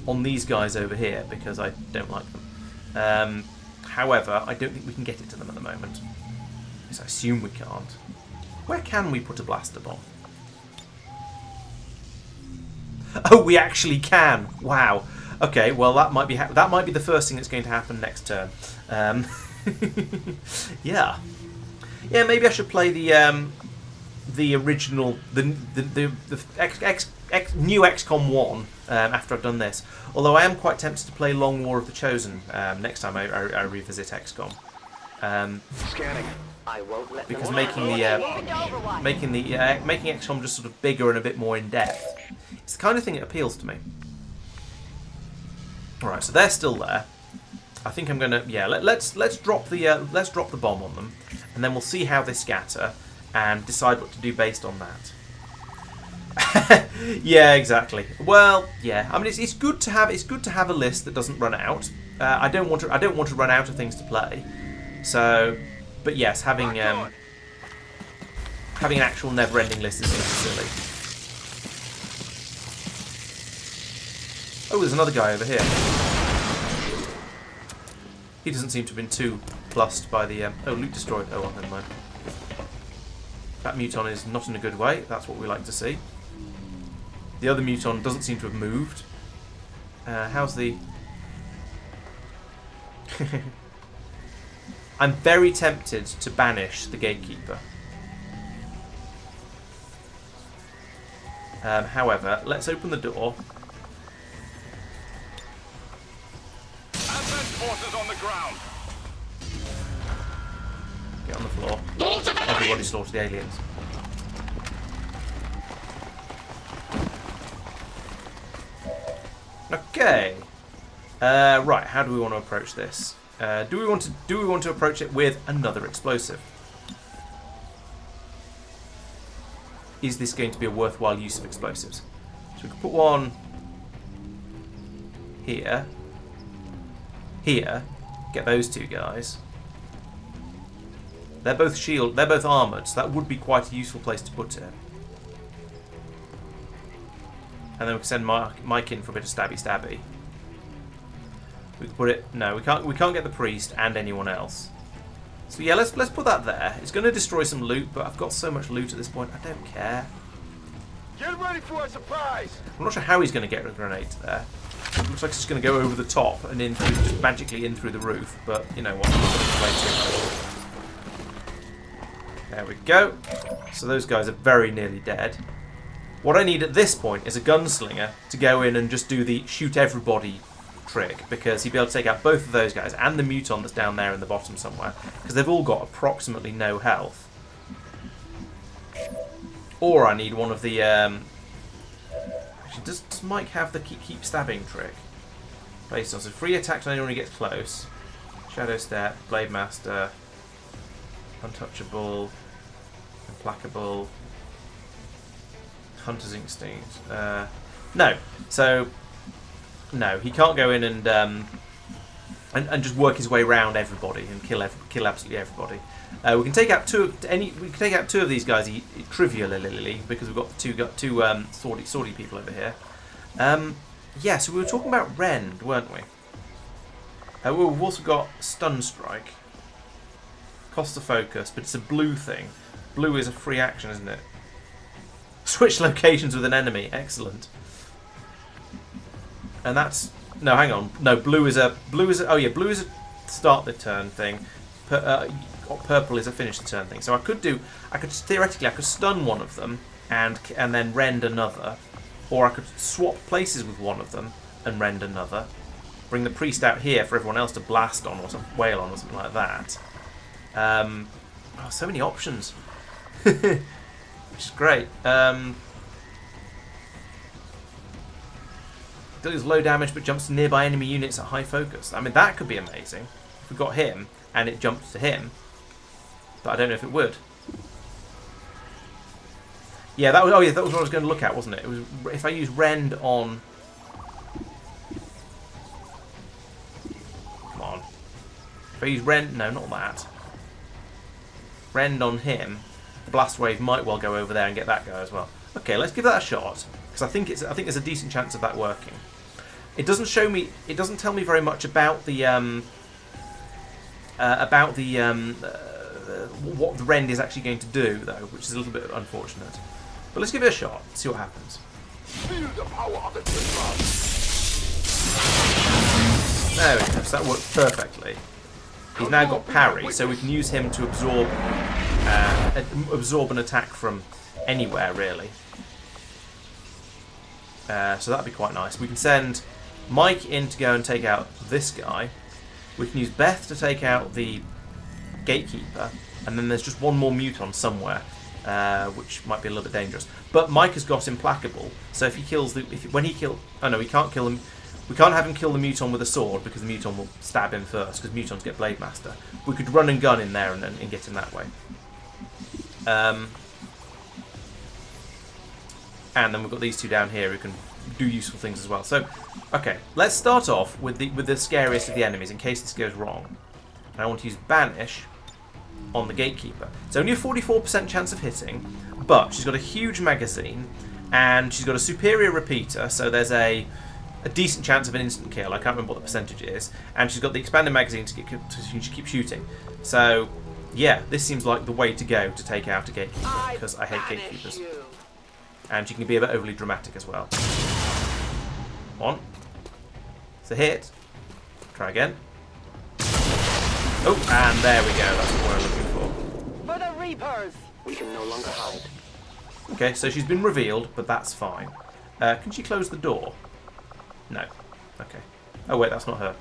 on these guys over here because I don't like them. However, I don't think we can get it to them at the moment. So I assume we can't. Where can we put a blaster bomb? Oh, we actually can! Wow. Okay, well that might be the first thing that's going to happen next turn. Yeah. Yeah, maybe I should play the original, the new XCOM 1 after I've done this. Although I am quite tempted to play Long War of the Chosen next time I revisit XCOM. Scanning. I won't let Because them making XCOM just sort of bigger and a bit more in depth, it's the kind of thing that appeals to me. All right, so they're still there. I think I'm gonna let's drop the bomb on them, and then we'll see how they scatter and decide what to do based on that. Yeah, exactly. Well, yeah. I mean, it's good to have a list that doesn't run out. I don't want to run out of things to play. So, but yes, having an actual never-ending list is silly. Oh, there's another guy over here. He doesn't seem to have been too plussed by the... oh, loot destroyed. Oh, well, never mind. That muton is not in a good way. That's what we like to see. The other muton doesn't seem to have moved. How's the... I'm very tempted to banish the gatekeeper. However, let's open the door. Forces on the ground. Get on the floor. Everybody slaughter the aliens. Okay. Right. How do we want to approach this? Do we want to approach it with another explosive? Is this going to be a worthwhile use of explosives? So we can put one here. Here, get those two guys. They're both armoured, so that would be quite a useful place to put it. And then we can send Mike in for a bit of stabby. We can put it. No, we can't get the priest and anyone else. So yeah, let's put that there. It's going to destroy some loot, but I've got so much loot at this point, I don't care. Get ready for a surprise. I'm not sure how he's going to get a grenade there. Looks like it's just going to go over the top and in through, just magically in through the roof. But you know what? There we go. So those guys are very nearly dead. What I need at this point is a gunslinger to go in and just do the shoot everybody trick, because he'd be able to take out both of those guys and the muton that's down there in the bottom somewhere, because they've all got approximately no health. Or I need one of the... Actually, does Mike have the keep stabbing trick? Based on, so free attacks on anyone who gets close. Shadow Step, Blade Master, Untouchable, Implacable, Hunter's Instinct. No. So, no, he can't go in and just work his way around everybody and kill absolutely everybody. We can take out two of these guys trivially because we've got two swordy people over here. Yeah, so we were talking about Rend, weren't we? We've also got Stun Strike. Cost of focus, but it's a blue thing. Blue is a free action, isn't it? Switch locations with an enemy. Excellent. And that's... No, hang on. No, blue is a... Oh yeah, blue is a start the turn thing. Purple is a finish the turn thing. So theoretically I could stun one of them and then rend another, or I could swap places with one of them and rend another. Bring the priest out here for everyone else to blast on or wail on or something like that. Oh, so many options, which is great. Deals low damage but jumps to nearby enemy units at high focus. I mean, that could be amazing if we got him and it jumped to him. But I don't know if it would. Yeah, that was what I was going to look at, wasn't it? It was if I use Rend on. Come on. If I use Rend, no, not that. Rend on him, blast wave might well go over there and get that guy as well. Okay, let's give that a shot because I think there's a decent chance of that working. It doesn't show me. It doesn't tell me very much about the what the rend is actually going to do though, which is a little bit unfortunate. But let's give it a shot. See what happens. Feel the power of the trigger. There we go. So that worked perfectly. He's now got parry, so we can use him to absorb an attack from anywhere, really. So that'd be quite nice. We can send Mike in to go and take out this guy. We can use Beth to take out the gatekeeper, and then there's just one more muton somewhere, which might be a little bit dangerous. But Mike has got implacable, so if he kills the, oh no, we can't kill him. We can't have him kill the muton with a sword because the muton will stab him first because mutons get Blade Master. We could run and gun in there and get him that way. And then we've got these two down here who can do useful things as well. So, okay, let's start off with the scariest of the enemies in case this goes wrong. And I want to use Banish on the Gatekeeper. It's only a 44% chance of hitting, but she's got a huge magazine and she's got a superior repeater, so there's a decent chance of an instant kill. I can't remember what the percentage is. And she's got the expanded magazine to keep shooting. So, yeah, this seems like the way to go to take out a Gatekeeper, because I hate Gatekeepers. And she can be a bit overly dramatic as well. One. It's a hit. Try again. Oh, and there we go. That's what we're looking for. For the Reapers! We can no longer hide. Okay, so she's been revealed, but that's fine. Can she close the door? No. Okay. Oh wait, that's not her.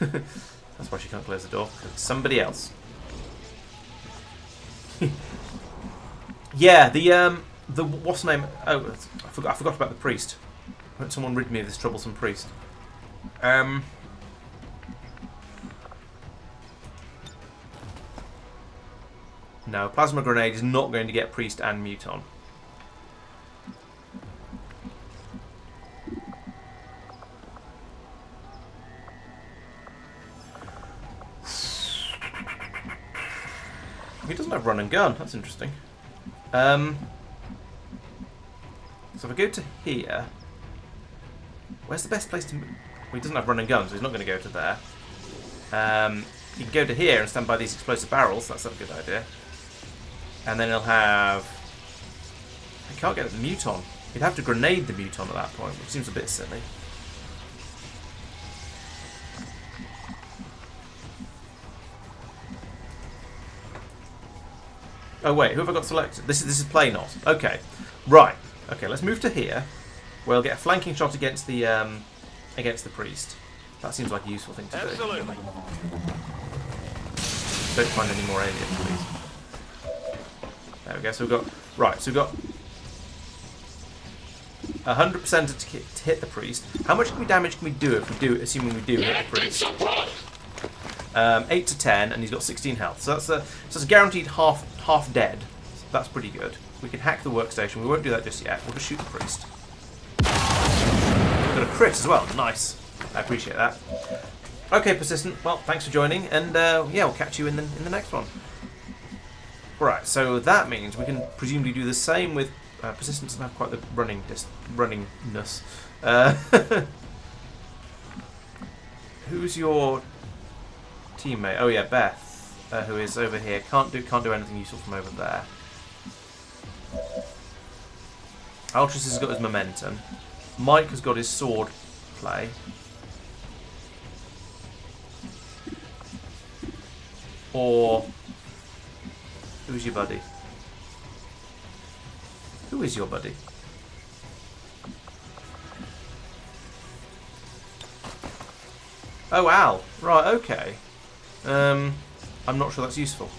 That's why she can't close the door. It's somebody else. Yeah, the what's the name? Oh, I forgot about the priest. Won't someone rid me of this troublesome priest? No, plasma grenade is not going to get priest and muton. He doesn't have run and gun. That's interesting. So if I go to here, where's the best place to move? Well, he doesn't have run and gun, so he's not going to go to there. He can go to here and stand by these explosive barrels. That's not a good idea. And then he'll have... I can't get at the muton. He'd have to grenade the muton at that point, which seems a bit silly. Oh wait, who have I got selected? This is play not. Okay, right. Okay, let's move to here. We'll get a flanking shot against the priest. That seems like a useful thing to do. Absolutely. Don't find any more aliens, please. There we go. So we've got So we've got 100% to hit the priest. How much damage can we do if we do, assuming we do hit the priest? 8 to 10, and he's got 16 health. So that's a guaranteed half dead. So that's pretty good. We can hack the workstation. We won't do that just yet. We'll just shoot the priest. We've got a crit as well. Nice. I appreciate that. Okay, Persistent. Well, thanks for joining, and yeah, we'll catch you in the next one. Right. So that means we can presumably do the same with Persistent. Doesn't have quite the runningness. Who's your teammate? Oh yeah, Beth, who is over here. Can't do anything useful from over there. Altruis has got his momentum. Mike has got his sword play. Or who's your buddy? Who is your buddy? Oh, Al. Right, okay. I'm not sure that's useful.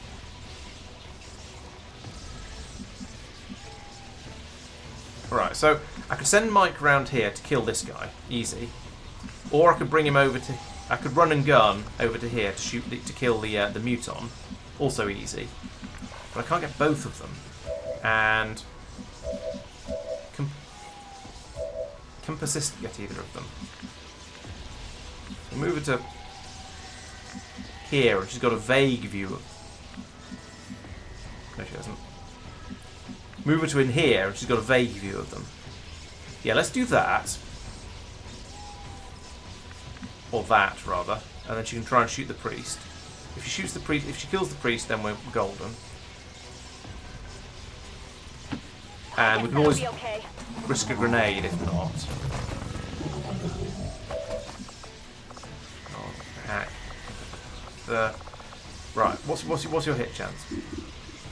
Right, so I could send Mike around here to kill this guy, easy. Or I could bring him over to... I could run and gun over to here to kill the muton, also easy. But I can't get both of them. And... Can Persistent get either of them? We'll move it to here, and she's got a vague view of... No, she doesn't. Move her to in here, and she's got a vague view of them. Yeah, let's do that. Or that, rather. And then she can try and shoot the priest. If she shoots the priest, if she kills the priest, then we're golden. And we can always risk a grenade if not. Oh, hack. Right, what's your hit chance?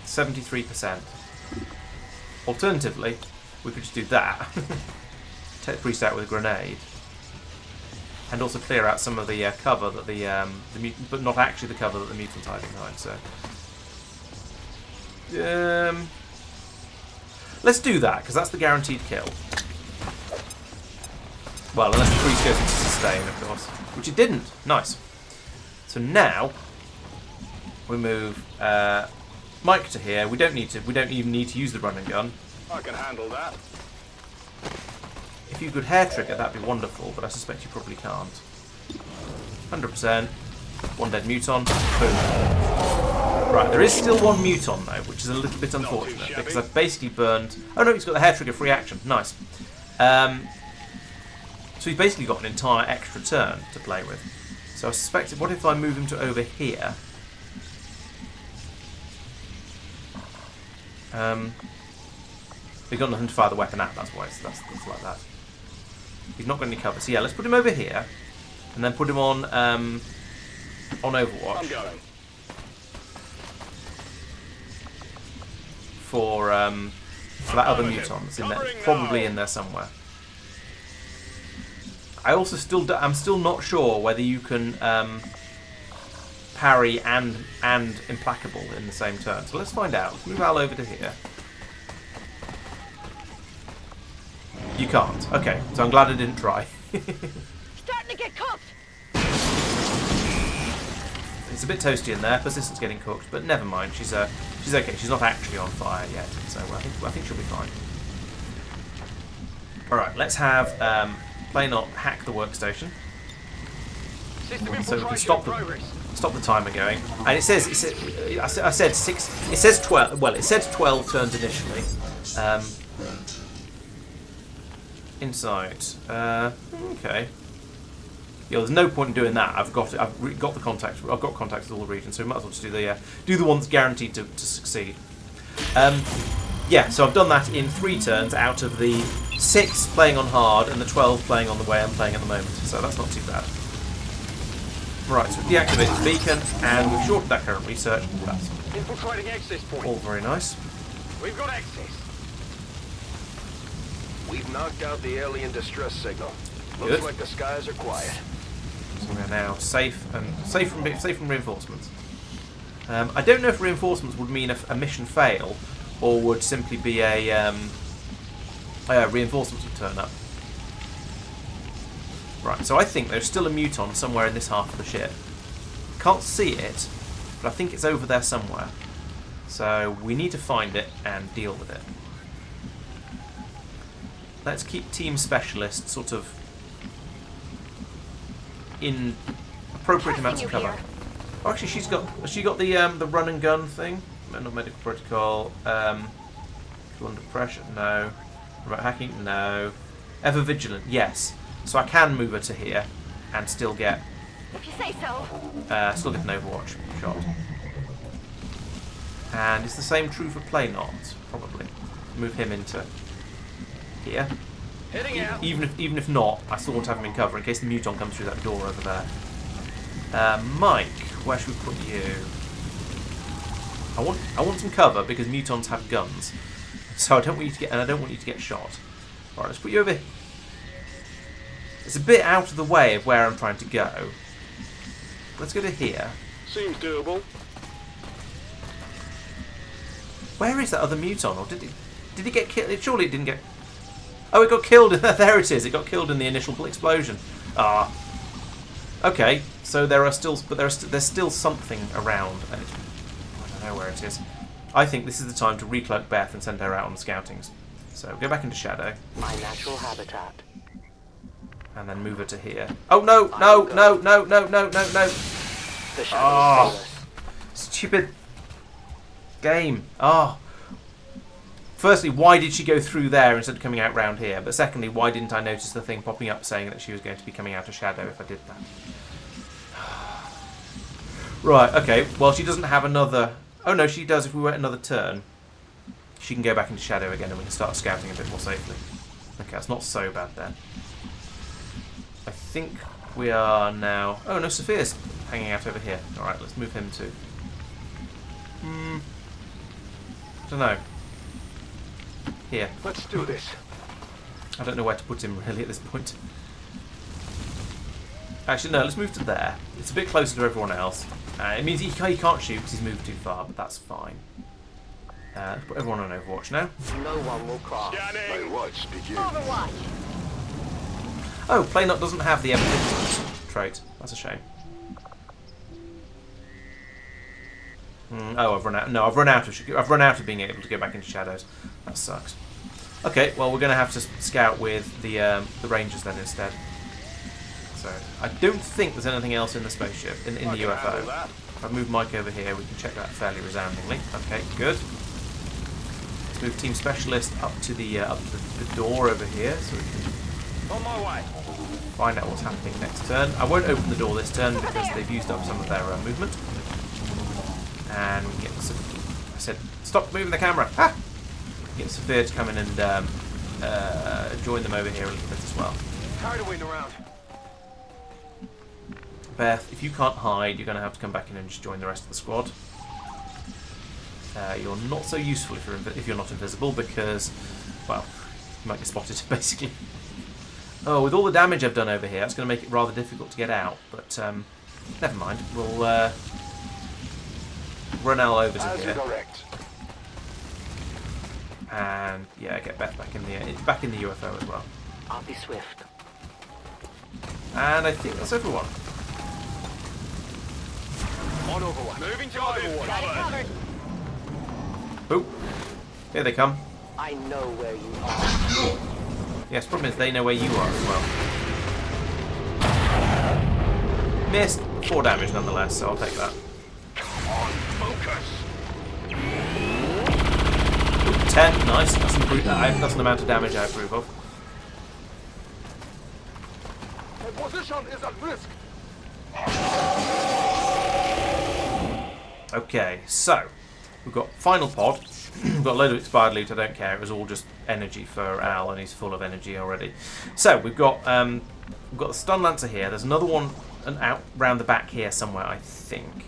73%. Alternatively, we could just do that. Take the priest out with a grenade. And also clear out some of the cover that the mutant, but not actually the cover that the mutant's hiding behind. So, let's do that because that's the guaranteed kill. Well, unless the priest goes into sustain, of course, which it didn't. Nice. So now we move Mike to here. We don't even need to use the run and gun. I can handle that. If you could hair trigger, that'd be wonderful, but I suspect you probably can't. 100%. One dead muton. Boom. Right, there is still one muton though, which is a little bit unfortunate because I've basically burned. Oh no, he's got the hair trigger free action. Nice. So he's basically got an entire extra turn to play with. So I suspected, what if I move him to over here? He's got nothing to fire the weapon at, that's why that's like that. He's not got any cover. So yeah, let's put him over here. And then put him on Overwatch. I'm going. For that other muton that's in there. Probably in there somewhere. I also I'm still not sure whether you can parry and implacable in the same turn. So let's find out. Let's move Al over to here. You can't. Okay, so I'm glad I didn't try. Starting to get cooked. It's a bit toasty in there. Persistent's getting cooked, but never mind. She's okay. She's not actually on fire yet, so I think she'll be fine. All right, let's have Playnot hack the workstation, so we can stop the timer going. And it says I said 6. It says 12. Well, it said 12 turns initially. Insight. Okay. Yeah, there's no point in doing that. I've got the contacts. I've got contacts with all the regions, so we might as well just do the one that's guaranteed to succeed. Yeah, so I've done that in 3 turns out of the 6 playing on hard and the 12 playing on the way I'm playing at the moment. So that's not too bad. Right, so we've deactivated the beacon and we've shortened that current research. That's Infiltrating access point. all very nice. We've got access. We've knocked out the alien distress signal. Looks Good. like the skies are quiet. So we're now safe from reinforcements. I don't know if reinforcements would mean a mission fail, or would simply be a reinforcements would turn up. Right. So I think there's still a muton somewhere in this half of the ship. Can't see it, but I think it's over there somewhere. So we need to find it and deal with it. Let's keep Team Specialist sort of in appropriate amounts of cover. Oh, actually, has she got the run and gun thing? Not medical protocol. Kill under pressure? No. Remote hacking? No. Ever vigilant? Yes. So I can move her to here and still get. If you say so. Still get an Overwatch shot. And is the same true for Playnot? Probably. Move him into here. Heading out. Even if not, I still want to have him in cover in case the muton comes through that door over there. Mike, where should we put you? I want some cover because mutons have guns, so I don't want you to get shot. Right, let's put you over here. It's a bit out of the way of where I'm trying to go. Let's go to here. Seems doable. Where is that other muton, or did it get killed? Surely it didn't get. Oh, it got killed. There it is. It got killed in the initial explosion. Ah. Okay, so there's still something around, and I don't know where it is. I think this is the time to recloak Beth and send her out on the scoutings. So go back into Shadow. My natural habitat. And then move her to here. Oh no! No! No! No! No! No! No! No! Oh, stupid game. Oh. firstly, why did she go through there instead of coming out round here? But secondly, why didn't I notice the thing popping up saying that she was going to be coming out of shadow if I did that? Right, okay. Well, she doesn't have another... Oh, no, she does if we wait another turn. She can go back into shadow again and we can start scouting a bit more safely. Okay, that's not so bad then. I think we are now... Oh, no, Sophia's hanging out over here. Alright, let's move him too. I don't know. Here. Let's do this. I don't know where to put him really at this point. Actually, no, let's move to there. It's a bit closer to everyone else. It means he can't shoot because he's moved too far, but that's fine. Let's put everyone on Overwatch now. No one will cross. My watch begins. Overwatch. Oh, Playnut doesn't have the evidence trait. That's a shame. Oh, I've run out. No, I've run out of being able to go back into shadows. That sucks. Okay, well we're going to have to scout with the Rangers then instead. So I don't think there's anything else in the spaceship in the UFO. If I move Mike over here, we can check that fairly resoundingly. Okay, good. Let's move Team Specialist up to the door over here, so we can on my way. Find out what's happening next turn. I won't open the door this turn because they've used up some of their movement. And we can get I said, stop moving the camera. Ah! Get Sophia to come in and join them over here a little bit as well. Tired of waiting around. Beth, if you can't hide, you're going to have to come back in and just join the rest of the squad. You're not so useful if you're not invisible because, well, you might get spotted basically. Oh, with all the damage I've done over here, that's going to make it rather difficult to get out. But never mind. We'll run Al over to here. And yeah, get Beth back in the UFO as well. I'll be swift. And I think that's everyone. On Overwatch. Moving to Overwatch. Oh, here they come. I know where you are. Yes, problem is they know where you are as well. Missed. 4 damage nonetheless, so I'll take that. Come on, focus. 10, nice. That's an amount of damage I approve of. My position is at risk. Okay, so we've got final pod. We've got a load of expired loot. I don't care. It was all just energy for Al, and he's full of energy already. So we've got the stun lancer here. There's another one out round the back here somewhere, I think.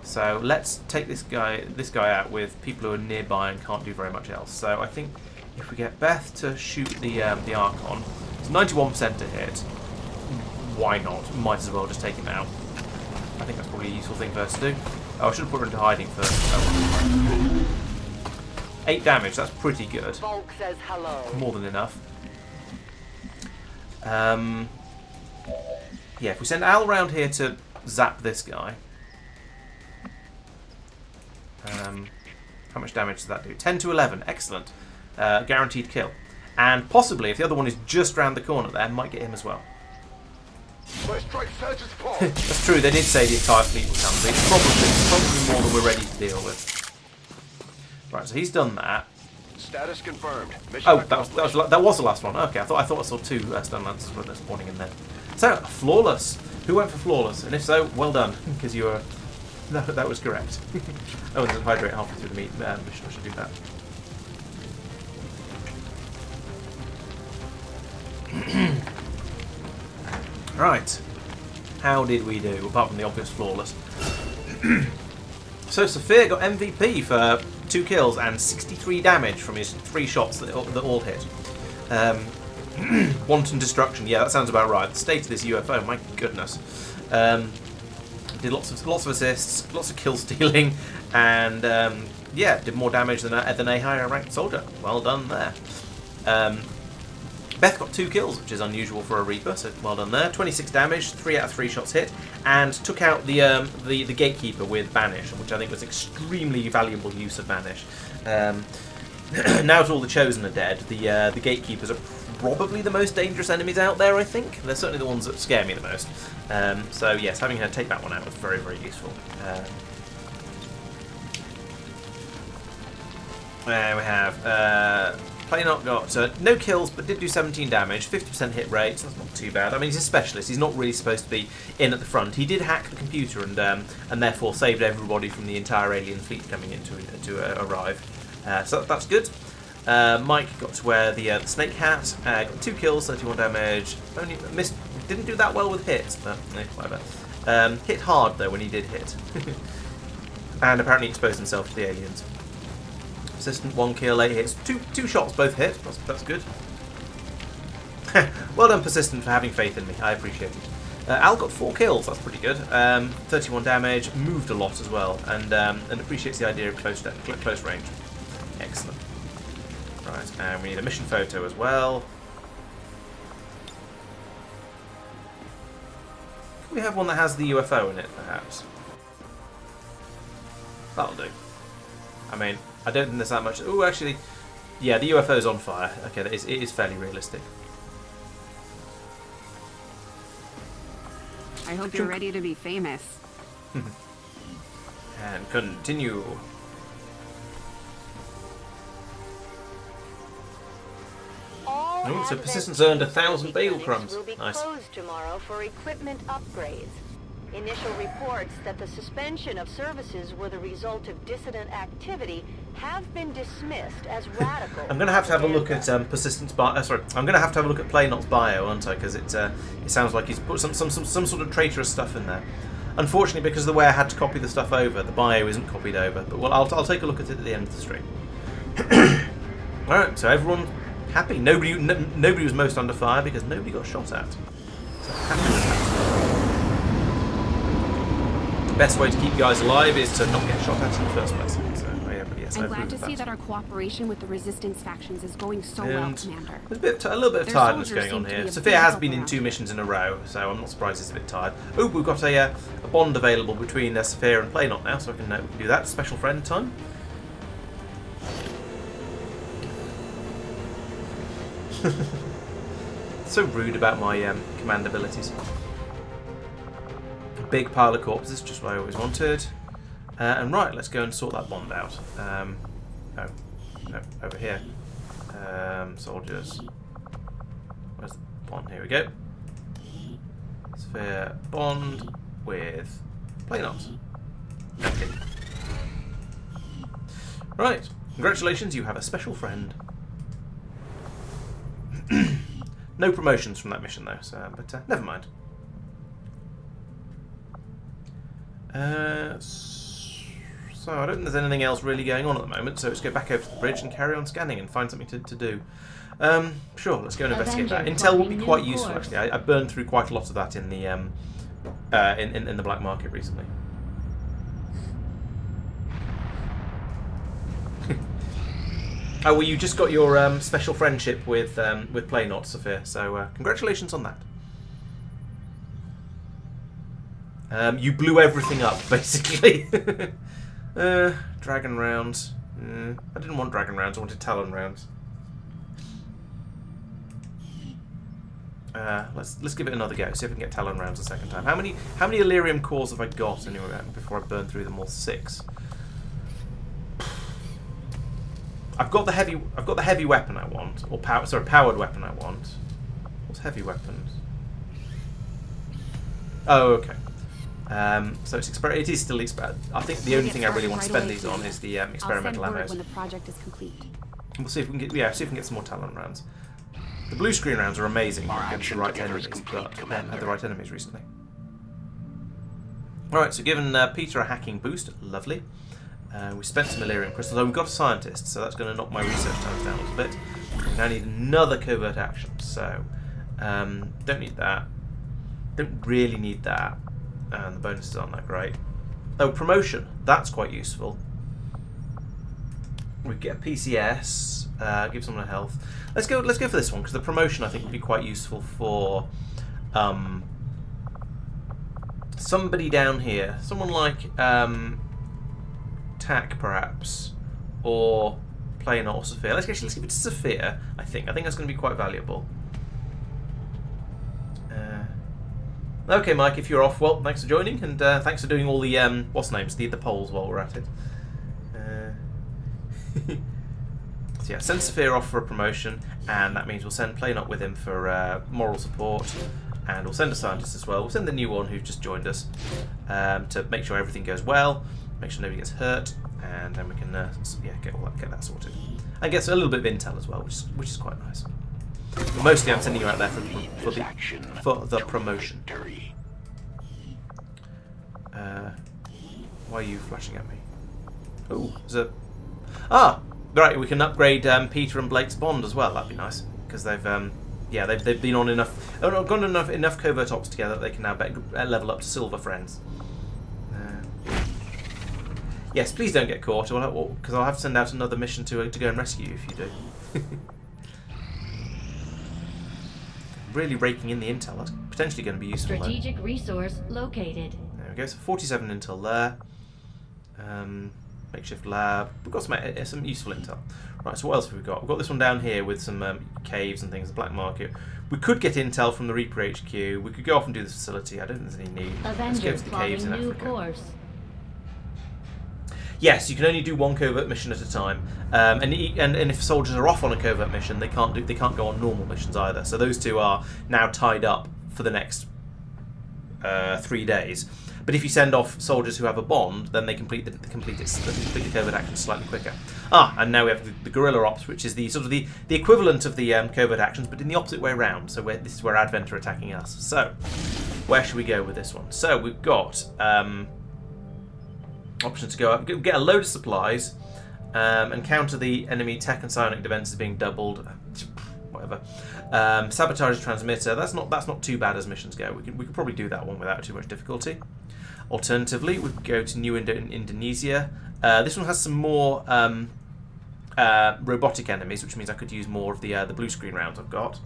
So let's take this guy out with people who are nearby and can't do very much else. So I think if we get Beth to shoot the Archon, it's 91% to hit. Why not? Might as well just take him out. I think that's probably a useful thing for us to do. Oh, I should have put her into hiding first. Oh. 8 damage, that's pretty good. Volk says hello. More than enough. Yeah, if we send Al around here to zap this guy. How much damage does that do? 10 to 11, excellent. Guaranteed kill. And possibly, if the other one is just round the corner there, might get him as well. That's true, they did say the entire fleet would come, but it's probably more than we're ready to deal with. Right, so he's done that. Status confirmed. Mission Oh, that was the last one. Okay, I thought I saw 2 stun lancers spawning in there. So, flawless. Who went for flawless? And if so, well done, because you were... that was correct. Oh, and then hydrate halfway through the mission. I should do that. Right. How did we do, apart from the obvious flawless? So Sophia got MVP for 2 kills and 63 damage from his 3 shots that all hit. Wanton destruction, yeah, that sounds about right. The state of this UFO, my goodness. Did lots of assists, lots of kill stealing, and yeah, did more damage than a higher ranked soldier. Well done there. Beth got 2 kills, which is unusual for a Reaper, so well done there. 26 damage, 3 out of 3 shots hit, and took out the Gatekeeper with Banish, which I think was extremely valuable use of Banish. Now that all the Chosen are dead, the Gatekeepers are probably the most dangerous enemies out there, I think. They're certainly the ones that scare me the most. So yes, having her take that one out was very, very useful. There we have Playnot got no kills, but did do 17 damage, 50% hit rate, so that's not too bad. I mean, he's a specialist. He's not really supposed to be in at the front. He did hack the computer and therefore saved everybody from the entire alien fleet coming in to arrive. So that's good. Mike got to wear the snake hat, got 2 kills, 31 damage, only missed, didn't do that well with hits, but whatever. Hit hard though when he did hit. And apparently exposed himself to the aliens. Persistent, 1 kill, 8 hits, two shots, both hit, that's good. Well done Persistent for having faith in me, I appreciate it. Al got 4 kills, that's pretty good. 31 damage, moved a lot as well, and appreciates the idea of close range. Excellent. Right, and we need a mission photo as well. Can we have one that has the UFO in it, perhaps? That'll do. I mean, I don't think there's that much... Oh, actually, yeah, the UFO's on fire. Okay, it is fairly realistic. I hope you're ready to be famous. And continue. So Persistence earned 1,000 bagel crumbs. Will be Nice. closed tomorrow for equipment upgrades. Initial reports that the suspension of services were the result of dissident activity have been dismissed as radical. I'm going to have a look at Persistence bio. Sorry, I'm going to have a look at Playnot's bio, aren't I? Because it sounds like he's put some sort of traitorous stuff in there. Unfortunately, because of the way I had to copy the stuff over, the bio isn't copied over. But well, I'll take a look at it at the end of the stream. All right, so everyone happy. Nobody was most under fire because nobody got shot at. So happy. The best way to keep guys alive is to not get shot at in the first place. So, yeah, but yes, I'm glad to see that our cooperation with the resistance factions is going so well, Commander. There's a little bit of tiredness going on here. Sophia has been in 2 missions in a row, so I'm not surprised it's a bit tired. Oh, we've got a bond available between Sophia and Playnot now, so I can do that. Special friend time. So rude about my command abilities. Big pile of corpses, just what I always wanted. And right, let's go and sort that bond out. No, over here. Soldiers. Where's the bond? Here we go. Sphere bond with Playnot. Okay. Right, congratulations, you have a special friend. No promotions from that mission though, so but never mind. So I don't think there's anything else really going on at the moment, so let's go back over to the bridge and carry on scanning and find something to do. Sure, let's go and investigate that. Intel will be quite useful actually. I burned through quite a lot of that in the in the black market recently. Oh well, you just got your special friendship with Playnot, Sophia. So congratulations on that. You blew everything up, basically. Dragon rounds. I didn't want dragon rounds. I wanted Talon rounds. Let's give it another go. See if we can get Talon rounds a second time. How many Illyrium cores have I got anyway before I burn through them all? 6. I've got the heavy weapon I want, or powered weapon I want. What's heavy weapons? Oh, okay. So it is still I think the only thing I really want to spend these on is the experimental ammo. When the project is complete. We'll see if we can get some more Talon rounds. The blue screen rounds are amazing against the right enemies, but I haven't had the right enemies recently. Alright, so given Peter a hacking boost, lovely. We spent some Illyrium crystals. Oh, we've got a scientist, so that's going to knock my research times down a little bit. We now need another covert action, so don't need that. Don't really need that. And the bonuses aren't that great. Oh, promotion. That's quite useful. We get a PCS. Give someone a health. Let's go for this one because the promotion I think would be quite useful for somebody down here. Someone like Tack perhaps, or Playnot or Sophia. Let's give it to Sophia. I think that's going to be quite valuable. Okay, Mike, if you're off, well, thanks for joining, and thanks for doing all the what's names, the polls while we're at it. So yeah, send Saphir off for a promotion, and that means we'll send Plane up with him for moral support, and we'll send a scientist as well. We'll send the new one who's just joined us to make sure everything goes well, make sure nobody gets hurt, and then we can get that sorted. And get a little bit of intel as well, which is quite nice. But mostly I'm sending you out there for the promotion. Why are you flashing at me? Oh, there's a... Ah! Right, we can upgrade Peter and Blake's bond as well. That'd be nice, because they've been on gone enough covert ops together that they can now level up to silver friends. Yes, please don't get caught, because I'll have to send out another mission to go and rescue you if you do. Really raking in the intel. That's potentially going to be useful. Strategic resource located. There we go. So 47 intel there. Makeshift lab. We've got some useful intel. Right, so what else have we got? We've got this one down here with some caves and things, the black market. We could get intel from the Reaper HQ. We could go off and do this facility. I don't think there's any need. Let's go to the caves in Africa. Course. Yes, you can only do one covert mission at a time, and if soldiers are off on a covert mission, they can't go on normal missions either. So those two are now tied up for the next 3 days. But if you send off soldiers who have a bond, then they complete the covert action slightly quicker. And now we have the guerrilla ops, which is the sort of the equivalent of the covert actions, but in the opposite way around. So this is where Advent are attacking us. So where should we go with this one? So we've got option to go up, get a load of supplies, and counter the enemy tech and psionic defenses being doubled. Whatever. Sabotage the transmitter. That's not too bad as missions go. We could probably do that one without too much difficulty. Alternatively, we could go to New Indonesia. This one has some more robotic enemies, which means I could use more of the blue screen rounds I've got.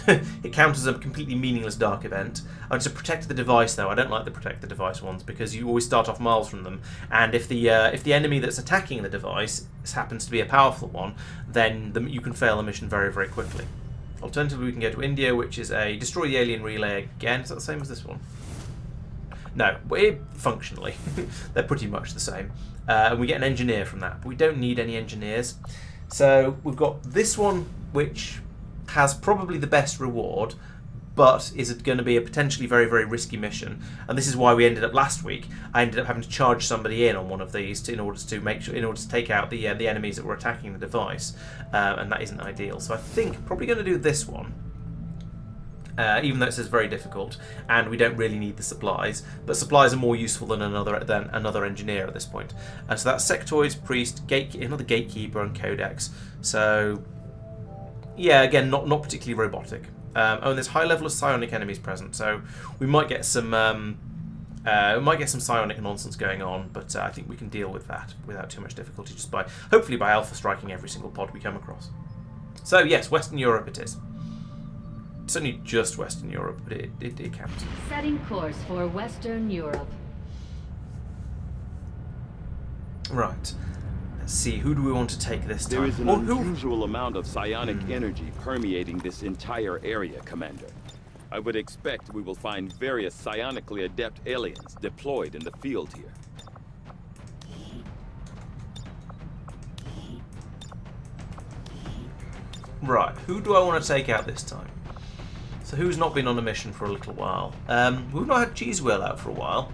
It counts as a completely meaningless dark event. To protect the device, though, I don't like the protect the device ones because you always start off miles from them, and if the enemy that's attacking the device happens to be a powerful one, then you can fail the mission very, very quickly. Alternatively, we can go to India, which is a destroy the alien relay again. Is that the same as this one? No, functionally they're pretty much the same, and we get an engineer from that, but we don't need any engineers. So we've got this one, which has probably the best reward, but is going to be a potentially very, very risky mission. And this is why we ended up last week. I ended up having to charge somebody in on one of these in order to take out the enemies that were attacking the device, and that isn't ideal. So I think probably going to do this one, even though it says very difficult, and we don't really need the supplies. But supplies are more useful than another engineer at this point. So that's Sectoids, Priest, another Gatekeeper, and Codex. So yeah, again, not particularly robotic. And there's high level of psionic enemies present, so we might get some psionic nonsense going on, but I think we can deal with that without too much difficulty, just hopefully by alpha striking every single pod we come across. So yes, Western Europe it is. It's only just Western Europe, but it counts. Setting course for Western Europe. Right. Let's see, who do we want to take this time? There is an unusual amount of psionic energy permeating this entire area, Commander. I would expect we will find various psionically adept aliens deployed in the field here. Right, who do I want to take out this time? So who's not been on a mission for a little while? We've not had Cheese Wheel out for a while.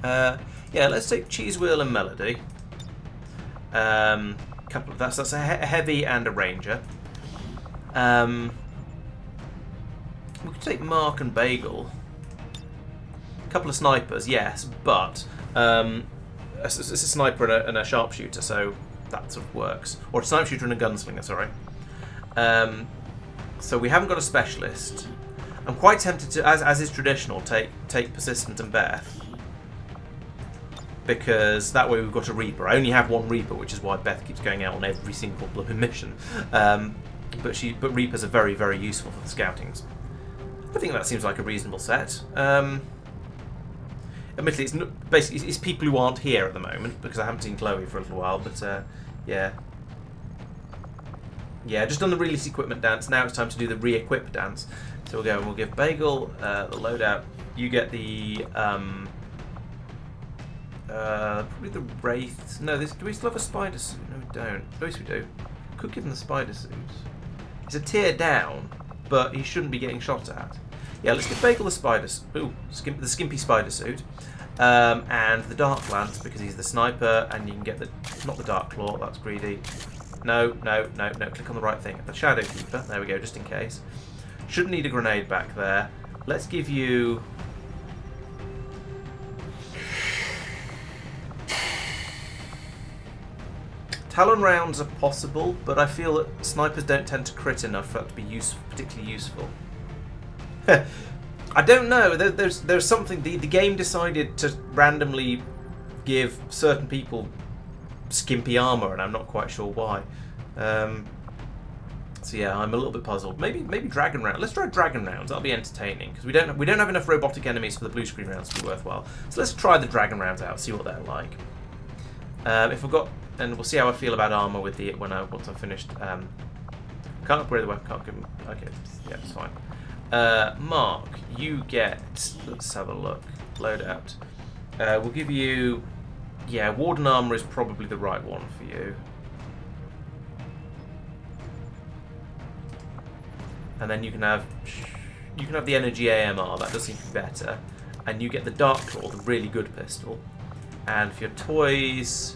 Yeah, let's take Cheese Wheel and Melody. That's a heavy and a ranger. We could take Mark and Bagel. A couple of snipers, yes, but it's a sniper and a sharpshooter, so that sort of works. Or a sniper and a gunslinger, sorry. So we haven't got a specialist. I'm quite tempted to, as is traditional, take Persistent and Beth, because that way we've got a Reaper. I only have one Reaper, which is why Beth keeps going out on every single blooming mission. But Reapers are very, very useful for the scoutings. I think that seems like a reasonable set. Admittedly, it's people who aren't here at the moment, because I haven't seen Chloe for a little while. But yeah. Yeah, just done the release equipment dance. Now it's time to do the re-equip dance. So we'll go and we'll give Bagel the loadout. You get the probably the Wraith. No, do we still have a spider suit? No, we don't. At least we do. Could give him the spider suit. It's a tier down, but he shouldn't be getting shot at. Yeah, let's give Bagel the spider suit. Ooh, the skimpy spider suit. And the dark lance, because he's the sniper, and you can get the... Not the dark claw, that's greedy. No, no, no, no. Click on the right thing. The shadow keeper. There we go, just in case. Shouldn't need a grenade back there. Let's give you... Talon rounds are possible, but I feel that snipers don't tend to crit enough for that to be particularly useful. I don't know. There's something. The game decided to randomly give certain people skimpy armor, and I'm not quite sure why. So yeah, I'm a little bit puzzled. Maybe dragon round. Let's try dragon rounds. That'll be entertaining because we don't have enough robotic enemies for the blue screen rounds to be worthwhile. So let's try the dragon rounds out. See what they're like. If we've got, and we'll see how I feel about armor with the once I'm finished. Can't upgrade the weapon. Can't give them. Okay, yeah, it's fine. Mark, you get. Let's have a look. Load out. We'll give you. Yeah, Warden armor is probably the right one for you. And then you can have the energy AMR. That does seem to be better. And you get the Dark Claw, the really good pistol. And for your toys,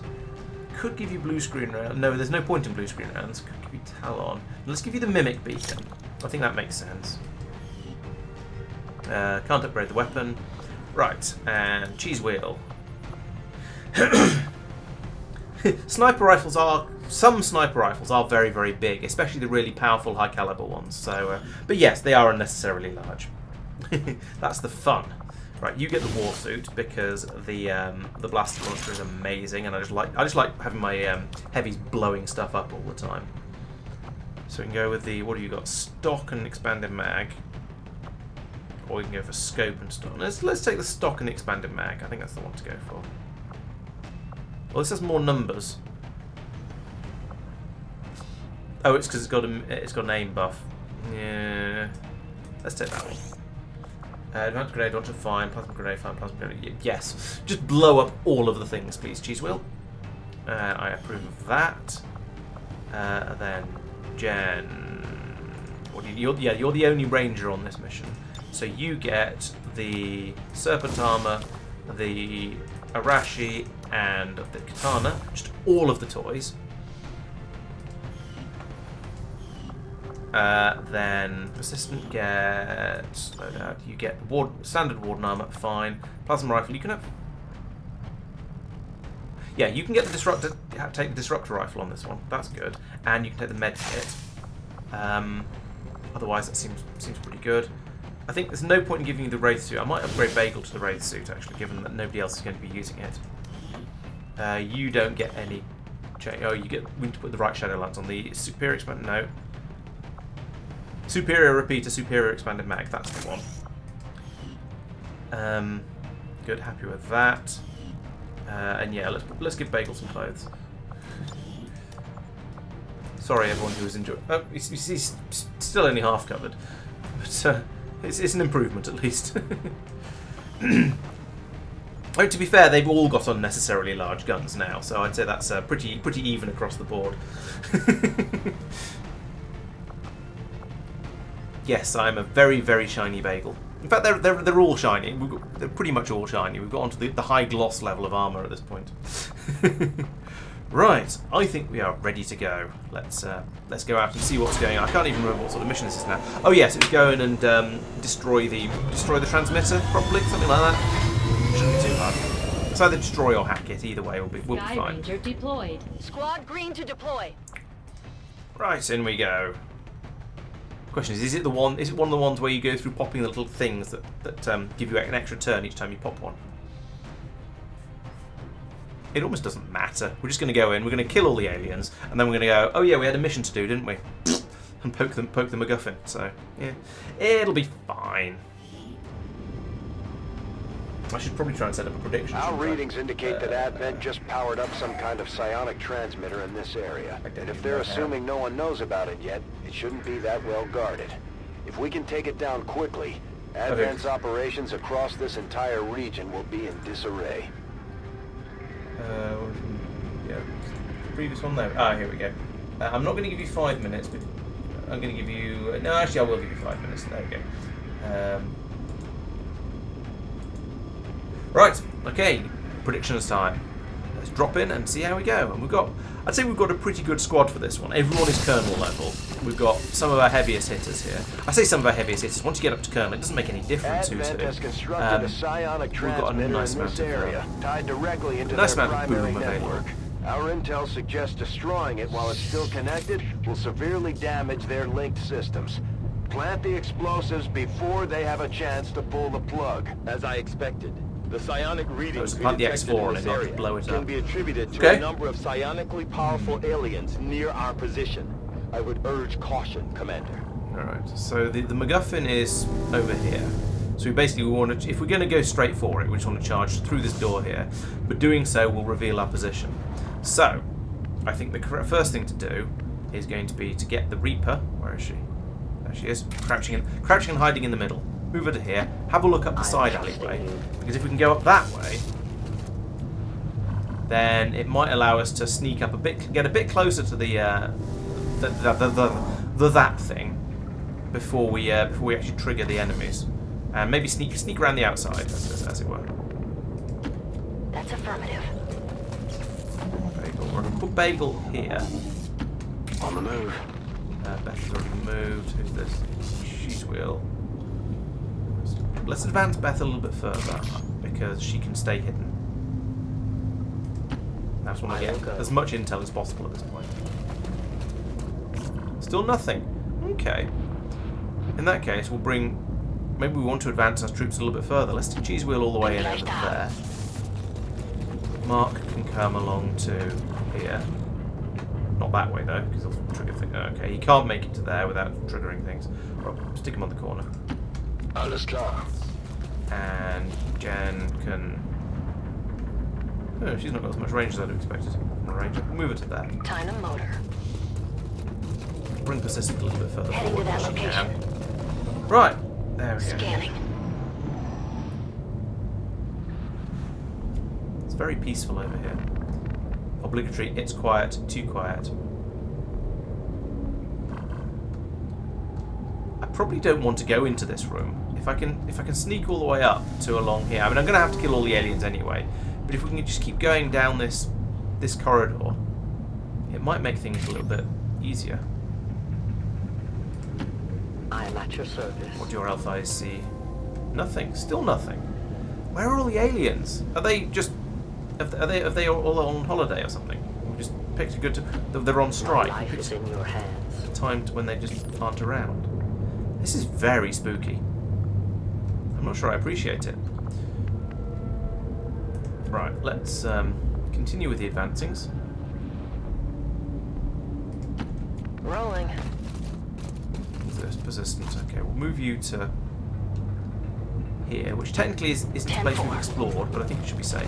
could give you blue screen round. No, there's no point in blue screen rounds. Could give you Talon. Let's give you the Mimic Beacon. I think that makes sense. Can't upgrade the weapon. Right, and cheese wheel. Some sniper rifles are very, very big, especially the really powerful high caliber ones. So, but yes, they are unnecessarily large. That's the fun. Right, you get the war suit because the blaster launcher is amazing, and I just like having my heavies blowing stuff up all the time. So we can go with the, what do you got? Stock and expanded mag, or we can go for scope and stock. Let's take the stock and expanded mag. I think that's the one to go for. Well, this has more numbers. Oh, it's because it's got an aim buff. Yeah, let's take that one. Advanced grenade launcher, fine. Plasma grenade, fine. Plasma grenade, yes. Just blow up all of the things, please, cheese wheel. I approve of that. Then Jen, what do you? You're the only ranger on this mission, so you get the serpent armor, the Arashi, and the katana. Just all of the toys. Then persistent get load out. You get standard warden armor, fine. Plasma rifle. You can have. Yeah, you can get the disruptor. Take the disruptor rifle on this one. That's good, and you can take the med kit. Otherwise, that seems pretty good. I think there's no point in giving you the wraith suit. I might upgrade Bagel to the wraith suit actually, given that nobody else is going to be using it. You don't get any. Oh, we need to put the right shadow lance on the superior expanded. No. Superior repeater, superior expanded mag. That's the one. Good, happy with that. And yeah, let's give Bagel some clothes. Sorry, everyone who was enjoying. Oh, he's still only half covered, but it's an improvement at least. Oh, to be fair, they've all got unnecessarily large guns now, so I'd say that's pretty even across the board. Yes, I'm a very, very shiny Bagel. In fact, they're all shiny. They're pretty much all shiny. We've got onto the high gloss level of armor at this point. Right, I think we are ready to go. Let's go out and see what's going on. I can't even remember what sort of mission this is now. Oh yes, it's go in and destroy the transmitter properly, something like that. Shouldn't be too hard. It's either destroy or hack it. Either way, we'll be fine. Ranger deployed. Squad green to deploy. Right, in we go. Question is it one of the ones where you go through popping the little things that give you an extra turn each time you pop one? It almost doesn't matter. We're just going to go in, we're going to kill all the aliens, and then we're going to go, oh yeah, we had a mission to do, didn't we? And poke the MacGuffin. So yeah, it'll be fine. I should probably try and set up a prediction. Our readings indicate that Advent just powered up some kind of psionic transmitter in this area. And if they're assuming no one knows about it yet, it shouldn't be that well guarded. If we can take it down quickly, Advent's operations across this entire region will be in disarray. Yeah. previous one? No. Ah, here we go. I'm not going to give you 5 minutes, but I'm going to give you... No, actually, I will give you 5 minutes. There we go. Right. Okay. Predictions time. Let's drop in and see how we go. And I'd say we've got a pretty good squad for this one. Everyone is Colonel level. We've got some of our heaviest hitters here. I say some of our heaviest hitters. Once you get up to Colonel, it doesn't make any difference who's Advent who. has constructed a psionic transmitter in this area, tied directly into their primary network. Our intel suggests destroying it while it's still connected will severely damage their linked systems. Plant the explosives before they have a chance to pull the plug. As I expected, the psionic readings plant the detected X4 in this area blow it can up. be attributed to a number of psionically powerful aliens near our position. I would urge caution, Commander. Alright, so the MacGuffin is over here. So we want to, if we're going to go straight for it, we just want to charge through this door here. But doing so will reveal our position. So, I think the first thing to do is going to be to get the Reaper. Where is she? There she is, crouching and hiding in the middle. Move her to here. Have a look up the side alleyway, because if we can go up that way, then it might allow us to sneak up a bit, get a bit closer to the that thing before we actually trigger the enemies, and maybe sneak around the outside, as it were. That's affirmative. Bagel. We're going to put Bagel here. On the move. Beth's already moved. Who's this? She's Will. Let's advance Beth a little bit further because she can stay hidden. I just want to get as much intel as possible at this point. Still nothing. Okay. In that case, we'll bring... Maybe we want to advance our troops a little bit further. Let's take Cheese Wheel all the way in over there. Mark can come along to here. Not that way, though, because he'll trigger things. Okay, he can't make it to there without triggering things. Well, stick him on the corner. Alles klar. And Jen can... Oh, she's not got as much range as I'd expected. Move her to there. Time to motor. Bring Persistent a little bit further Heading forward to that as she location. can. Right, there we go. Scanning. It's very peaceful over here. Obligatory, it's quiet, too quiet. I probably don't want to go into this room. If I can sneak all the way up to along here. I mean, I'm going to have to kill all the aliens anyway. But if we can just keep going down this corridor, it might make things a little bit easier. I am at your service. What do your elf eyes see? Nothing. Still nothing. Where are all the aliens? Are they just... Are they all on holiday or something? We just picked a good... They're on strike. My life is in your hands. A time when they just aren't around. This is very spooky. I'm not sure I appreciate it. Right, let's continue with the advancings. Rolling. Persistent. Okay, we'll move you to here, which technically isn't a place we've explored, but I think it should be safe.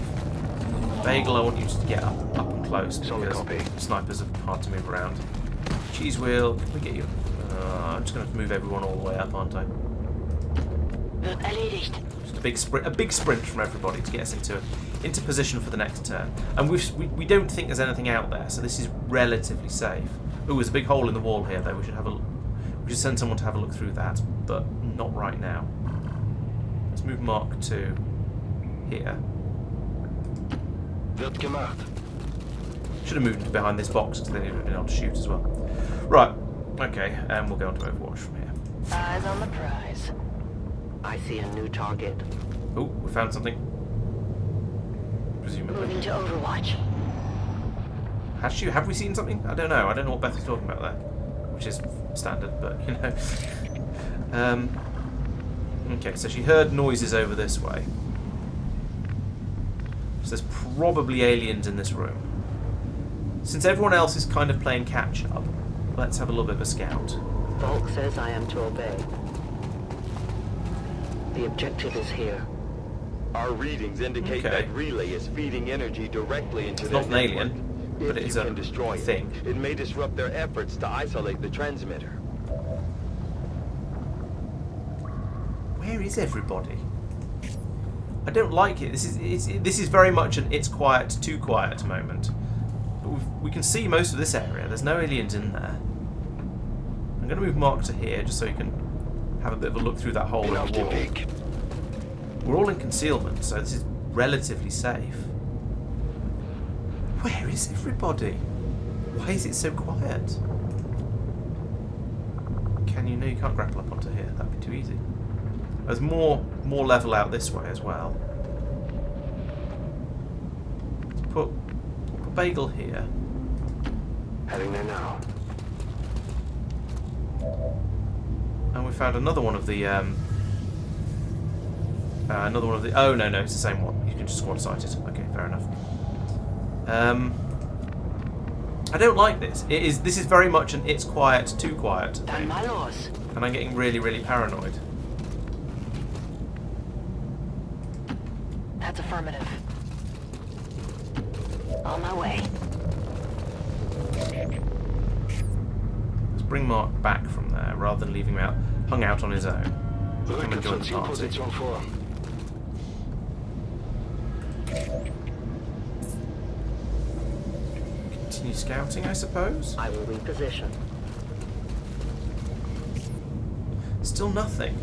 Bagel, I want you to get up and close because snipers are hard to move around. Cheese Wheel, can we get you? I'm just going to move everyone all the way up, aren't I? Just a big sprint from everybody to get us into position for the next turn. And we don't think there's anything out there, so this is relatively safe. Oh, there's a big hole in the wall here, though. We should send someone to have a look through that, but not right now. Let's move Mark to here. Wird gemacht. Should have moved behind this box because then he'd have been able to shoot as well. Right. Okay, and we'll go on to Overwatch from here. Eyes on the prize. I see a new target. Oh, we found something. Presumably. Moving to Overwatch. Have we seen something? I don't know. I don't know what Beth is talking about there. Which is standard, but you know. Okay, so she heard noises over this way. So there's probably aliens in this room. Since everyone else is kind of playing catch up, let's have a little bit of a scout. Volk says I am to obey. The objective is here. Our readings indicate that relay is feeding energy directly into their network. It's not an alien, but if it's you a can destroy thing. it may disrupt their efforts to isolate the transmitter. Where is everybody? I don't like it. This is very much an it's quiet, too quiet moment. we can see most of this area. There's no aliens in there. I'm going to move Mark to here just so you can have a bit of a look through that hole in the wall. We're all in concealment, so this is relatively safe. Where is everybody? Why is it so quiet? Can you? No, you can't grapple up onto here. That'd be too easy. There's more level out this way as well. Let's put Bagel here. Heading there now. And we found another one of the oh no, it's the same one. You can just squad sight it. Okay, fair enough. I don't like this. This is very much an it's quiet, too quiet thing. And I'm getting really, really paranoid. That's affirmative. On my way. Let's bring Mark back from there rather than leaving him hung out on his own. Come and join the party. Continue scouting, I suppose? I will reposition. Still nothing.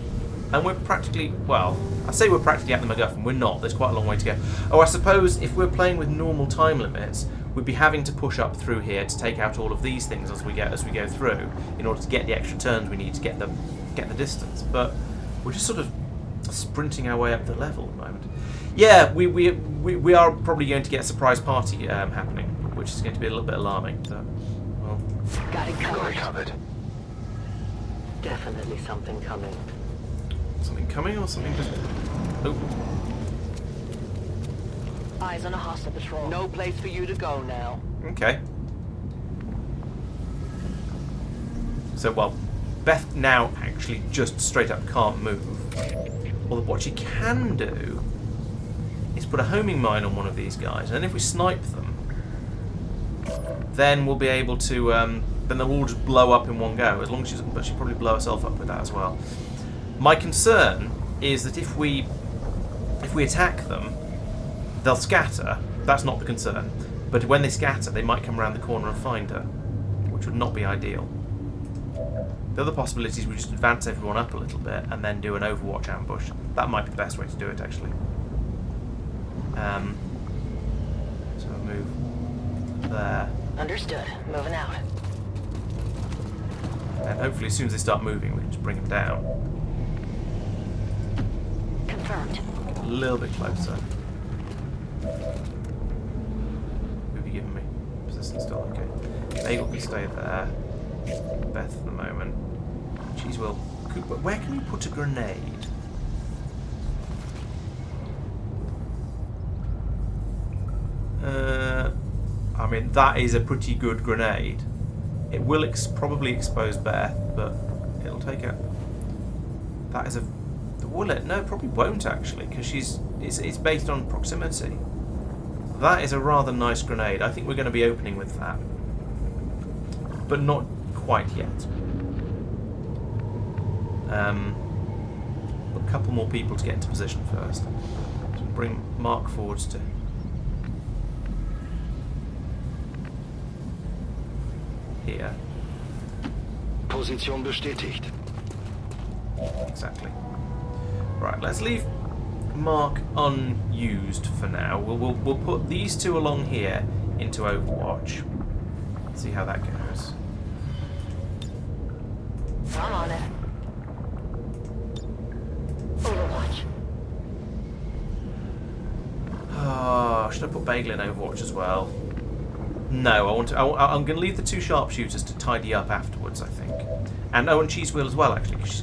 And we're practically, well, I say we're practically at the MacGuffin. We're not. There's quite a long way to go. Oh, I suppose if we're playing with normal time limits, we'd be having to push up through here to take out all of these things as we go through, in order to get the extra turns we need to get the distance. But we're just sort of sprinting our way up the level at the moment. Yeah, we are probably going to get a surprise party happening, which is going to be a little bit alarming. So, well, got it covered. Definitely something coming. Something coming or something just... Oh. Eyes on a hostile patrol. No place for you to go now. Okay. So, well, Beth now actually just straight up can't move. Although what she can do is put a homing mine on one of these guys, and then if we snipe them, then we'll be able to... then they'll all just blow up in one go, as long as but she'll probably blow herself up with that as well. My concern is that if we attack them, they'll scatter. That's not the concern. But when they scatter, they might come around the corner and find her, which would not be ideal. The other possibility is we just advance everyone up a little bit and then do an Overwatch ambush. That might be the best way to do it, actually. So I'll move there. Understood. Moving out. And hopefully as soon as they start moving, we can just bring them down. Confirmed. Get a little bit closer. Who have you given me? Position still okay. Bagel can stay there. Beth for the moment. Cheese will. But where can you put a grenade? I mean, that is a pretty good grenade. It will probably expose Beth, but it'll take it. That is a... Will it? No, it probably won't actually, because it's based on proximity. That is a rather nice grenade. I think we're going to be opening with that, but not quite yet. A couple more people to get into position first. So bring Mark forwards to here. Position bestätigt. Exactly. Right, let's leave Mark unused for now. We'll put these two along here into Overwatch. See how that goes. I'm on it. Overwatch. Oh, should I put Bagel in Overwatch as well? No, I'm going to leave the two sharpshooters to tidy up afterwards, I think. And and Cheese Wheel as well, actually, because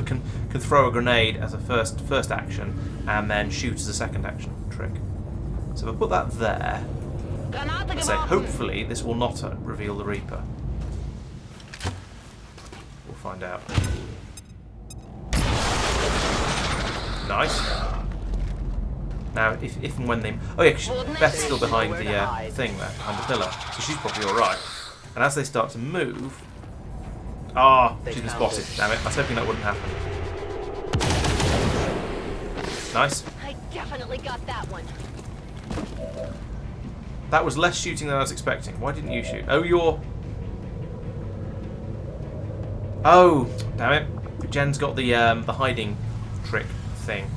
can throw a grenade as a first action, and then shoot as a second action trick. So if I put that there, I say hopefully this will not reveal the Reaper. We'll find out. Nice. Now, if and when they... Oh yeah, because Beth's still behind the thing there, behind the pillar, so she's probably alright. And as they start to move... Ah, she's been spotted. Damn it, I was hoping that wouldn't happen. Nice. I definitely got that one. That was less shooting than I was expecting. Why didn't you shoot? Oh, you're... Oh, damn it. Jen's got the hiding trick thing.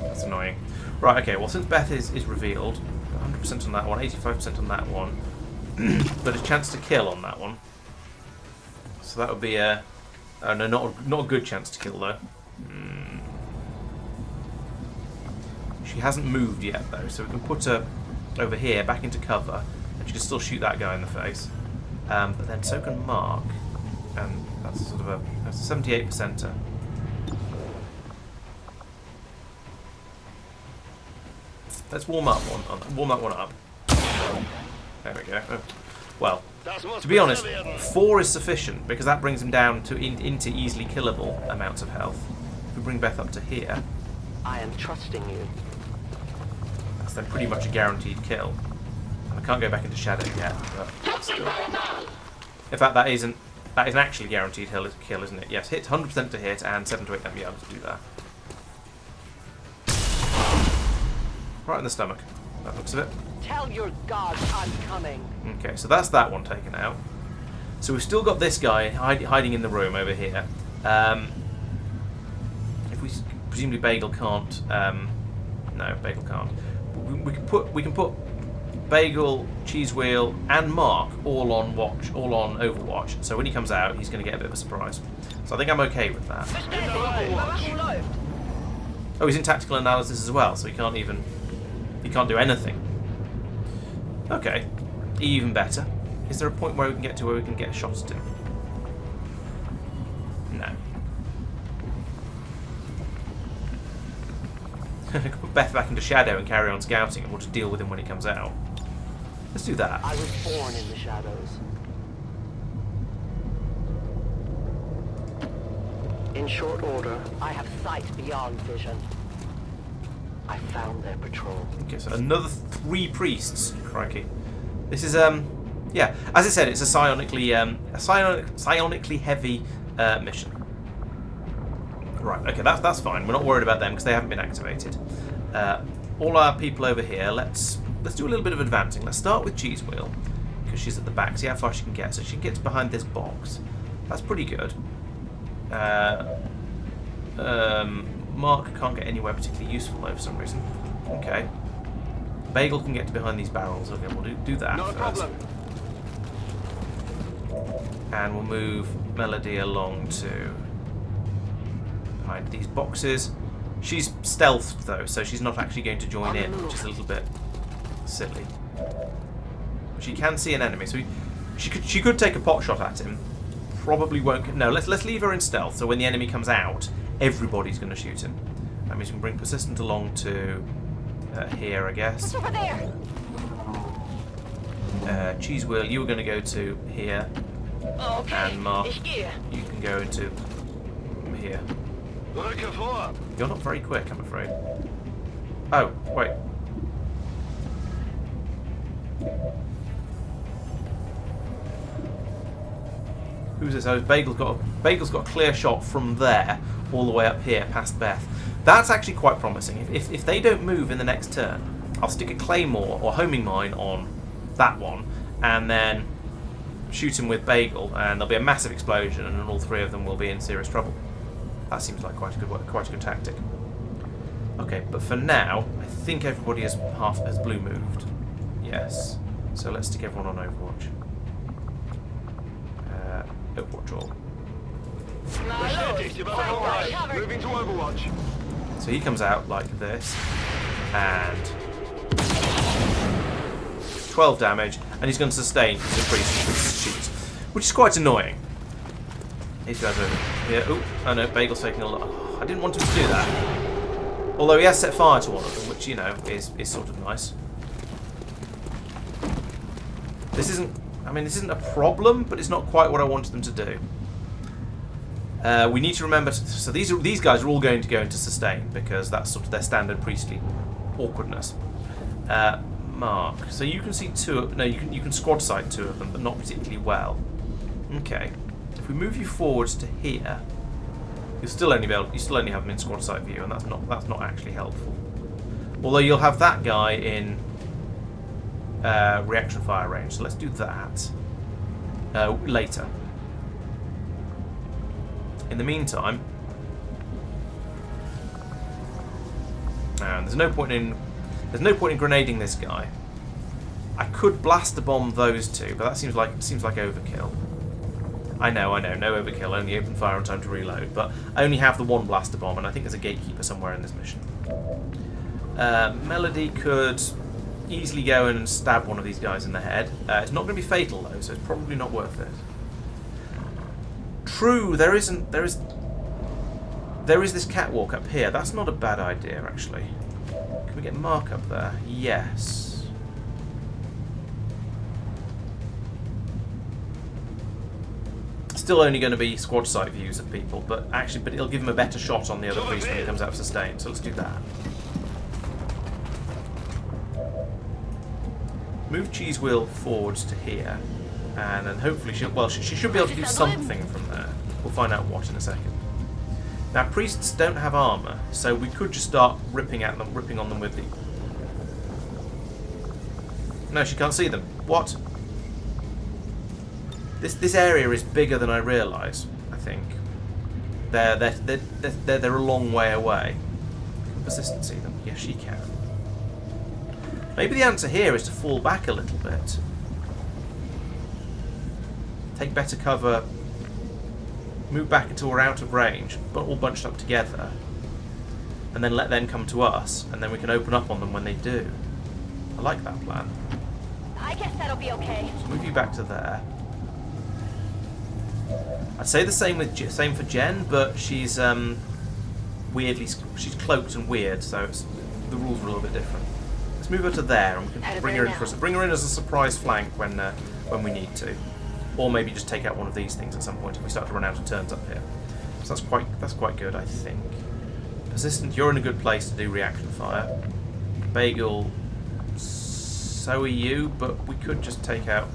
That's annoying. Right, okay, well, since Beth is revealed, 100% on that one, 85% on that one, but a chance to kill on that one. So that would be a... Oh, no, not a good chance to kill, though. She hasn't moved yet, though, so we can put her over here, back into cover, and she can still shoot that guy in the face. But then so can Mark, and that's sort of that's a 78%er. Let's warm that one up. There we go. Oh. Well, to be honest, 4 is sufficient because that brings him down to into easily killable amounts of health. If we bring Beth up to here, I am trusting you. that's then pretty much a guaranteed kill. And I can't go back into shadow yet, but still. In fact, that isn't actually guaranteed kill, isn't it? Yes, hit 100% to hit and 7 to 8 damage. Yeah, let's do that. Right in the stomach. That looks of it. Tell your gods I'm coming. Okay, so that's that one taken out. So we've still got this guy hiding in the room over here. If we presumably Bagel can't. No, Bagel can't. We can put Bagel, Cheese Wheel, and Mark all on Overwatch. So when he comes out, he's going to get a bit of a surprise. So I think I'm okay with that. Oh, he's in tactical analysis as well, so he can't do anything. Okay, even better. Is there a point where we can get to where we can get shots at him? No. I could put Beth back into shadow and carry on scouting, and we'll just deal with him when he comes out. Let's do that. I was born in the shadows. In short order, I have sight beyond vision. I found their patrol. Okay, so another 3 priests. Crikey. This is yeah. As I said, it's a psionically heavy mission. Right. Okay, that's fine. We're not worried about them because they haven't been activated. All our people over here. Let's do a little bit of advancing. Let's start with Cheese Wheel because she's at the back. See how far she can get. So she gets behind this box. That's pretty good. Mark can't get anywhere particularly useful though for some reason. Okay. Bagel can get to behind these barrels. Okay, we'll do that Not a problem. And we'll move Melody along to behind these boxes. She's stealthed though, so she's not actually going to join in, which is a little bit silly. She can see an enemy, so she could take a pot shot at him. Probably won't. No, let's leave her in stealth. So when the enemy comes out, everybody's going to shoot him. That means we can bring Persistent along to here, I guess. What's over there? Cheese Wheel, you were going to go to here. Okay. And Mark, you can go into here. You're not very quick, I'm afraid. Oh, wait. Who's this? Oh, Bagel's got a clear shot from there all the way up here past Beth. That's actually quite promising. If they don't move in the next turn, I'll stick a claymore or homing mine on that one and then shoot him with Bagel, and there'll be a massive explosion, and all 3 of them will be in serious trouble. That seems like quite a good tactic. Okay, but for now, I think everybody has blue moved. Yes. So let's stick everyone on Overwatch. Overwatch all. Moving to Overwatch. So he comes out like this, and 12 damage, and he's going to sustain because the priest shoots, which is quite annoying. These guys over here. Oh no, Bagel's taking a lot. Oh, I didn't want him to do that. Although he has set fire to one of them, which, you know, is sort of nice. This isn't a problem, but it's not quite what I wanted them to do. We need to remember. So these guys are all going to go into sustain because that's sort of their standard priestly awkwardness. Mark. So you can see 2. No, you can squad sight 2 of them, but not particularly well. Okay. If we move you forwards to here, you still only have them in squad sight view, and that's not actually helpful. Although you'll have that guy in reaction fire range, so let's do that later. In the meantime, there's no point in grenading this guy. I could blaster bomb those two, but that seems like overkill. I know, no overkill, only open fire on time to reload, but I only have the one blaster bomb, and I think there's a gatekeeper somewhere in this mission. Melody could easily go and stab one of these guys in the head. It's not going to be fatal though, so it's probably not worth it. True, there is this catwalk up here. That's not a bad idea, actually. Can we get Mark up there? Yes. Still only going to be squad sight views of people, but it'll give him a better shot on the other priest when he comes out of sustain. So let's do that. Move Cheese Wheel forwards to here, and then hopefully she should be able to do something from there. We'll find out what in a second. Now priests don't have armor, so we could just start ripping on them with the. No, she can't see them. What? This area is bigger than I realise. I think they're a long way away. Can Persistent see them? Yes, she can. Maybe the answer here is to fall back a little bit, take better cover, move back until we're out of range, but all bunched up together, and then let them come to us, and then we can open up on them when they do. I like that plan. I guess that'll be okay. So move you back to there. I'd say the same for Jen, but she's she's cloaked and weird, so the rules are a little bit different. Let's move her to there, and we can bring her in as a surprise flank when we need to, or maybe just take out one of these things at some point if we start to run out of turns up here. So that's quite good, I think. Persistent, you're in a good place to do reaction fire. Bagel, so are you, but we could just take out.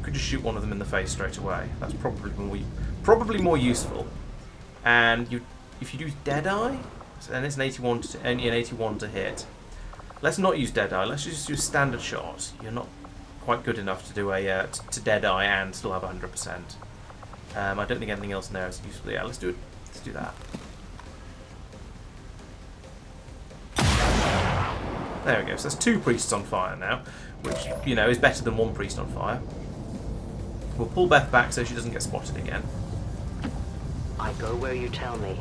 Could just shoot one of them in the face straight away. That's probably more useful. And if you do Deadeye, then it's an 81 to hit. Let's not use Deadeye. Let's just use standard shots. You're not quite good enough to do a to Deadeye and still have 100%. I don't think anything else in there is useful. Yeah, let's do it. Let's do that. There we go. So there's 2 priests on fire now, which is better than 1 priest on fire. We'll pull Beth back so she doesn't get spotted again. I go where you tell me.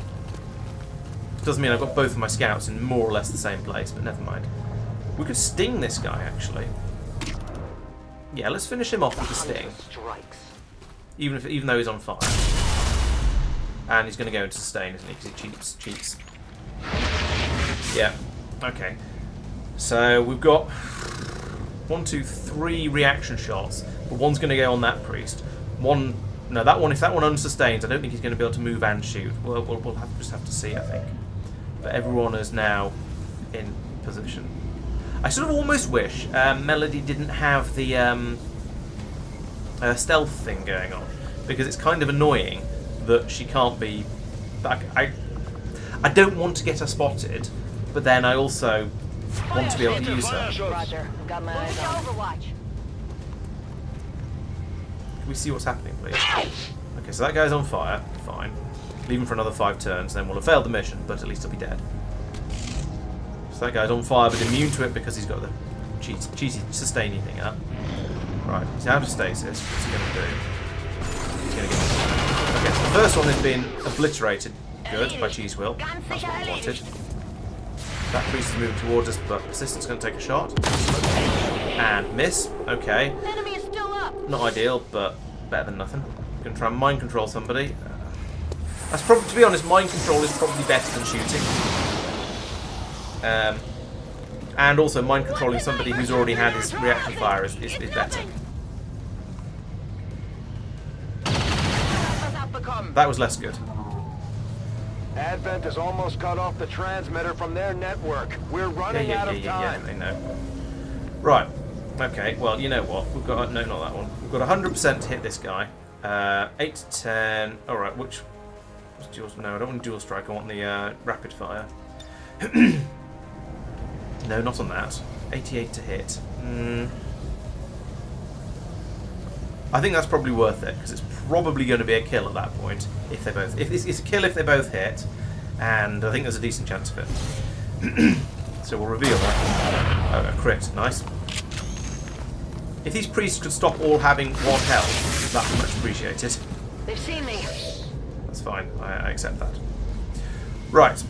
Doesn't mean I've got both of my scouts in more or less the same place, but never mind. We could sting this guy, actually. Yeah, let's finish him off with the sting. Even though he's on fire. And he's going to go into sustain, isn't he? Because he cheats. Yeah. Okay. So we've got 1, 2, 3 reaction shots. But one's going to go on that priest. If that one unsustains, I don't think he's going to be able to move and shoot. We'll just have to see, I think. But everyone is now in position. I sort of almost wish Melody didn't have the stealth thing going on, because it's kind of annoying that she can't be. I don't want to get her spotted, but then I also want to be able to use her. Roger, got my eyes on Overwatch. Can we see what's happening, please? Okay, so that guy's on fire. Fine. Leave him for another 5 turns, then we'll have failed the mission, but at least he'll be dead. So that guy's on fire, but immune to it because he's got the cheesy sustaining thing up. Right, he's out of stasis. What's he going to do? He's going to get. Okay, so the first one has been obliterated. Good, by Cheese Wheel. That's what we wanted. That priest is moving towards us, but Persistent's going to take a shot. And miss. Okay. Not ideal, but better than nothing. I'm going to try and mind control somebody. That's probably, to be honest, mind control is probably better than shooting. And also mind controlling somebody who's already had his reaction fire is better. That was less good. Advent has almost cut off the transmitter from their network. We're running out of time. Yeah, I know. Right. Okay, well, you know what? We've got... No, not that one. We've got 100% to hit this guy. 8 to 10... Alright, which... No, I don't want dual strike. I want the rapid fire. No, not on that. 88 to hit. I think that's probably worth it, because it's probably going to be a kill at that point. If it's a kill if they both hit, and I think there's a decent chance of it. So we'll reveal that. Oh, a crit. Nice. If these priests could stop all having 1 health, that'd be much appreciated. They've seen me. That's fine. I accept that. Right.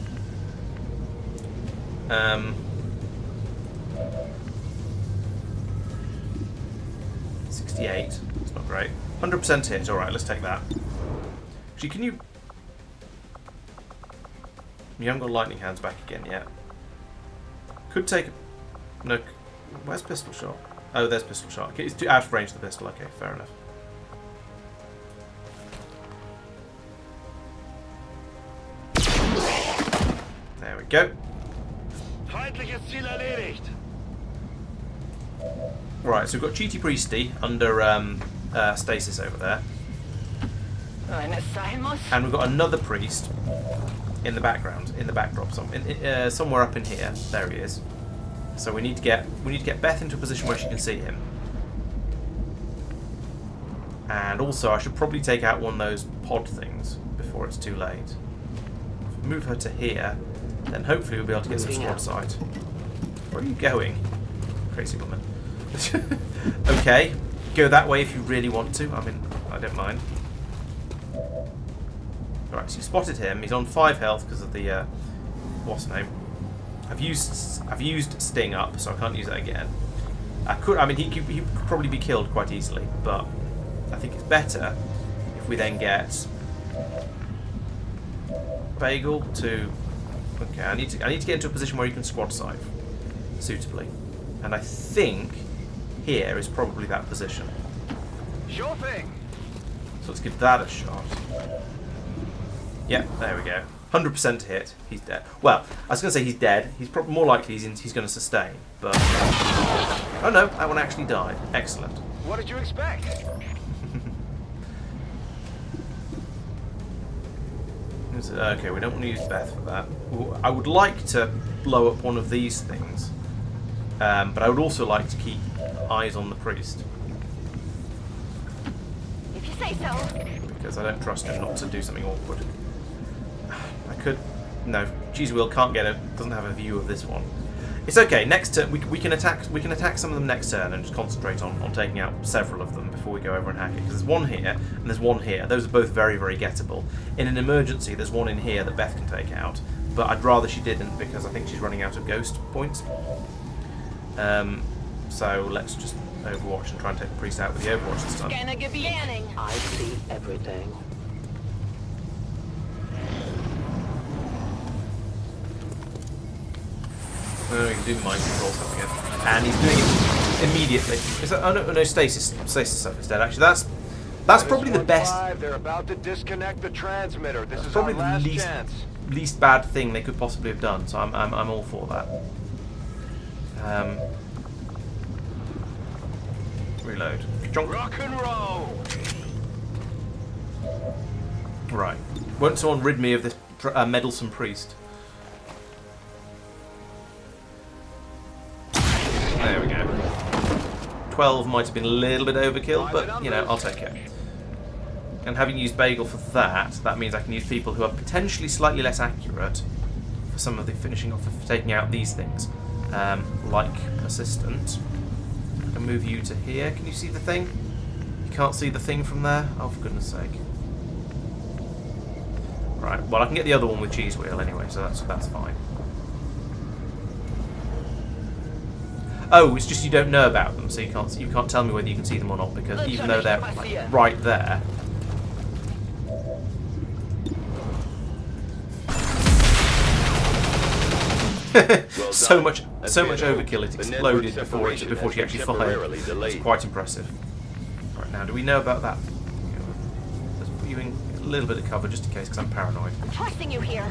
68. It's not great. 100% hit. Alright, let's take that. Actually, can you... You haven't got lightning hands back again yet. Could take... No. Where's pistol shot? Oh, there's pistol shot. Okay, it's too out of range of the pistol. Okay, fair enough. There we go. Right, so we've got Cheaty Priesty under stasis over there. And we've got another priest in the background, in the backdrop, somewhere up in here. There he is. So we need to get Beth into a position where she can see him. And also, I should probably take out one of those pod things before it's too late. If we move her to here, then hopefully we'll be able to get some squad sight. Where are you going, crazy woman? Okay, go that way if you really want to. I mean, I don't mind. Alright, so you spotted him. He's on 5 health because of the what's the name? I've used Sting up, so I can't use that again. I mean, he could probably be killed quite easily, but I think it's better if we then get Bagel to. Okay, I need to get into a position where he can squad sight suitably, and I think here is probably that position. Sure thing. So let's give that a shot. Yep, there we go. 100% hit. He's dead. Well, I was going to say he's dead. He's probably more likely he's going to sustain. But oh no, that one actually died. Excellent. What did you expect? Okay, we don't want to use Beth for that. I would like to blow up one of these things, but I would also like to keep eyes on the priest. If you say so. Because I don't trust him not to do something awkward. I could... No, Cheese Wheel can't get it. Doesn't have a view of this one. It's okay. Next turn, we can attack some of them next turn and just concentrate on taking out several of them before we go over and hack it. Because there's one here and there's one here. Those are both very, very gettable. In an emergency, there's one in here that Beth can take out, but I'd rather she didn't because I think she's running out of ghost points. So let's just Overwatch and try and take the priest out with the Overwatch this time. Scanning. I see everything. Oh, he can do mind control stuff again. And he's doing it immediately. Is that, oh no, stasis stuff instead. Actually, that's probably the best. They're about to disconnect the transmitter. This is probably our last the chance. least bad thing they could possibly have done. So I'm all for that. Reload. Rock and roll. Right. Won't someone rid me of this meddlesome priest? There we go. 12 might have been a little bit overkill, but, you know, I'll take it. And having used Bagel for that means I can use people who are potentially slightly less accurate for some of the finishing off, for taking out these things. Like Persistent. I can move you to here. Can you see the thing? You can't see the thing from there? Oh, for goodness sake. Right, well, I can get the other one with Cheese Wheel anyway, so that's fine. Oh, it's just you don't know about them, so you can't tell me whether you can see them or not, because even though they're like, right there. so much overkill. It exploded before she actually fired. That's quite impressive. Right, now, do we know about that? Let's put you in a little bit of cover just in case, because I'm paranoid. I'm trusting you here.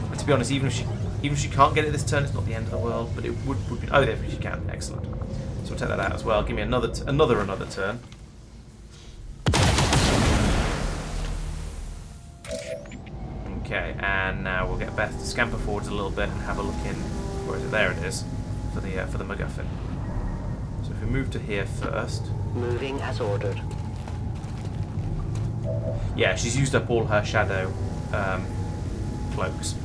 But to be honest, even if she can't get it this turn, it's not the end of the world. But it would be. Oh, there she can. Excellent. So we'll take that out as well. Give me another turn. Okay, and now we'll get Beth to scamper forwards a little bit and have a look in. Where is it? There it is. for the MacGuffin. So if we move to here first. Moving as ordered. Yeah, she's used up all her shadow cloaks,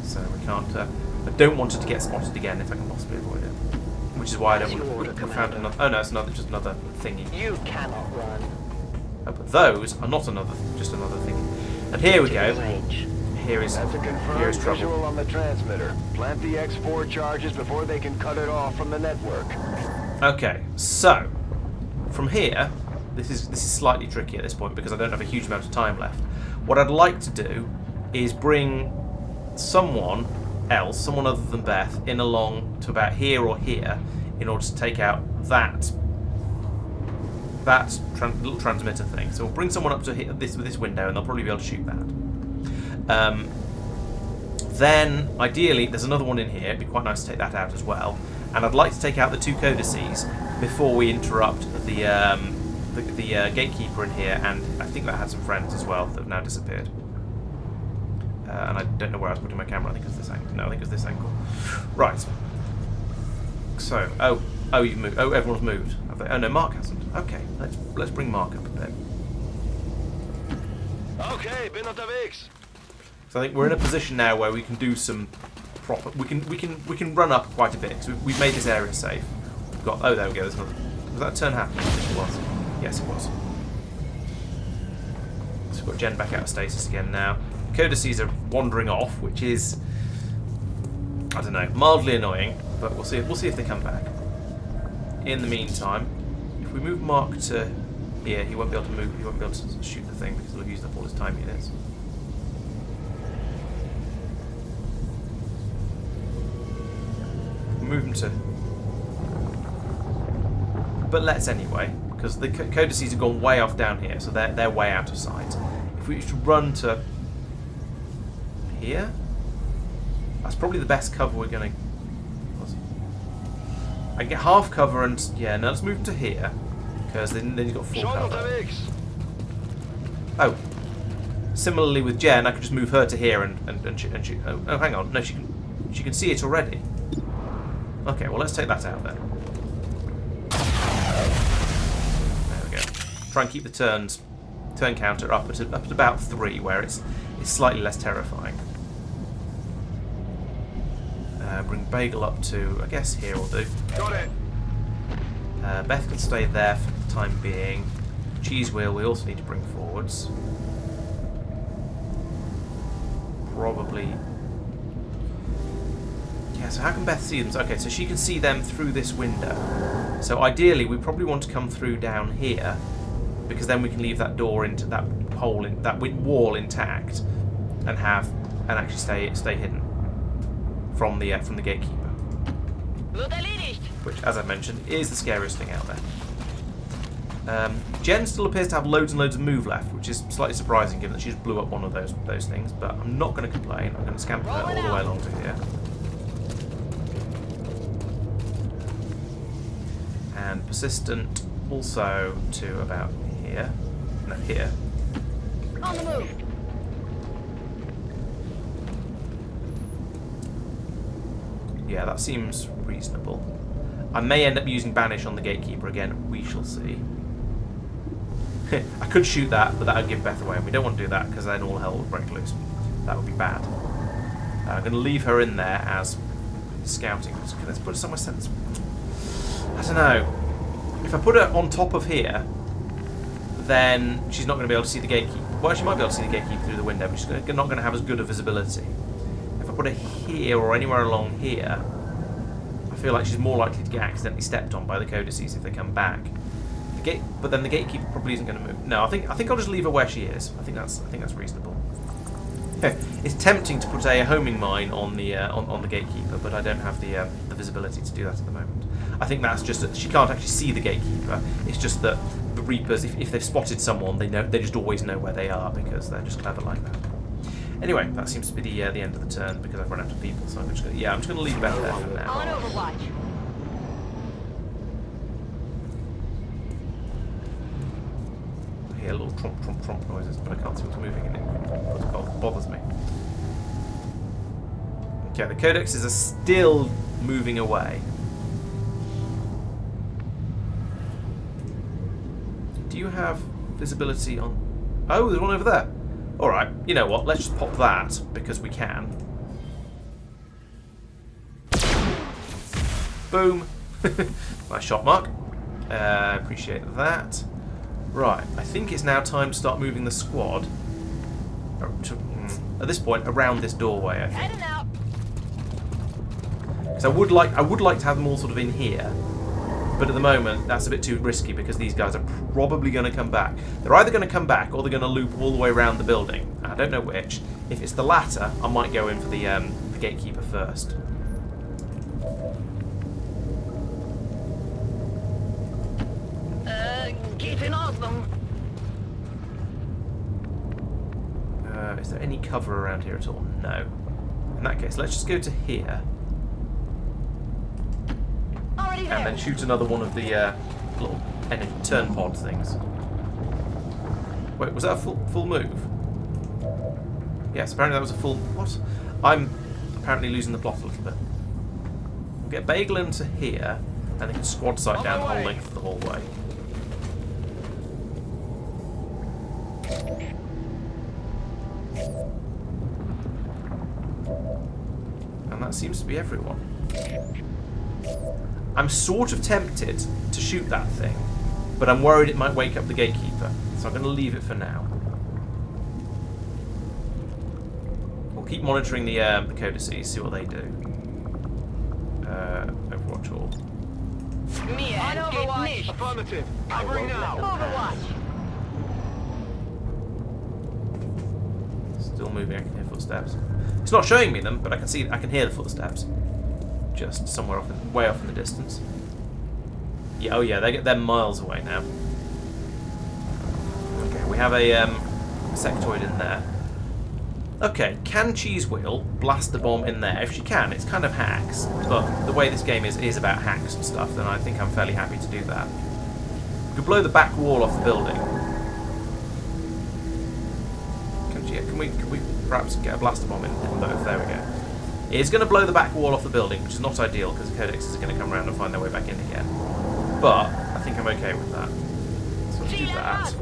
so we can't. I don't want her to get spotted again if I can possibly avoid it. Which is why I don't want to. We found another. Oh no, it's just another thingy. You cannot run. Oh, but those are not just another thingy. And here we go. Here is trouble. Visual on the transmitter. Plant the X4 charges before they can cut it off from the network. Okay, so from here, this is slightly tricky at this point because I don't have a huge amount of time left. What I'd like to do is bring someone else, someone other than Beth, in along to about here or here in order to take out that little transmitter thing. So we'll bring someone up to this window and they'll probably be able to shoot that. Then, ideally, there's another one in here. It'd be quite nice to take that out as well. And I'd like to take out the 2 codices before we interrupt the gatekeeper in here. And I think that had some friends as well that have now disappeared. And I don't know where I was putting my camera. I think it's this angle. No, I think it's this angle. Right. So, oh, you've moved. Oh, everyone's moved. Have they? Oh no, Mark hasn't. Okay, let's bring Mark up a bit. Okay, bin unterwegs. So I think we're in a position now where we can do some proper. We can run up quite a bit because we've made this area safe. We've got. Oh, there we go. There's another. Was that a turn happening? It was. Yes, it was. So we've got Jen back out of stasis again now. Codices are wandering off, which is, I don't know, mildly annoying, but we'll see if they come back. In the meantime, if we move Mark to here, he won't be able to move. He won't be able to shoot the thing because he'll have used up all his time units. Move him to, but let's anyway, because the codices have gone way off down here, so they're way out of sight. If we should run to here, that's probably the best cover we're going to. I get half cover and yeah. Now let's move him to here because then he's got full cover. Oh, similarly with Jen, I could just move her to here and shoot. Oh, hang on, no, she can see it already. Okay, well let's take that out then. There we go. Try and keep the turn counter up at about 3, where it's slightly less terrifying. Bring Bagel up to, I guess here will do. Got it. Beth can stay there for the time being. Cheese Wheel we also need to bring forwards. Probably. Yeah, so how can Beth see them? Okay, so she can see them through this window. So ideally, we probably want to come through down here, because then we can leave that door into that hole, in that wall intact, and actually stay hidden from the gatekeeper. Which, as I mentioned, is the scariest thing out there. Jen still appears to have loads and loads of move left, which is slightly surprising given that she just blew up one of those things. But I'm not going to complain. I'm going to scamper her all the way along to here. And persistent also to about here. No, here. On the move. Yeah, that seems reasonable. I may end up using Banish on the gatekeeper again. We shall see. I could shoot that, but that would give Beth away, and we don't want to do that because then all hell would break loose. That would be bad. I'm going to leave her in there as scouting. Let's put her somewhere sensible. I don't know. If I put her on top of here, then she's not going to be able to see the gatekeeper. Well, she might be able to see the gatekeeper through the window, but she's not going to have as good a visibility. If I put her here or anywhere along here, I feel like she's more likely to get accidentally stepped on by the codices if they come back. But then the gatekeeper probably isn't going to move. No, I think I'll just leave her where she is. I think that's reasonable. It's tempting to put a homing mine on the gatekeeper, but I don't have the visibility to do that at the moment. I think that's just that she can't actually see the gatekeeper. It's just that the Reapers, if they've spotted someone, they just always know where they are because they're just clever like that. Anyway, that seems to be the end of the turn because I've run out of people. So I'm just going to leave Beth there for now. On Overwatch. I hear little tromp noises, but I can't see what's moving in it. It bothers me. Okay, the codexes are still moving away. do you have visibility on... Oh, there's one over there. Alright, you know what, let's just pop that, because we can. Boom. Nice shot, Mark. Appreciate that. Right, I think it's now time to start moving the squad. At this point, around this doorway, I think. Because I would like to have them all sort of in here, but at the moment that's a bit too risky because these guys are probably going to come back. They're either going to come back or they're going to loop all the way around the building. I don't know which. If it's the latter, I might go in for the gatekeeper first. Keeping on them. Is there any cover around here at all? No. In that case, let's just go to here. Already there. And then shoot another one of the little turn pod things. Wait, was that a full move? Yes, apparently that was a full... What? I'm apparently losing the plot a little bit. We'll get Bagel into here, and they can squad sight down the whole length of the hallway. And that seems to be everyone. I'm sort of tempted to shoot that thing, but I'm worried it might wake up the gatekeeper, so I'm going to leave it for now. We'll keep monitoring the codices, see what they do. Overwatch all. Me and Overwatch. Affirmative. Covering now. Overwatch. Still moving, I can hear footsteps. It's not showing me them, but I can hear the footsteps. Just somewhere way off in the distance. Yeah, oh yeah, they're miles away now. Okay, we have a sectoid in there. Okay, can Cheese Wheel blast the bomb in there? If she can, it's kind of hacks, but the way this game is about hacks and stuff, then I think I'm fairly happy to do that. We could blow the back wall off the building. Can we perhaps get a blaster bomb in both? There we go. It's going to blow the back wall off the building, which is not ideal because the codexes are going to come around and find their way back in again. But I think I'm okay with that. So let's do that.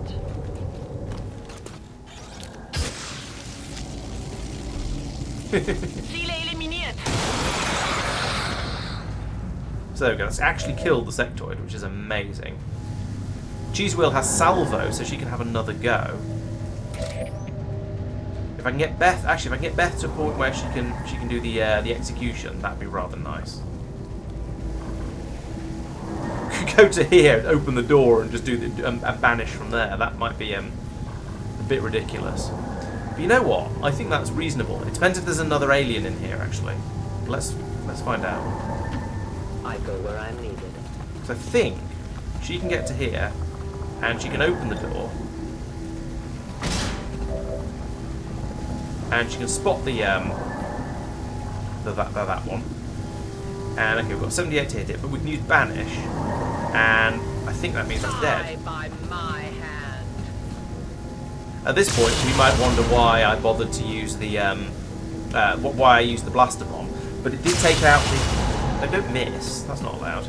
So there we go. That's actually killed the sectoid, which is amazing. Cheese Wheel has salvo, so she can have another go. If I can get Beth, actually, if I can get Beth to a point where she can do the execution, that'd be rather nice. Could go to here, and open the door, and just do the and banish from there. That might be a bit ridiculous. But you know what? I think that's reasonable. It depends if there's another alien in here. Actually, let's find out. I go where I'm needed. So I think she can get to here, and she can open the door. And she can spot the that one. And okay, we've got 78 to hit it, but we can use banish, and I think that means it's dead. By my hand. At this point, we might wonder why I bothered to use the why I used the blaster bomb, but it did take out the. I don't miss. That's not allowed.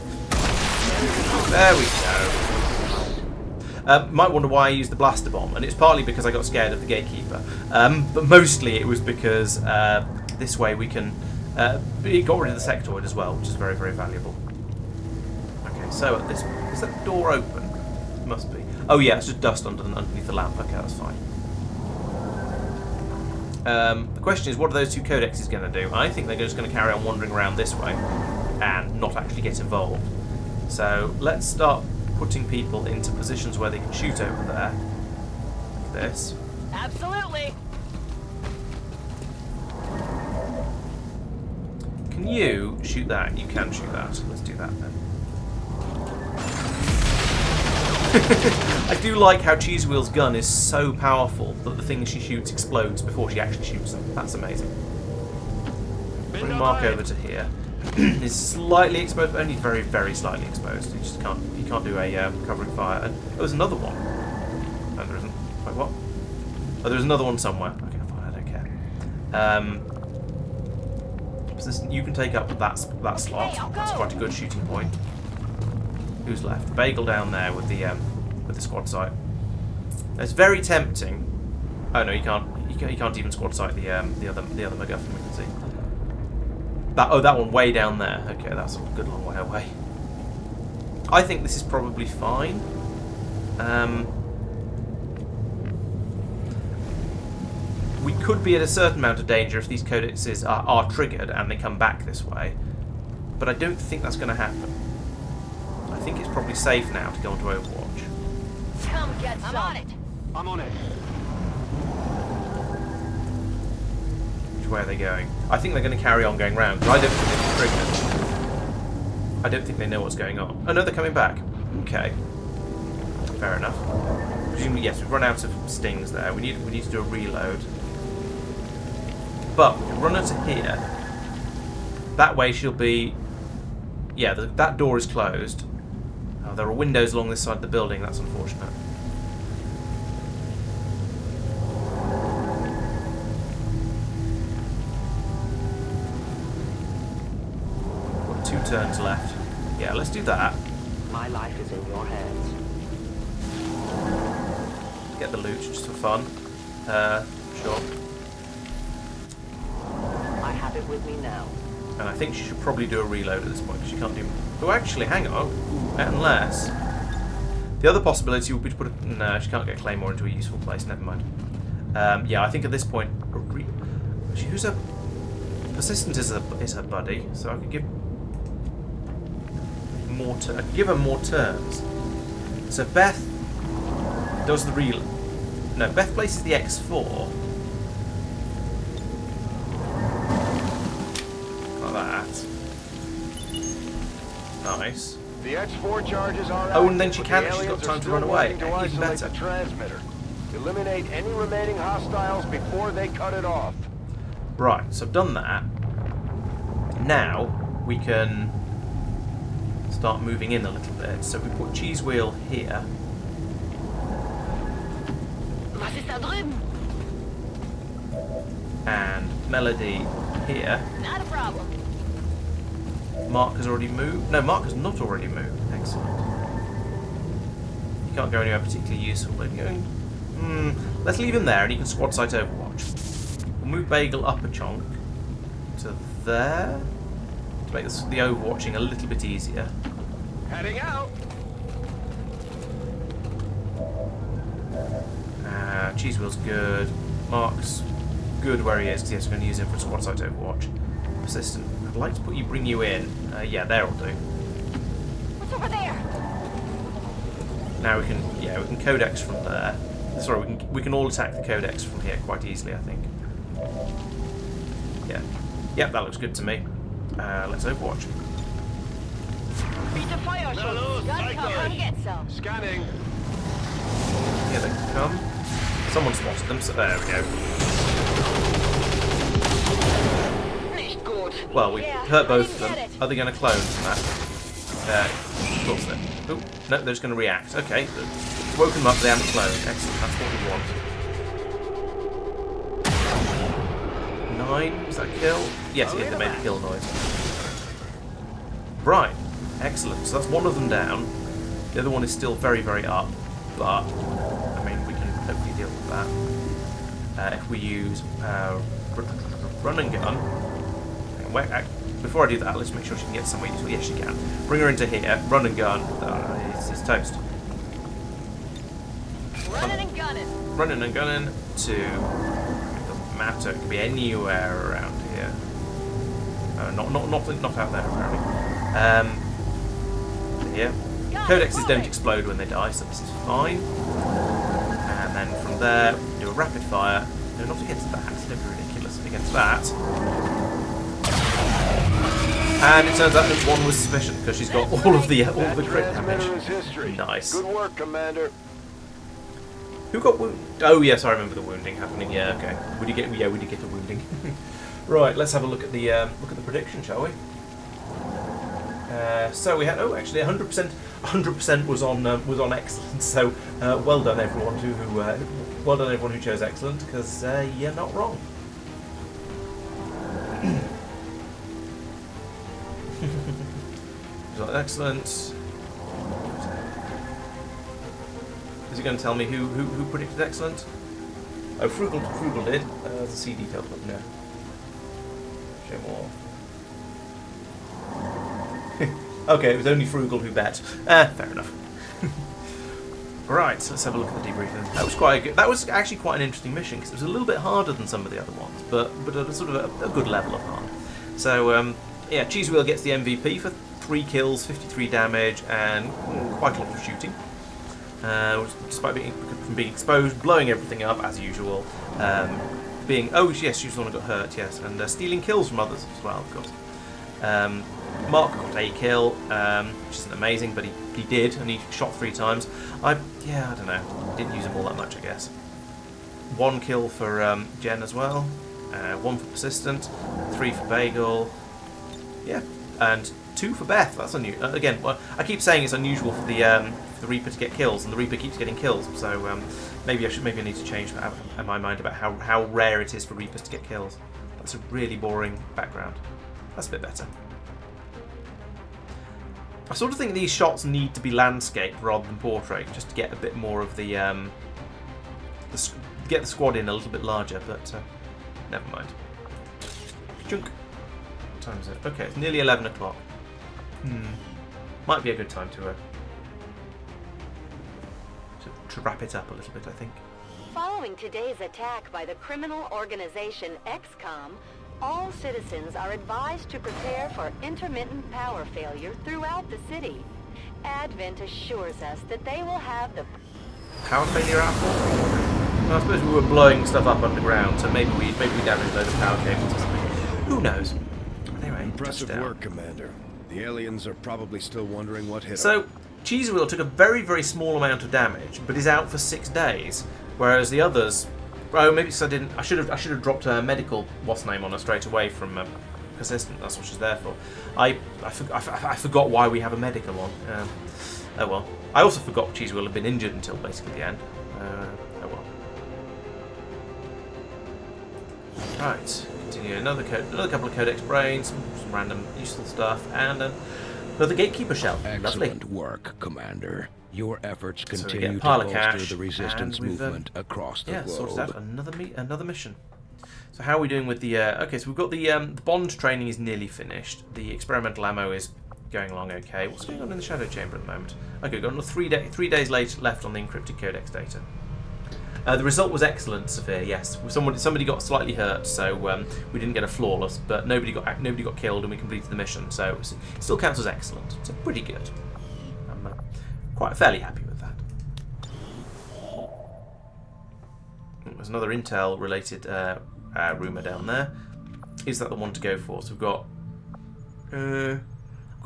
There we go. Might wonder why I used the blaster bomb, and it's partly because I got scared of the gatekeeper, but mostly it was because this way we can it got rid of the sectoid as well, which is very, very valuable. Okay, so at this, is that door open? It must be. Oh yeah, it's just dust underneath the lamp. Okay, that's fine. The question is, what are those two codexes going to do? I think they're just going to carry on wandering around this way and not actually get involved. So let's start putting people into positions where they can shoot over there. Like this. Absolutely. Can you shoot that? You can shoot that. Let's do that then. I do like how Cheese Wheel's gun is so powerful that the thing she shoots explodes before she actually shoots them. That's amazing. Bring Mark over to here. He's slightly exposed, only very, very slightly exposed. You just can't do a covering fire. And oh, there's another one. No, there isn't. Wait, what? Oh, there's another one somewhere. Okay, fine, I don't care. So you can take up that slot. That's quite a good shooting point. Who's left? Bagel down there with the with the squad sight. It's very tempting. Oh no, you can't. You can't even squad sight the other MacGuffin. We can see that one way down there. Okay, that's a good long way away. I think this is probably fine. We could be at a certain amount of danger if these codexes are triggered and they come back this way, but I don't think that's going to happen. I think it's probably safe now to go into Overwatch. Come get some. I'm on it. I'm on it. Which way are they going? I think they're going to carry on going round, because I don't think they've triggered. I don't think they know what's going on. Oh no, they're coming back. Okay. Fair enough. Presumably, yes, we've run out of stings there. We need to do a reload. But we can run her to here. That way she'll be... Yeah, that door is closed. Oh, there are windows along this side of the building. That's unfortunate. Got 2 turns left. Yeah, let's do that. My life is in your hands. Get the loot just for fun. Sure. I have it with me now. And I think she should probably do a reload at this point, because she can't do... Oh, actually, hang on. Unless... The other possibility would be to put a... No, she can't get Claymore into a useful place, never mind. Yeah, I think at this point... Who's a... Persistent is her buddy, so I could give... more... I could give her more turns. So Beth does the reload. No, Beth places the X4. Nice. The X4 charges are oh, and then she active, can. but the She's got aliens time are to run still away. working to Even isolate better. the transmitter. Eliminate any remaining hostiles before they cut it off. Right, so I've done that. Now we can start moving in a little bit. So we put Cheese Wheel here. And Melody here. Not a problem. Mark has already moved. No, Mark has not already moved. Excellent. You can't go anywhere particularly useful. But let's leave him there, and he can squad sight Overwatch. We'll move Bagel up a chunk to there to make the Overwatching a little bit easier. Heading out. Cheese Wheel's good. Mark's good where he is, because he's going to use him for squad sight Overwatch. Persistent. I'd like to bring you in. Yeah, there'll do. What's over there? Now we can codex from there. Sorry, we can all attack the codex from here quite easily, I think. Yeah. Yep, that looks good to me. Let's Overwatch. Beat the fire, come get some. Scanning. Here they come. Someone spotted them, so there we go. Well, we hurt both of them. Are they going to clone from that? Of course they. Oh, no, they're just going to react. Okay, woken them up, they haven't cloned. Excellent, that's what we want. 9, was that a kill? Yes, yeah, they made a kill noise. Right, excellent. So that's one of them down. The other one is still very, very up, but I mean, we can hopefully deal with that. If we use run and gun. Before I do that, let's make sure she can get somewhere useful. Yes, she can. Bring her into here. Run and gun. It's toast. Running and gunning. Running and gunning to... It doesn't matter. It could be anywhere around here. Not out there, apparently. Yeah. Codexes don't explode when they die, so this is fine. And then from there, do a rapid fire. No, not against that. Don't be ridiculous. Against that. And it turns out that one was sufficient because she's got all of the crit damage. Nice. Good work, Commander. Who got wounded? Oh yes, I remember the wounding happening. Yeah, okay. We did get a wounding. Right, let's have a look at the prediction, shall we? So we had actually 100% was on excellent. So well done everyone who chose excellent, because you're not wrong. Excellent. Is it going to tell me who predicted excellent? Oh, Frugal did. There's a C detail button there. Show more. Okay, it was only Frugal who bet. Fair enough. Right, so let's have a look at the debriefing. That was quite good. That was actually quite an interesting mission because it was a little bit harder than some of the other ones, but at a sort of a good level of hard. So yeah, Cheese Wheel gets the MVP for 3 kills, 53 damage, and quite a lot of shooting. Despite being exposed, blowing everything up as usual. Oh yes, she's the one who got hurt. Yes, and stealing kills from others as well, of course. Mark got a kill, which isn't amazing, but he did, and he shot 3 times. I don't know. Didn't use him all that much, I guess. 1 kill for Jen as well. 1 for Persistent. 3 for Bagel. Yeah, and 2 for Beth. That's unusual. Again, well, I keep saying it's unusual for the Reaper to get kills, and the Reaper keeps getting kills. So maybe I need to change my mind about how rare it is for Reapers to get kills. That's a really boring background. That's a bit better. I sort of think these shots need to be landscape rather than portrait, just to get a bit more of the get the squad in a little bit larger. But never mind. Junk. What time is it? Okay, it's nearly 11 o'clock. Might be a good time to wrap it up a little bit, I think. Following today's attack by the criminal organization XCOM, all citizens are advised to prepare for intermittent power failure throughout the city. Advent assures us that they will have the power failure out for? Well, I suppose we were blowing stuff up underground, so maybe we damaged a load of power cables or something. Who knows? Anyway, impressive work, Commander. The aliens are probably still wondering what hit them. So, Cheese Wheel took a very, very small amount of damage, but is out for 6 days, whereas the others. Oh, maybe because I should have dropped a medical what's name on her straight away from Persistent. That's what she's there for. I forgot why we have a medical on. Oh well. I also forgot Cheese Wheel had been injured until basically the end. Oh well. Right. Continue. Another couple of Codex brains, some random useful stuff, and another Gatekeeper shell. Excellent work, Commander. Your efforts continue to bolster the Resistance movement across the globe. Yeah, sorted out another mission. So how are we doing with the... okay, so we've got the bond training is nearly finished. The experimental ammo is going along okay. What's going on in the Shadow Chamber at the moment? Okay, we've got another 3 days left on the encrypted Codex data. The result was excellent, Sophia, yes. Somebody got slightly hurt, so we didn't get a flawless, but nobody got killed and we completed the mission, so it still counts as excellent. So pretty good. Quite fairly happy with that. There's another Intel related rumour down there. Is that the one to go for? So we've got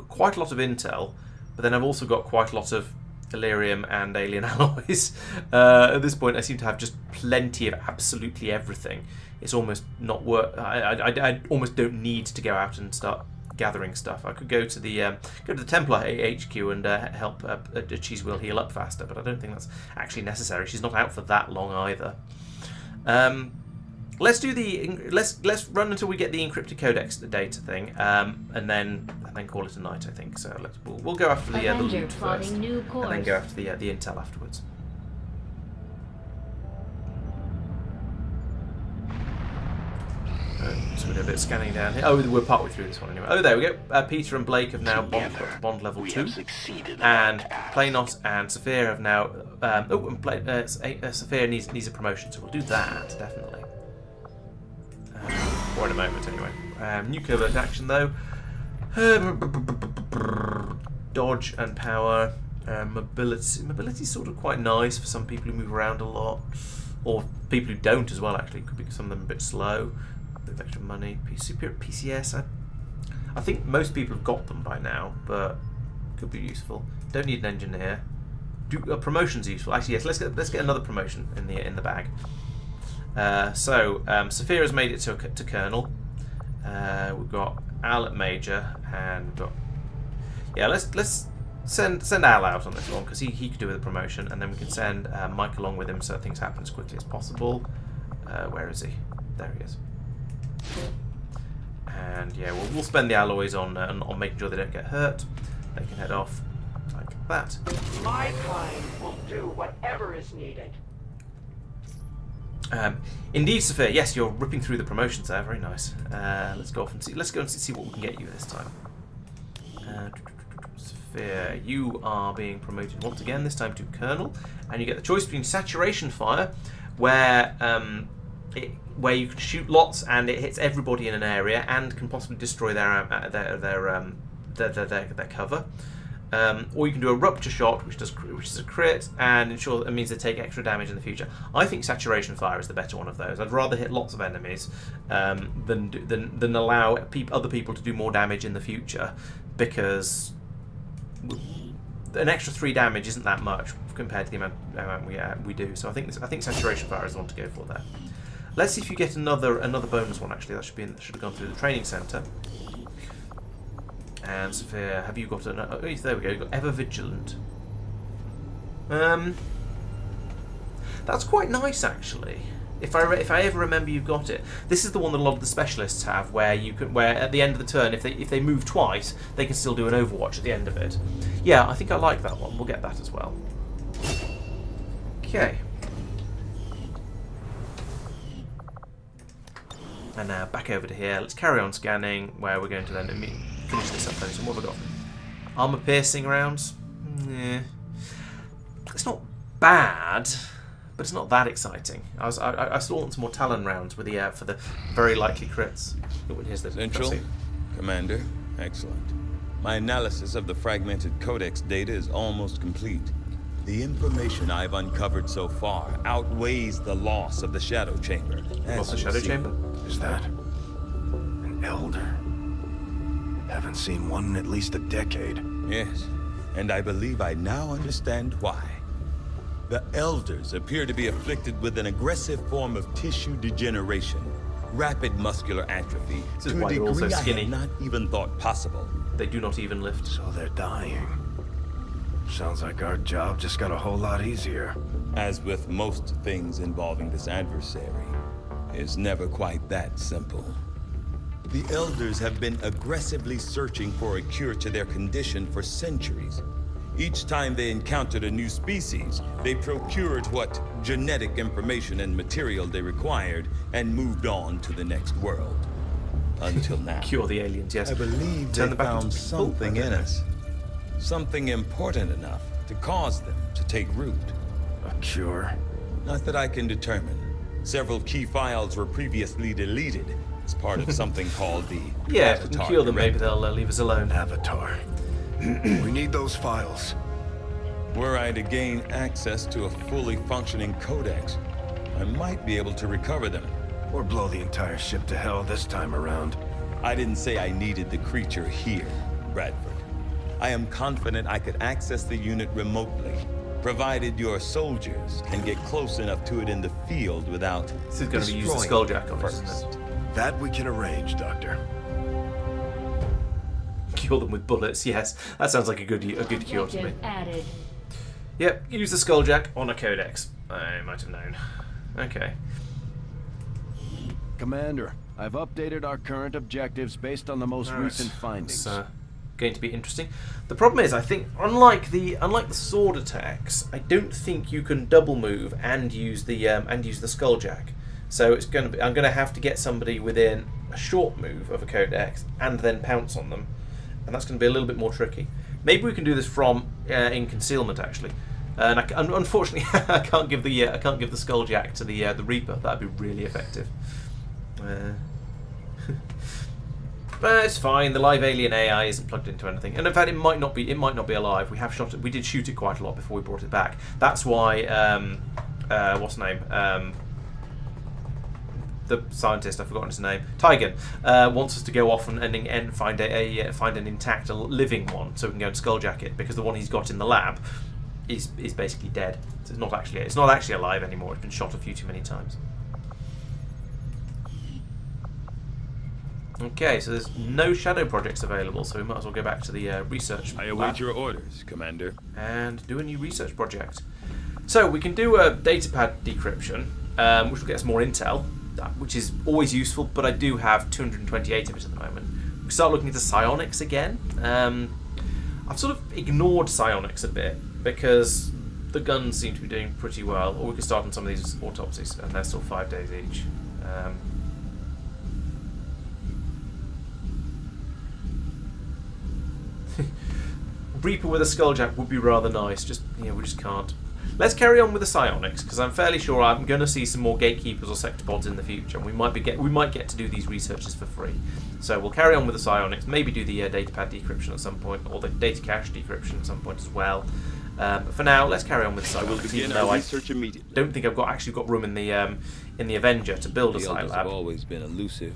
quite a lot of Intel, but then I've also got quite a lot of Illyrium and alien alloys. At this point I seem to have just plenty of absolutely everything. It's almost not worth. I almost don't need to go out and start gathering stuff. I could go to the Templar HQ and help Cheese Wheel heal up faster, but I don't think that's actually necessary. She's not out for that long either. Let's do let's run until we get the encrypted codex data thing, and then call it a night. I think so. We'll go after the loot first, and then go after the intel afterwards. So we do a bit of scanning down here. Oh, we're partway through this one anyway. Oh, there we go. Peter and Blake have now bond level 2, and Planos and Sophia have now. Sophia needs a promotion, so we'll do that definitely. Or in a moment, anyway. New covert action though. Dodge and power. Mobility's sort of quite nice for some people who move around a lot, or people who don't as well. Actually, could be some of them a bit slow. A bit of extra money. Superior PCS. I think most people have got them by now, but could be useful. Don't need an engineer. Promotion's useful. Actually, yes. Let's get another promotion in the bag. Sophia has made it to Colonel. We've got Al at Major, and we've got let's send Al out on this one because he could do with a promotion, and then we can send Mike along with him so things happen as quickly as possible. Where is he? There he is. And yeah, we'll spend the alloys on making sure they don't get hurt. They can head off like that. My kind will do whatever is needed. Indeed, Sophia. Yes, you're ripping through the promotions there. Very nice. Let's go off and see. Let's go and see what we can get you this time. Sophia, you are being promoted once again. This time to Colonel, and you get the choice between Saturation Fire, where you can shoot lots and it hits everybody in an area and can possibly destroy their cover. Or you can do a Rupture Shot, which is a crit, and it means they take extra damage in the future. I think Saturation Fire is the better one of those. I'd rather hit lots of enemies than allow other people to do more damage in the future, because an extra 3 damage isn't that much compared to the amount we do. So I think Saturation Fire is the one to go for there. Let's see if you get another bonus one. Actually, that should have gone through the training centre. And Sophia, have you got oh, there we go. You've got Ever Vigilant. That's quite nice, actually. If I ever remember you've got it. This is the one that a lot of the specialists have, where at the end of the turn, if they move twice, they can still do an Overwatch at the end of it. Yeah, I think I like that one. We'll get that as well. Okay. And now back over to here. Let's carry on scanning, where we're going to then finish this up then. So what have I got? Armor piercing rounds. Yeah. It's not bad, but it's not that exciting. I still want some more Talon rounds for the very likely crits. Here's the Central, Commander, excellent. My analysis of the fragmented Codex data is almost complete. The information I've uncovered so far outweighs the loss of the Shadow Chamber. What's the Shadow Chamber? Is that an Elder? Haven't seen one in at least a decade. Yes, and I believe I now understand why. The Elders appear to be afflicted with an aggressive form of tissue degeneration, rapid muscular atrophy, this is to a why they're all so degree I skinny. had not even thought possible. They do not even lift. So they're dying. Sounds like our job just got a whole lot easier. As with most things involving this adversary, it's never quite that simple. The Elders have been aggressively searching for a cure to their condition for centuries. Each time they encountered a new species, they procured what genetic information and material they required and moved on to the next world. Until now. Cure the aliens, yes. I believe they found something in us. Something important enough to cause them to take root. A cure? Not that I can determine. Several key files were previously deleted as part of something called the yeah, if we can Avatar cure them, maybe Directive. they'll leave us alone. Avatar. We need those files. Were I to gain access to a fully functioning codex, I might be able to recover them. Or blow the entire ship to hell this time around. I didn't say I needed the creature here, Bradford. I am confident I could access the unit remotely, provided your soldiers can get close enough to it in the field without This is going to be used the Skulljack on first. it, isn't it? That we can arrange, Doctor. Kill them with bullets, yes. That sounds like a good cure to me. Added. Yep, use the Skulljack on a codex. I might have known. Okay. Commander, I've updated our current objectives based on the most recent findings. It's going to be interesting. The problem is, I think, unlike the sword attacks, I don't think you can double move and use the Skulljack. So it's going to be. I'm going to have to get somebody within a short move of a codex and then pounce on them, and that's going to be a little bit more tricky. Maybe we can do this from in concealment actually. And unfortunately, I can't give the Skulljack to the Reaper. That'd be really effective. But it's fine. The live alien AI isn't plugged into anything, and in fact, it might not be alive. We have shot it. We did shoot it quite a lot before we brought it back. That's why. What's the name? The scientist, I've forgotten his name, Tygan, wants us to go off and find an intact, living one, so we can go and skulljack it, because the one he's got in the lab is basically dead. So it's not actually alive anymore. It's been shot a few too many times. Okay, so there's no shadow projects available, so we might as well go back to the research I lab await your orders, Commander. and do a new research project. So we can do a datapad decryption, which will get us more intel, which is always useful, but I do have 228 of it at the moment. We start looking into psionics again. I've sort of ignored psionics a bit because the guns seem to be doing pretty well. Or we could start on some of these autopsies, and they're still 5 days each. Reaper with a skulljack would be rather nice. Just we just can't. Let's carry on with the psionics, because I'm fairly sure I'm going to see some more gatekeepers or sectopods in the future, and we might get to do these researches for free. So we'll carry on with the psionics, maybe do the datapad decryption at some point, or the data cache decryption at some point as well. But for now, let's carry on with the psionics, even though I don't think I've actually got room in the Avenger to build a psi lab. Have always been elusive.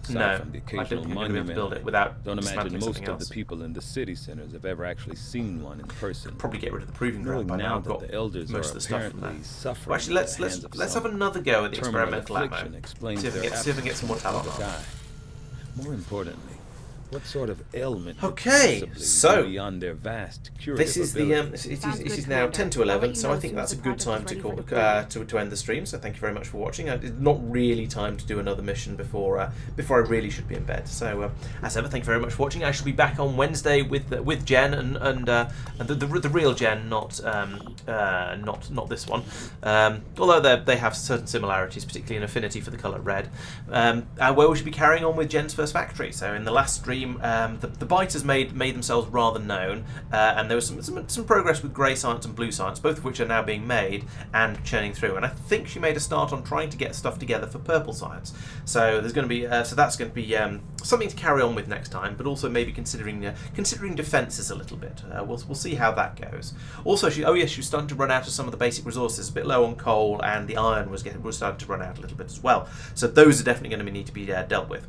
No, from the I occasional don't think I'm going to be able to build it without Don't imagine most something of else. the people in the city centers have ever actually seen one in person. Probably get rid of the proving ground by now. I've got the elders most are of the stuff from there. suffering. Well, actually, let's have another go at the experimental ammo. Explains See if I can get some more talent. More importantly, what sort of ailment okay, so beyond their vast this is the it is now 10 to 11, so I think that's a good time to call to end the stream. So thank you very much for watching. It's not really time to do another mission before I really should be in bed. So as ever, thank you very much for watching. I shall be back on Wednesday with Jen and the real Jen, not this one. Although they have certain similarities, particularly an affinity for the colour red. Where we should be carrying on with Jen's first factory. So in the last stream, the biters made themselves rather known, and there was some progress with grey science and blue science, both of which are now being made and churning through. And I think she made a start on trying to get stuff together for purple science. So there's going to be that's going to be something to carry on with next time, but also maybe considering defences a little bit. We'll see how that goes. Also, she was starting to run out of some of the basic resources, a bit low on coal, and the iron was starting to run out a little bit as well. So those are definitely going to need to be dealt with.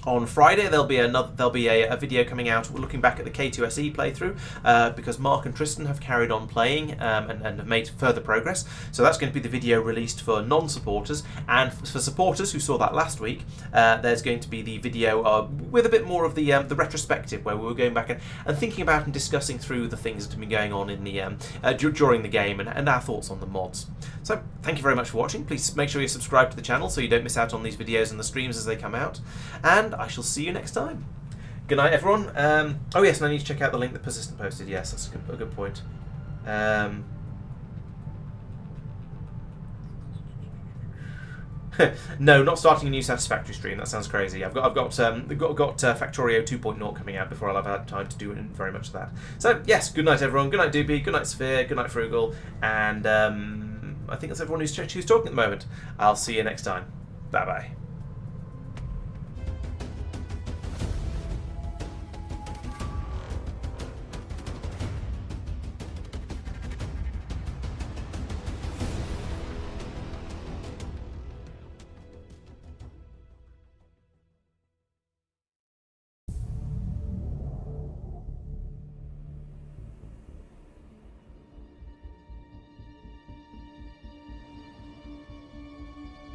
On Friday there'll be a video coming out looking back at the K2SE playthrough because Mark and Tristan have carried on playing and have made further progress. So that's going to be the video released for non-supporters, and for supporters who saw that last week, there's going to be the video with a bit more of the retrospective, where we were going back and thinking about and discussing through the things that have been going on in the during the game and our thoughts on the mods. So thank you very much for watching. Please make sure you subscribe to the channel so you don't miss out on these videos and the streams as they come out. And I shall see you next time. Good night, everyone. Oh yes, and I need to check out the link that Persistent posted. Yes, that's a good point. No, not starting a new Satisfactory stream. That sounds crazy. I've got Factorio 2.0 coming out before I'll have had time to do very much of that. So yes, good night, everyone. Good night, Doobie. Good night, Sphere. Good night, Frugal. And I think that's everyone who's talking at the moment. I'll see you next time. Bye bye.